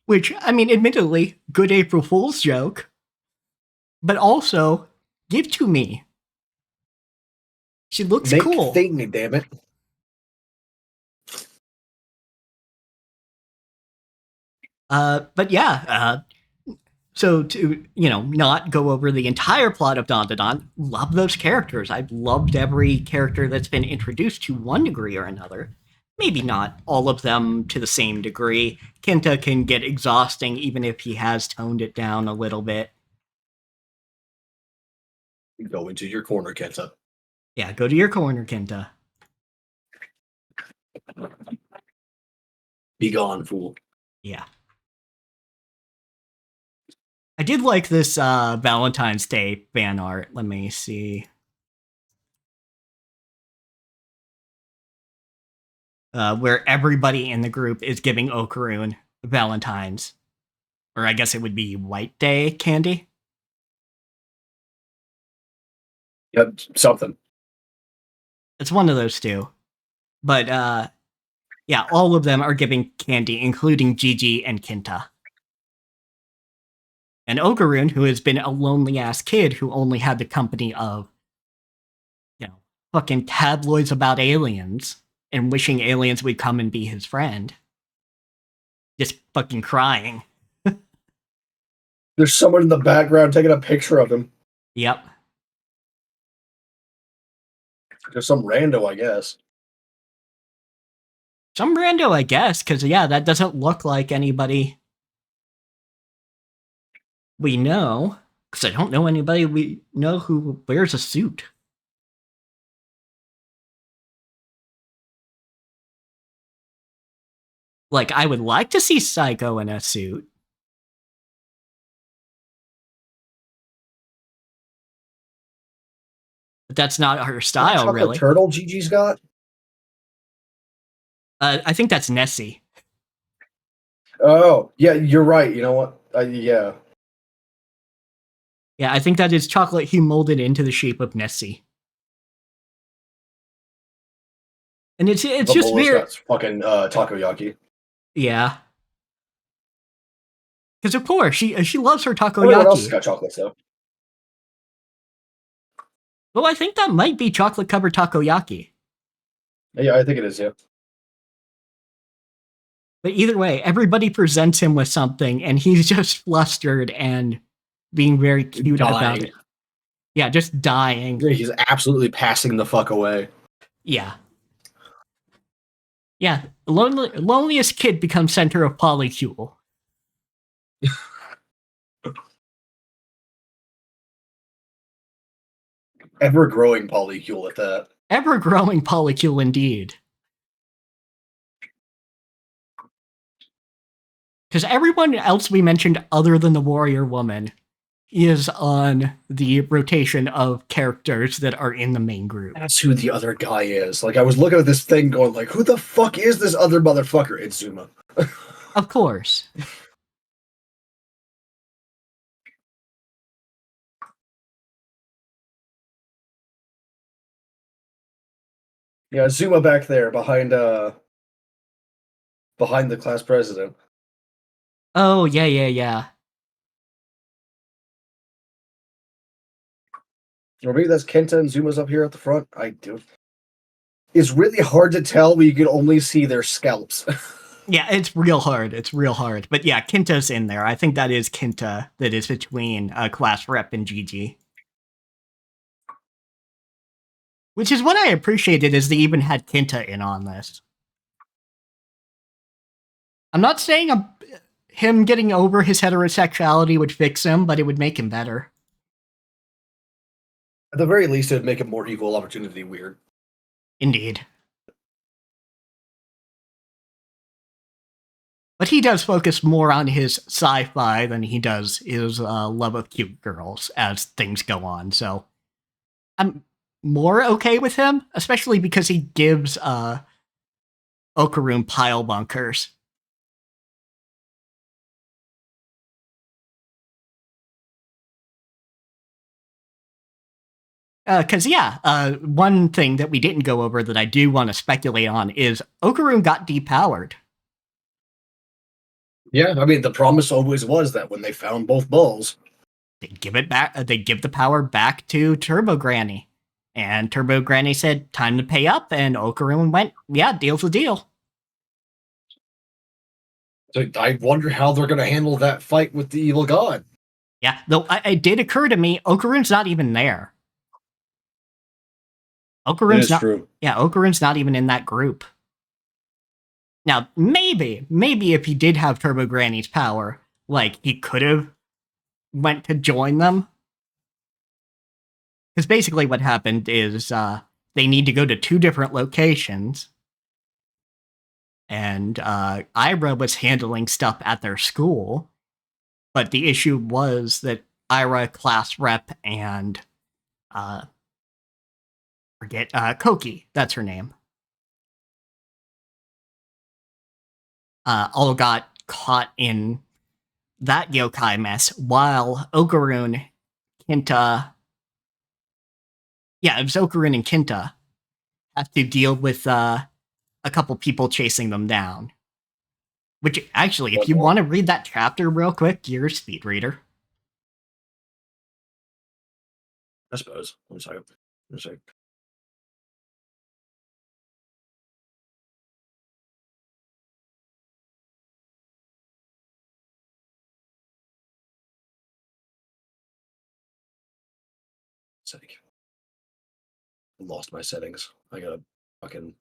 Which, I mean, admittedly, good April Fool's joke. But also, give to me. She looks cool. Thank me, damn it. But yeah, so to, not go over the entire plot of Dandadan, love those characters. I've loved every character that's been introduced to one degree or another. Maybe not all of them to the same degree. Kenta can get exhausting even if he has toned it down a little bit. Go into your corner, Kenta. Yeah, go to your corner, Kenta. Be gone, fool. Yeah. I did like this Valentine's Day fan art. Let me see. Where everybody in the group is giving Okarun Valentine's. Or I guess it would be White Day candy. Yep, something. It's one of those two. But yeah, all of them are giving candy, including Gigi and Kinta. And Okarun, who has been a lonely ass kid who only had the company of, fucking tabloids about aliens and wishing aliens would come and be his friend. Just fucking crying. There's someone in the background taking a picture of him. Yep. There's some rando, I guess. Some rando, I guess, because, yeah, that doesn't look like anybody we know. Because I don't know anybody we know who wears a suit. Like, I would like to see Psycho in a suit. But that's not her style, really. Turtle Gigi's got? I think that's Nessie. Oh, yeah, you're right. You know what? Yeah. Yeah, I think that is chocolate he molded into the shape of Nessie. And it's just weird. Got fucking takoyaki. Yeah. Because of course she loves her takoyaki. Everyone else has got chocolate though. Well, I think that might be chocolate covered takoyaki. Yeah, I think it is. Yeah. But either way, everybody presents him with something, and he's just flustered and being very cute about it. Yeah, just dying. He's absolutely passing the fuck away. Yeah. Yeah, loneliest kid becomes center of polycule. Ever-growing polycule at that. Ever-growing polycule indeed. Because everyone else we mentioned other than the warrior woman is on the rotation of characters that are in the main group. That's who the other guy is. Like, I was looking at this thing going like, who the fuck is this other motherfucker? It's Zuma. Of course. Yeah, Zuma back there behind the class president. Oh, yeah. Or maybe that's Kenta and Zuma's up here at the front. I do. It's really hard to tell when you can only see their scalps. Yeah, it's real hard. But yeah, Kinta's in there. I think that is Kinta that is between class rep and Gigi. Which is what I appreciated, is they even had Kinta in on this. I'm not saying him getting over his heterosexuality would fix him, but it would make him better. At the very least, it would make a more equal opportunity weird. Indeed. But he does focus more on his sci-fi than he does his love of cute girls as things go on, so I'm more okay with him, especially because he gives Okarun pile bunkers. Because, one thing that we didn't go over that I do want to speculate on is Okarun got depowered. Yeah, I mean, the promise always was that when they found both balls, they'd give it back. They'd give the power back to Turbo Granny. And Turbo Granny said, time to pay up, and Okarun went, yeah, deal's the deal. So I wonder how they're going to handle that fight with the evil god. Yeah, though it did occur to me, Okarun's not even there. Okarun's not. True. Yeah, Okarun's not even in that group. Now, maybe if he did have Turbo Granny's power, like, he could have went to join them. Because basically what happened is they need to go to 2 different locations. And Ira was handling stuff at their school. But the issue was that Ira, class rep, and Koki, that's her name, all got caught in that yokai mess while Okarun, Kinta. Yeah, it was Okarun and Kinta have to deal with a couple people chasing them down. Which, actually, if you want to read that chapter real quick, you're a speed reader. I suppose. One second. One second. Sake. I lost my settings. I gotta fucking.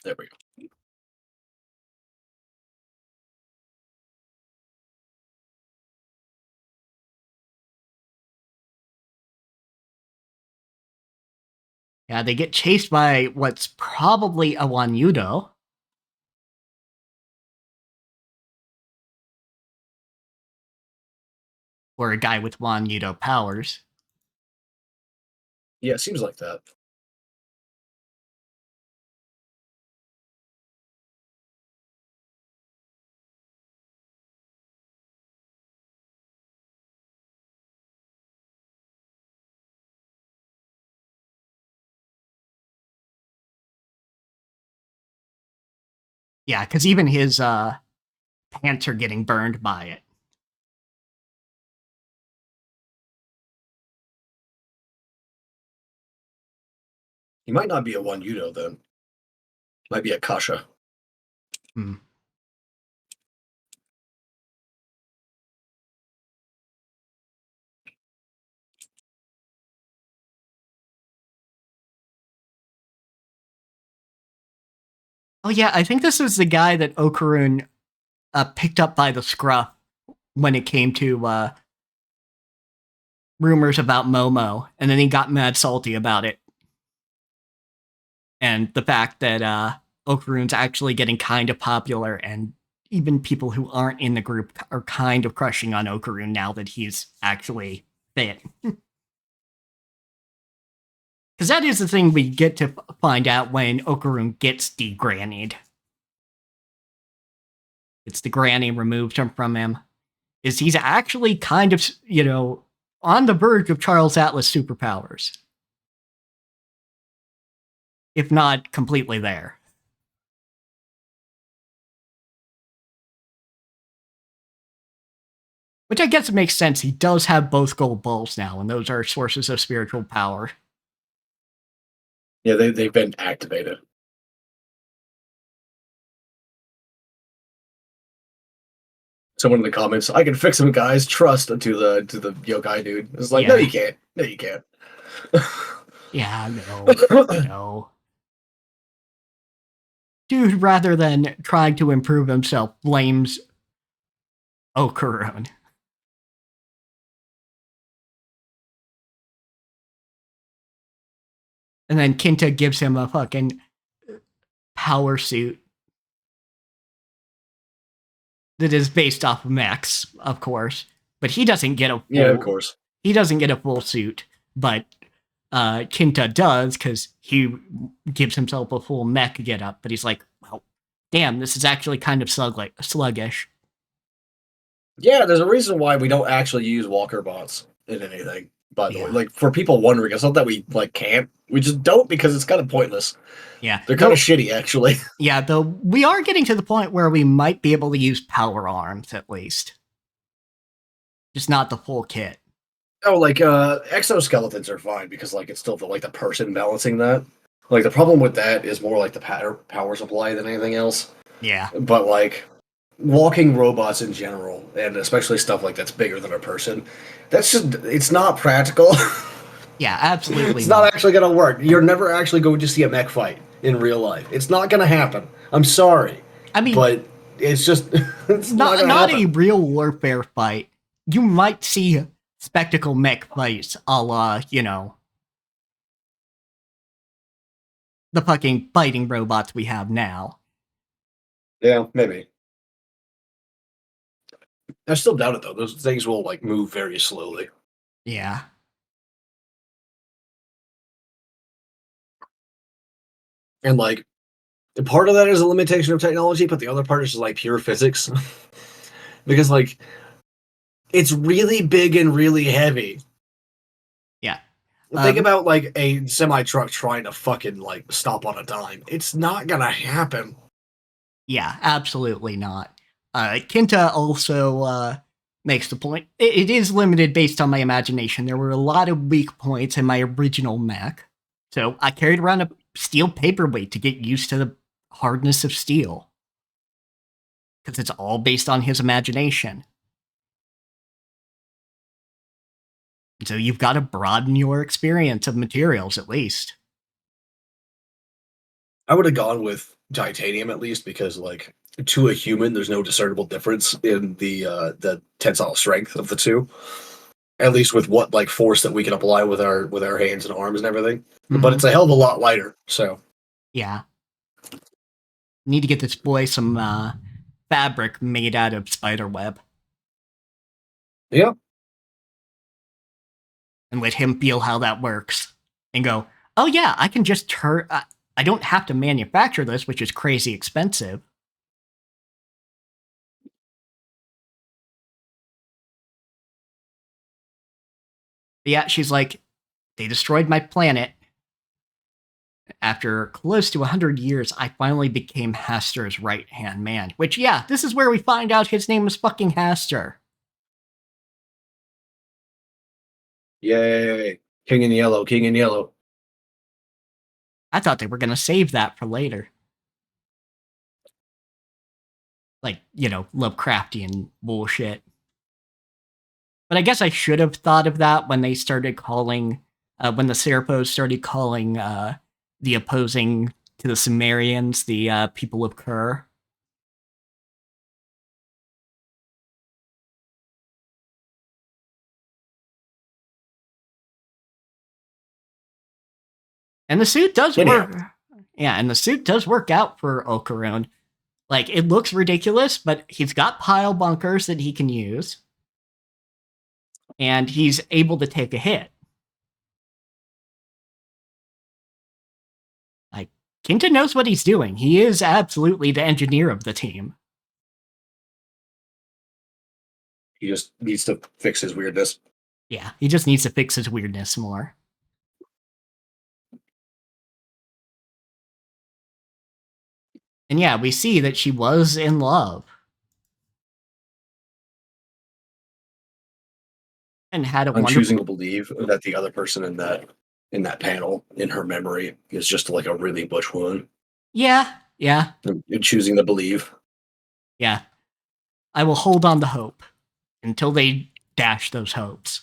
There we go. Yeah, they get chased by what's probably a Wanyudo. Or a guy with Wanyudo powers. Yeah, it seems like that. Yeah, because even his pants are getting burned by it. He might not be a one Udo then. Might be a Kasha. Hmm. Oh yeah, I think this was the guy that Okarun picked up by the scruff when it came to rumors about Momo, and then he got mad salty about it. And the fact that Okarun's actually getting kind of popular, and even people who aren't in the group are kind of crushing on Okarun now that he's actually fit. Because that is the thing we get to find out when Okarun gets de-grannied. It's the granny removed from him. Is he's actually kind of, on the verge of Charles Atlas superpowers. If not completely there. Which I guess it makes sense. He does have both gold balls now, and those are sources of spiritual power. Yeah, they've been activated. Someone in the comments, I can fix him, guys. Trust to the yokai dude. It's like, Yeah. no, you can't. No, you can't. Yeah, no. No. Dude, rather than trying to improve himself, blames Okarun. And then Kinta gives him a fucking power suit that is based off of Max, of course. But he doesn't get a full, yeah, of course. He doesn't get a full suit, but Kinta does because he gives himself a full mech get up. But he's like, well, damn, this is actually kind of sluggish. Yeah, there's a reason why we don't actually use walker bots in anything. By the way, Yeah. like for people wondering, it's not that we like can't. We just don't because it's kind of pointless. Yeah. They're kind of shitty, actually. Yeah, though we are getting to the point where we might be able to use power arms at least. Just not the full kit. Oh, like exoskeletons are fine because like it's still the person balancing that. Like the problem with that is more like the power supply than anything else. Yeah. But like walking robots in general, and especially stuff like that's bigger than a person, it's not practical. Yeah, absolutely. It's not actually gonna work. You're never actually going to see a mech fight in real life. It's not gonna happen. I'm sorry. I mean, but it's just it's not a real warfare fight. You might see spectacle mech fights a la, the fucking fighting robots we have now. Yeah, maybe. I still doubt it though. Those things will like move very slowly. Yeah. And like part of that is a limitation of technology, but the other part is just like pure physics. Because like it's really big and really heavy. Yeah. Think about like a semi truck trying to fucking like stop on a dime. It's not gonna happen. Yeah, absolutely not. Kinta also makes the point. It is limited based on my imagination. There were a lot of weak points in my original mech. So I carried around a steel paperweight to get used to the hardness of steel. Because it's all based on his imagination. So you've got to broaden your experience of materials at least. I would have gone with titanium at least because like to a human there's no discernible difference in the tensile strength of the two. At least with what like force that we can apply with our hands and arms and everything. But it's a hell of a lot lighter, so yeah. Need to get this boy some fabric made out of spider web. yeah. And let him feel how that works and go, oh yeah, I can just turn. I don't have to manufacture this, which is crazy expensive. But yeah, she's like, they destroyed my planet. After close to 100 years, I finally became Haster's right-hand man. Which, yeah, this is where we find out his name is fucking Haster. Yay. King in yellow, king in yellow. I thought they were going to save that for later. Like, Lovecraftian bullshit. But I guess I should have thought of that when they started calling, when the Serapos started calling the opposing to the Sumerians the people of Ker. And the suit does work. Yeah, and the suit does work out for Okarun. Like, it looks ridiculous, but he's got pile bunkers that he can use. And he's able to take a hit. Like, Kinta knows what he's doing. He is absolutely the engineer of the team. He just needs to fix his weirdness. Yeah, he just needs to fix his weirdness more. And yeah, we see that she was in love. And had a I'm wonderful... choosing to believe that the other person in that panel in her memory is just like a really butch woman. Yeah. I'm choosing to believe. Yeah. I will hold on to hope until they dash those hopes.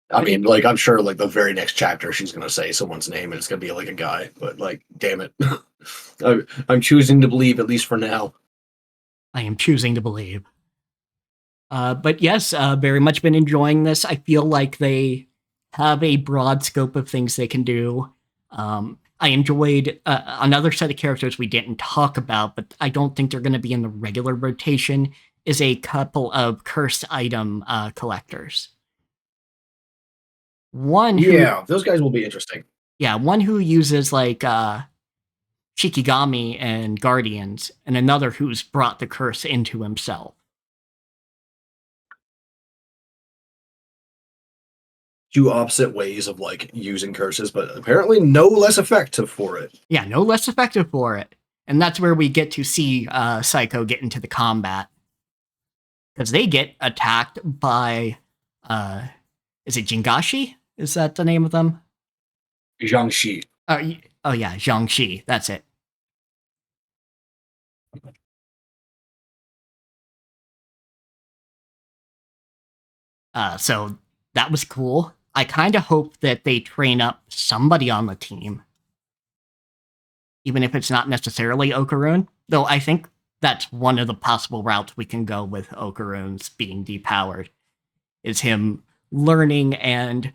I mean, like, I'm sure, like, the very next chapter, she's gonna say someone's name, and it's gonna be like a guy. But, like, damn it, I'm choosing to believe at least for now. I am choosing to believe. But yes, very much been enjoying this. I feel like they have a broad scope of things they can do. I enjoyed another set of characters we didn't talk about, but I don't think they're going to be in the regular rotation. Is a couple of cursed item collectors. Those guys will be interesting. Yeah, one who uses like Shikigami and Guardians, and another who's brought the curse into himself. Two opposite ways of like using curses, but apparently no less effective for it. Yeah, no less effective for it. And that's where we get to see Psycho get into the combat. Because they get attacked by, is it Jingashi? Is that the name of them? Jiangxi. Oh yeah, Jiangxi. That's it. So that was cool. I kind of hope that they train up somebody on the team. Even if it's not necessarily Okarun. Though I think that's one of the possible routes we can go with Okarun's being depowered. Is him learning and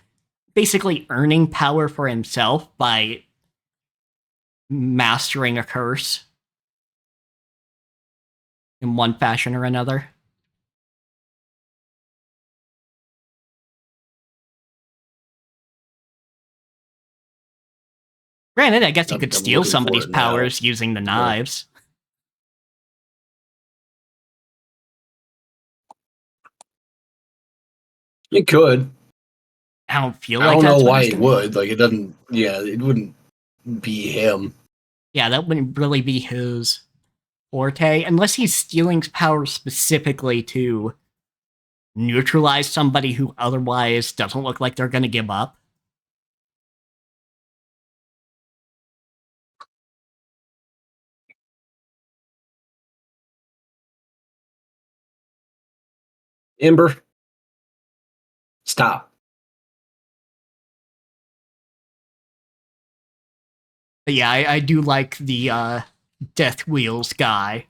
basically earning power for himself by mastering a curse in one fashion or another. Granted, I guess you I'm could steal looking for somebody's it now. powers using the knives. It could. I don't feel I like don't know that's what why it's it gonna be. would. Like, it doesn't. Yeah, it wouldn't be him. Yeah, that wouldn't really be his forte, unless he's stealing powers specifically to neutralize somebody who otherwise doesn't look like they're gonna give up. Ember, stop. But yeah, I do like the Death Wheels guy.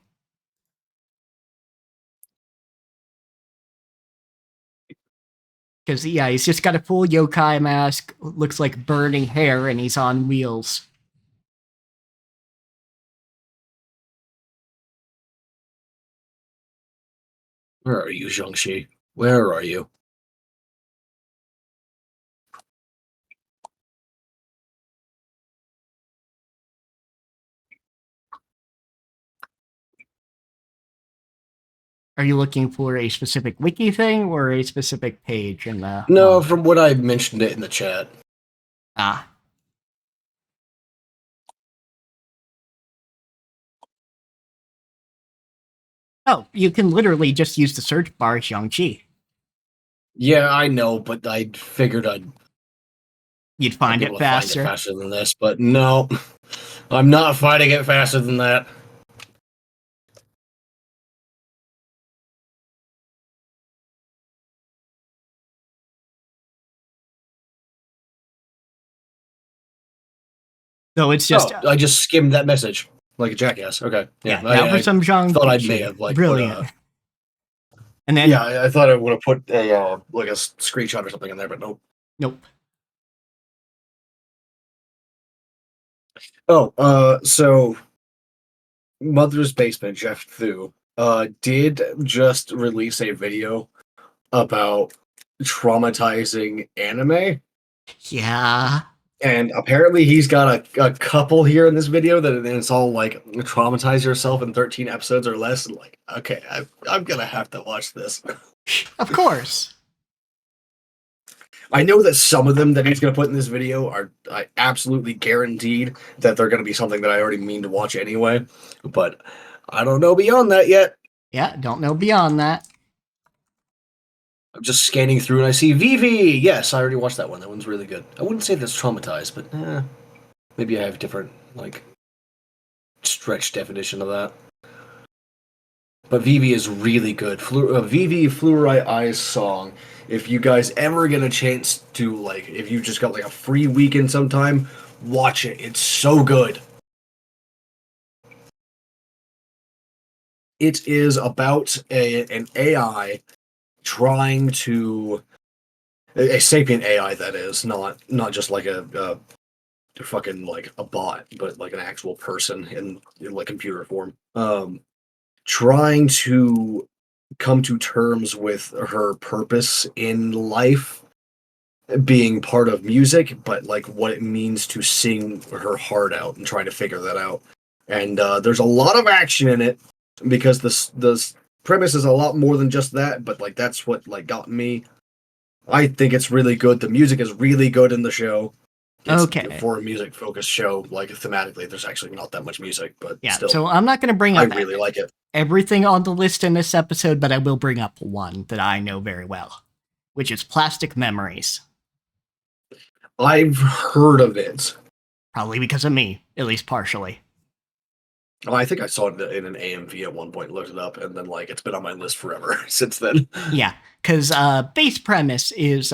Because, yeah, he's just got a full yokai mask, looks like burning hair, and he's on wheels. Where are you, Zhongxi? Where are you? Are you looking for a specific wiki thing or a specific page in the No, manga? from what I mentioned it in the chat. Ah. Oh, you can literally just use the search bar Xiangqi. Yeah, I know, but I figured You'd I'd find be it able to find it faster. faster than this, but no. I'm not finding it faster than that. So it's just, I just skimmed that message like a jackass. Okay, yeah, yeah, now for I some thought I may Zhangqi. have like put Brilliant. And then, yeah, I thought I would have put a like a screenshot or something in there, but nope. nope. Oh, so Mother's Basement, Jeff Thu, did just release a video about traumatizing anime. Yeah. And apparently he's got a couple here in this video that it's all like traumatize yourself in 13 episodes or less. And like, okay, I'm gonna have to watch this. Of course. I know that some of them that he's gonna put in this video are I absolutely guaranteed that they're gonna be something that I already mean to watch anyway. But I don't know beyond that yet. Yeah, don't know beyond that. I'm just scanning through and I see Vivi. Yes, I already watched that one. That one's really good. I wouldn't say that's traumatized, but maybe I have different like stretched definition of that. But Vivi is really good. Vivi Fluorite Eyes song. If you guys ever get a chance to like, if you just got like a free weekend sometime, watch it. It's so good. It is about an AI trying to a sapient AI that is not just like a fucking like a bot, but like an actual person in like computer form. Trying to come to terms with her purpose in life being part of music, but like what it means to sing her heart out and trying to figure that out. And there's a lot of action in it because this premise is a lot more than just that, but like that's what like got me. I think it's really good. The music is really good in the show. It's Okay. for a music focused show, like thematically, there's actually not that much music, but Yeah, still, so I'm not going to bring I up really like it. everything on the list in this episode, but I will bring up one that I know very well, which is Plastic Memories. I've heard of it. Probably because of me, at least partially. Oh, I think I saw it in an AMV at one point, looked it up, and then like it's been on my list forever since then. Yeah, because base premise is,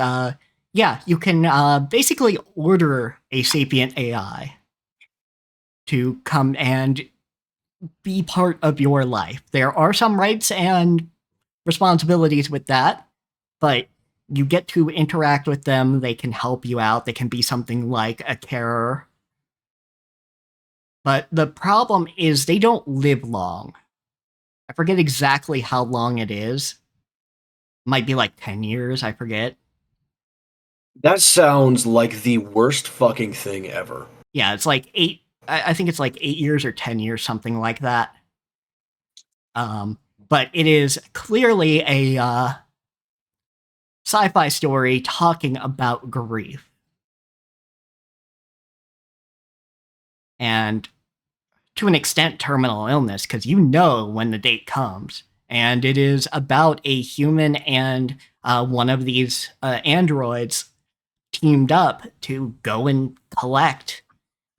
yeah, you can basically order a sapient AI to come and be part of your life. There are some rights and responsibilities with that, but you get to interact with them. They can help you out. They can be something like a carer. But the problem is they don't live long. I forget exactly how long it is. Might be like 10 years, I forget. That sounds like the worst fucking thing ever. Yeah, it's like 8. I think it's like 8 years or 10 years, something like that. But it is clearly a sci-fi story talking about grief. And to an extent, terminal illness, because you know when the date comes. And it is about a human and one of these androids teamed up to go and collect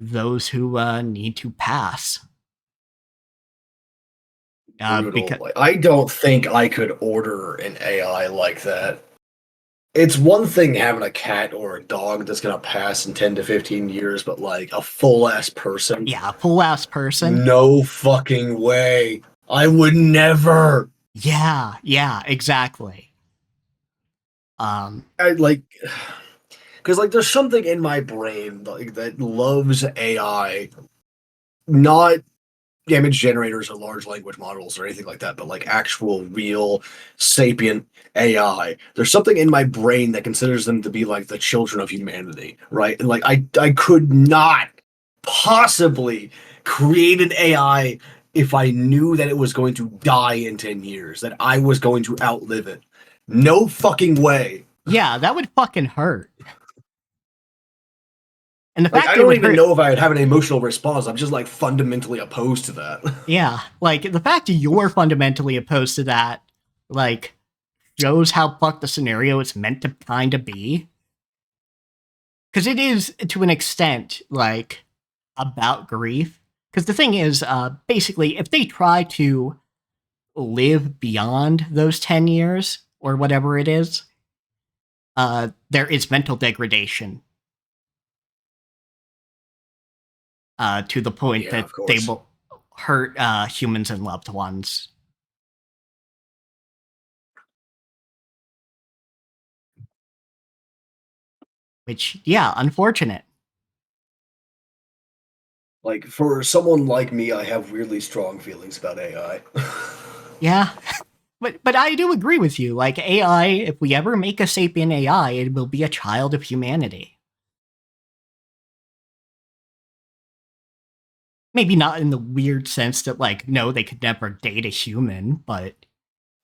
those who need to pass. Brutal. Because Like, I don't think I could order an AI like that. It's one thing having a cat or a dog that's gonna pass in 10 to 15 years, but like a full ass person, yeah, a full ass person. no fucking way. I would never. Yeah, exactly. I like because like there's something in my brain like that loves AI, not image generators or large language models or anything like that, but like actual real sapient AI. There's something in my brain that considers them to be like the children of humanity, right? And like I could not possibly create an AI if I knew that it was going to die in 10 years, that I was going to outlive it. No fucking way. Yeah, that would fucking hurt. And the Like fact I it don't would even hurt, know if I'd have an emotional response. I'm just like fundamentally opposed to that. yeah, like the fact you're fundamentally opposed to that, like, shows how fucked the scenario it's meant to kind of be. Because it is, to an extent, like, about grief. Because the thing is, basically, if they try to live beyond those 10 years, or whatever it is, there is mental degradation to the point Yeah, that of they course. will hurt humans and loved ones. Which, yeah, unfortunate. Like for someone like me, I have weirdly strong feelings about AI. Yeah. But I do agree with you. Like, AI, if we ever make a sapient AI, it will be a child of humanity. Maybe not in the weird sense that, like, no, they could never date a human, but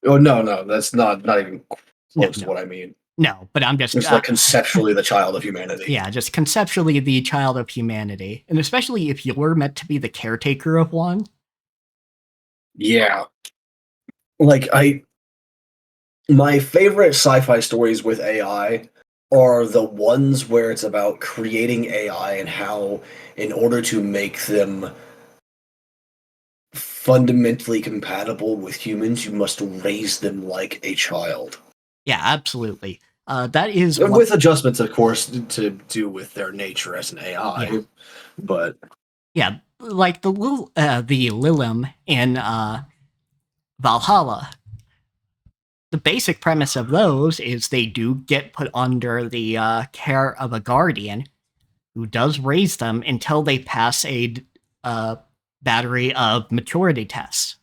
Oh no, that's not even no, close to no, what I mean. no. But I'm just, It's like conceptually the child of humanity. yeah, just conceptually the child of humanity. And especially if you're meant to be the caretaker of one. Yeah. Like my favorite sci-fi stories with AI are the ones where it's about creating AI and how in order to make them fundamentally compatible with humans, you must raise them like a child. Yeah, absolutely. That is what, With adjustments, of course, to do with their nature as an yeah, AI. But yeah, like the Lilim in Valhalla. The basic premise of those is they do get put under the care of a guardian who does raise them until they pass a uh, battery of maturity tests,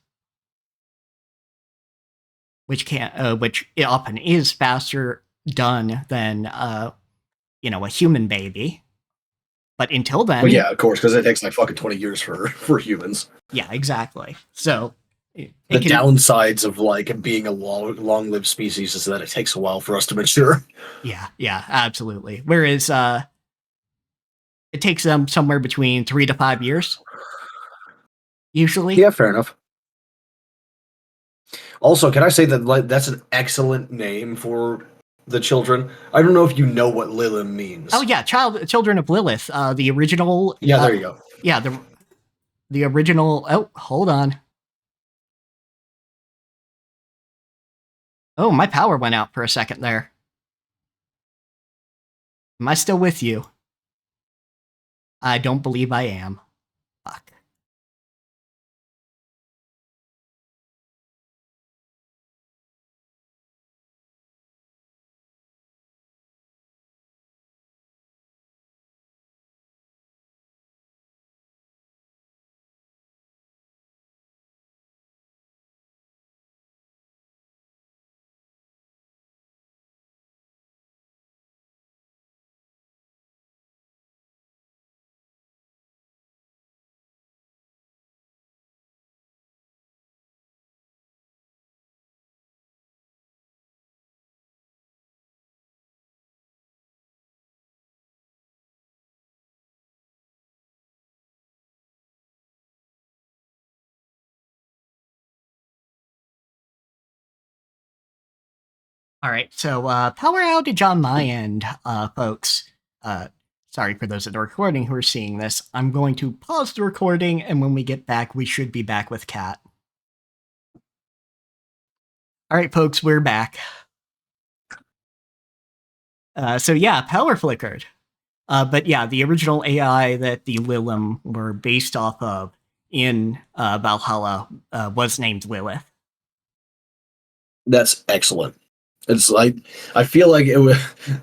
which often is faster done than a human baby. But until well, then, yeah, of course, because it takes like fucking 20 years for humans. yeah, exactly. So The it can, downsides of like being a long-lived species is that it takes a while for us to mature. yeah, absolutely. Whereas it takes them somewhere between 3 to 5 years usually. Yeah, fair enough. Also, can I say that like that's an excellent name for the children? I don't know if you know what Lilim Oh means. yeah, children of Lilith. The original. Yeah, there you go. Yeah, the original. Oh, hold on. Oh, my power went out for a second there. Am I still with you? I don't believe I am. Fuck. All right, so power outage on my end, folks. Sorry for those that are recording who are seeing this. I'm going to pause the recording, and when we get back, we should be back with Kat. All right, folks, we're back. So yeah, power flickered. But yeah, the original AI that the Lilum were based off of in Valhalla was named Lilith. That's excellent. It's like I feel like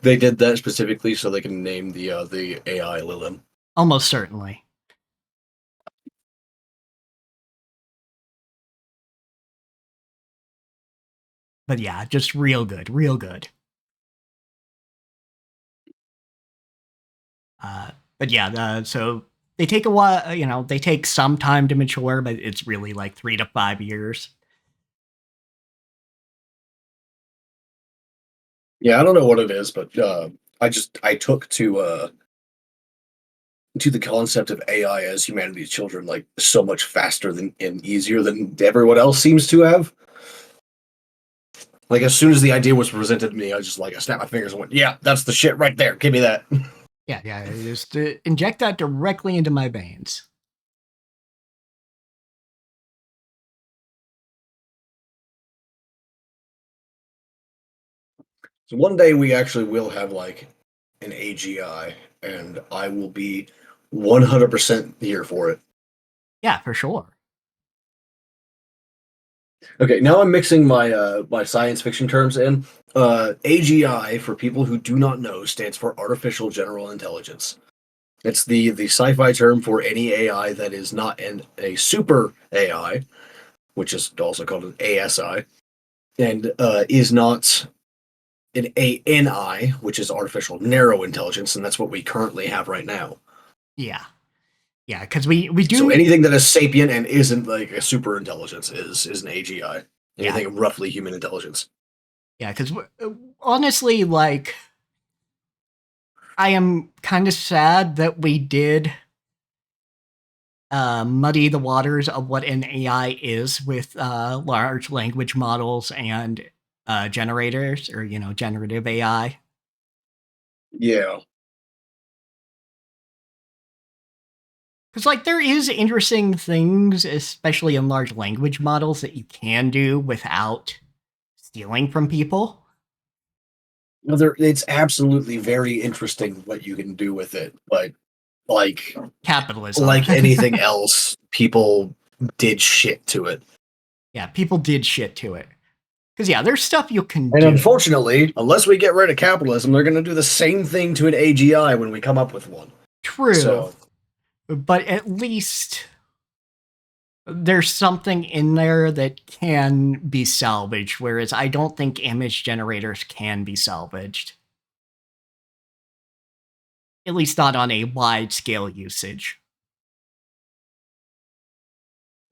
they did that specifically so they can name the AI Lilum. Almost certainly. But yeah, just real good, real good. But yeah, so they take a while, they take some time to mature, but it's really like 3 to 5 years. Yeah, I don't know what it is, but I took to the concept of AI as humanity's children like so much faster than and easier than everyone else seems to have. Like as soon as the idea was presented to me, I snapped my fingers and went, "Yeah, that's the shit right there. Give me that." Yeah, just inject that directly into my veins. So one day we actually will have like an AGI, and I will be 100% here for it. Yeah, for sure. Okay, now I'm mixing my science fiction terms in. AGI, for people who do not know, stands for Artificial General Intelligence. It's the sci-fi term for any AI that is not a super AI, which is also called an ASI, and is not an ANI, which is artificial narrow intelligence, and that's what we currently have right now. Yeah, because we do. So anything that is sapient and isn't like a super intelligence is an AGI. Yeah. Anything roughly human intelligence. Yeah, because honestly, like, I am kind of sad that we did muddy the waters of what an AI is with large language models and generators, or generative AI. Yeah. Because like there is interesting things, especially in large language models, that you can do without stealing from people. Well, it's absolutely very interesting what you can do with it, but like Capitalism. like anything else, people did shit to it. Yeah, people did shit to it. Because yeah, there's stuff you can And do. unfortunately, unless we get rid of capitalism, they're going to do the same thing to an AGI when we come up with one. True. So, but at least there's something in there that can be salvaged, whereas I don't think image generators can be salvaged. At least not on a wide scale usage.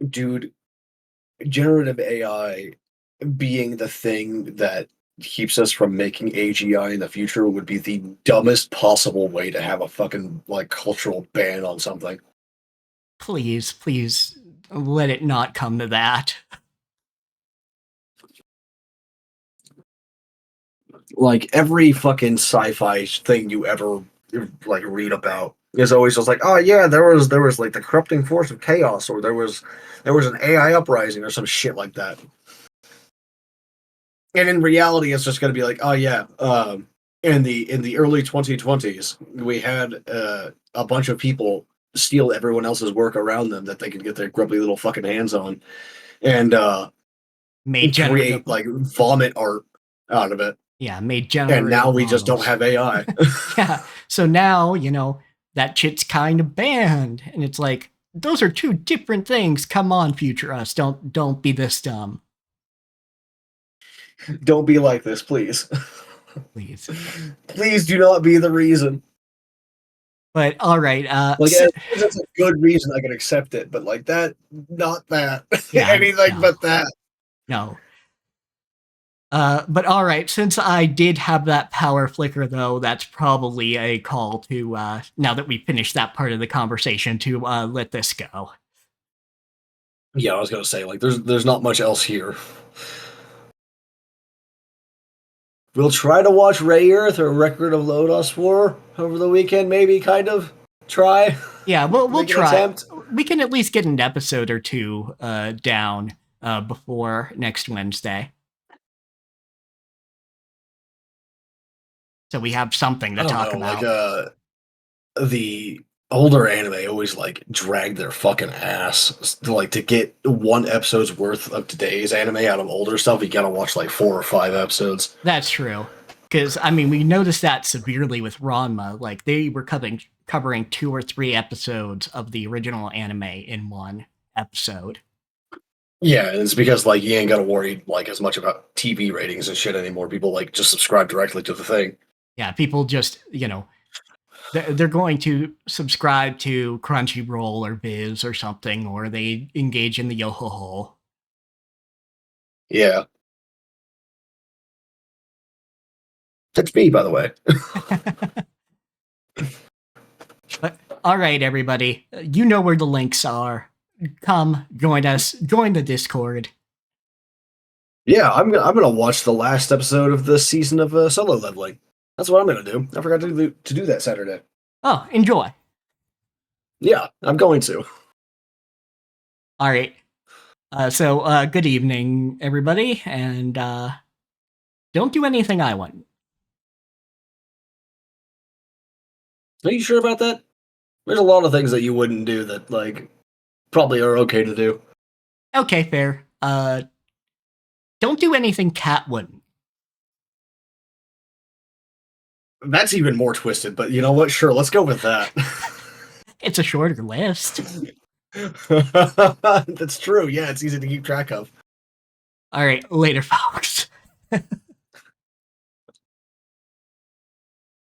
dude, generative AI being the thing that keeps us from making AGI in the future would be the dumbest possible way to have a fucking like cultural ban on something. Please let it not come to that. Like every fucking sci-fi thing you ever like read about is always just like, oh yeah, there was like the corrupting force of chaos, or there was an AI uprising or some shit like that. And in reality, it's just going to be like, oh yeah, in the early 2020s, we had a bunch of people steal everyone else's work around them that they could get their grumpy little fucking hands on, and Made generative. create like vomit art out of it. Yeah, made generative. And now we just don't models. have AI. Yeah, so now, that shit's kind of banned. And it's like, those are two different things. Come on, future us. Don't be this dumb. Don't be like this, please. Please. Please do not be the reason. But all right, Like, as long as it's a good reason, I can accept it. But like that, not that. Yeah, Anything no. but that. No. But all right, since I did have that power flicker, though, that's probably a call to, now that we finished that part of the conversation, to let this go. Yeah, I was gonna say, like, there's not much else here. We'll try to watch Ray Earth or Record of Lodos War over the weekend, maybe, kind of. Try. Yeah, we'll Make an try. attempt. We can at least get an episode or two down before next Wednesday. So we have something to I don't talk know, about. like, the older anime always, like, dragged their fucking ass. To get one episode's worth of today's anime out of older stuff, you gotta watch, like, 4 or 5 episodes. That's true. Because, I mean, we noticed that severely with Ranma. Like, they were covering 2 or 3 episodes of the original anime in one episode. Yeah, and it's because, like, you ain't gotta worry, like, as much about TV ratings and shit anymore. People, like, just subscribe directly to the thing. Yeah, people just, they're going to subscribe to Crunchyroll or Viz or something, or they engage in the Yohoho. Yeah. That's me, by the way. But, all right, everybody. You know where the links are. Come, join us. Join the Discord. Yeah, I'm gonna watch the last episode of this season of Solo Leveling. That's what I'm gonna do. I forgot to do that Saturday. Oh, enjoy. Yeah, I'm going to. All right. So, good evening, everybody, and don't do anything I want. Are you sure about that? There's a lot of things that you wouldn't do that, like, probably are okay to do. Okay, fair. Don't do anything Cat wouldn't. That's even more twisted, but you know what? Sure, let's go with that. It's a shorter list. That's true. Yeah, it's easy to keep track of. All right, later, folks.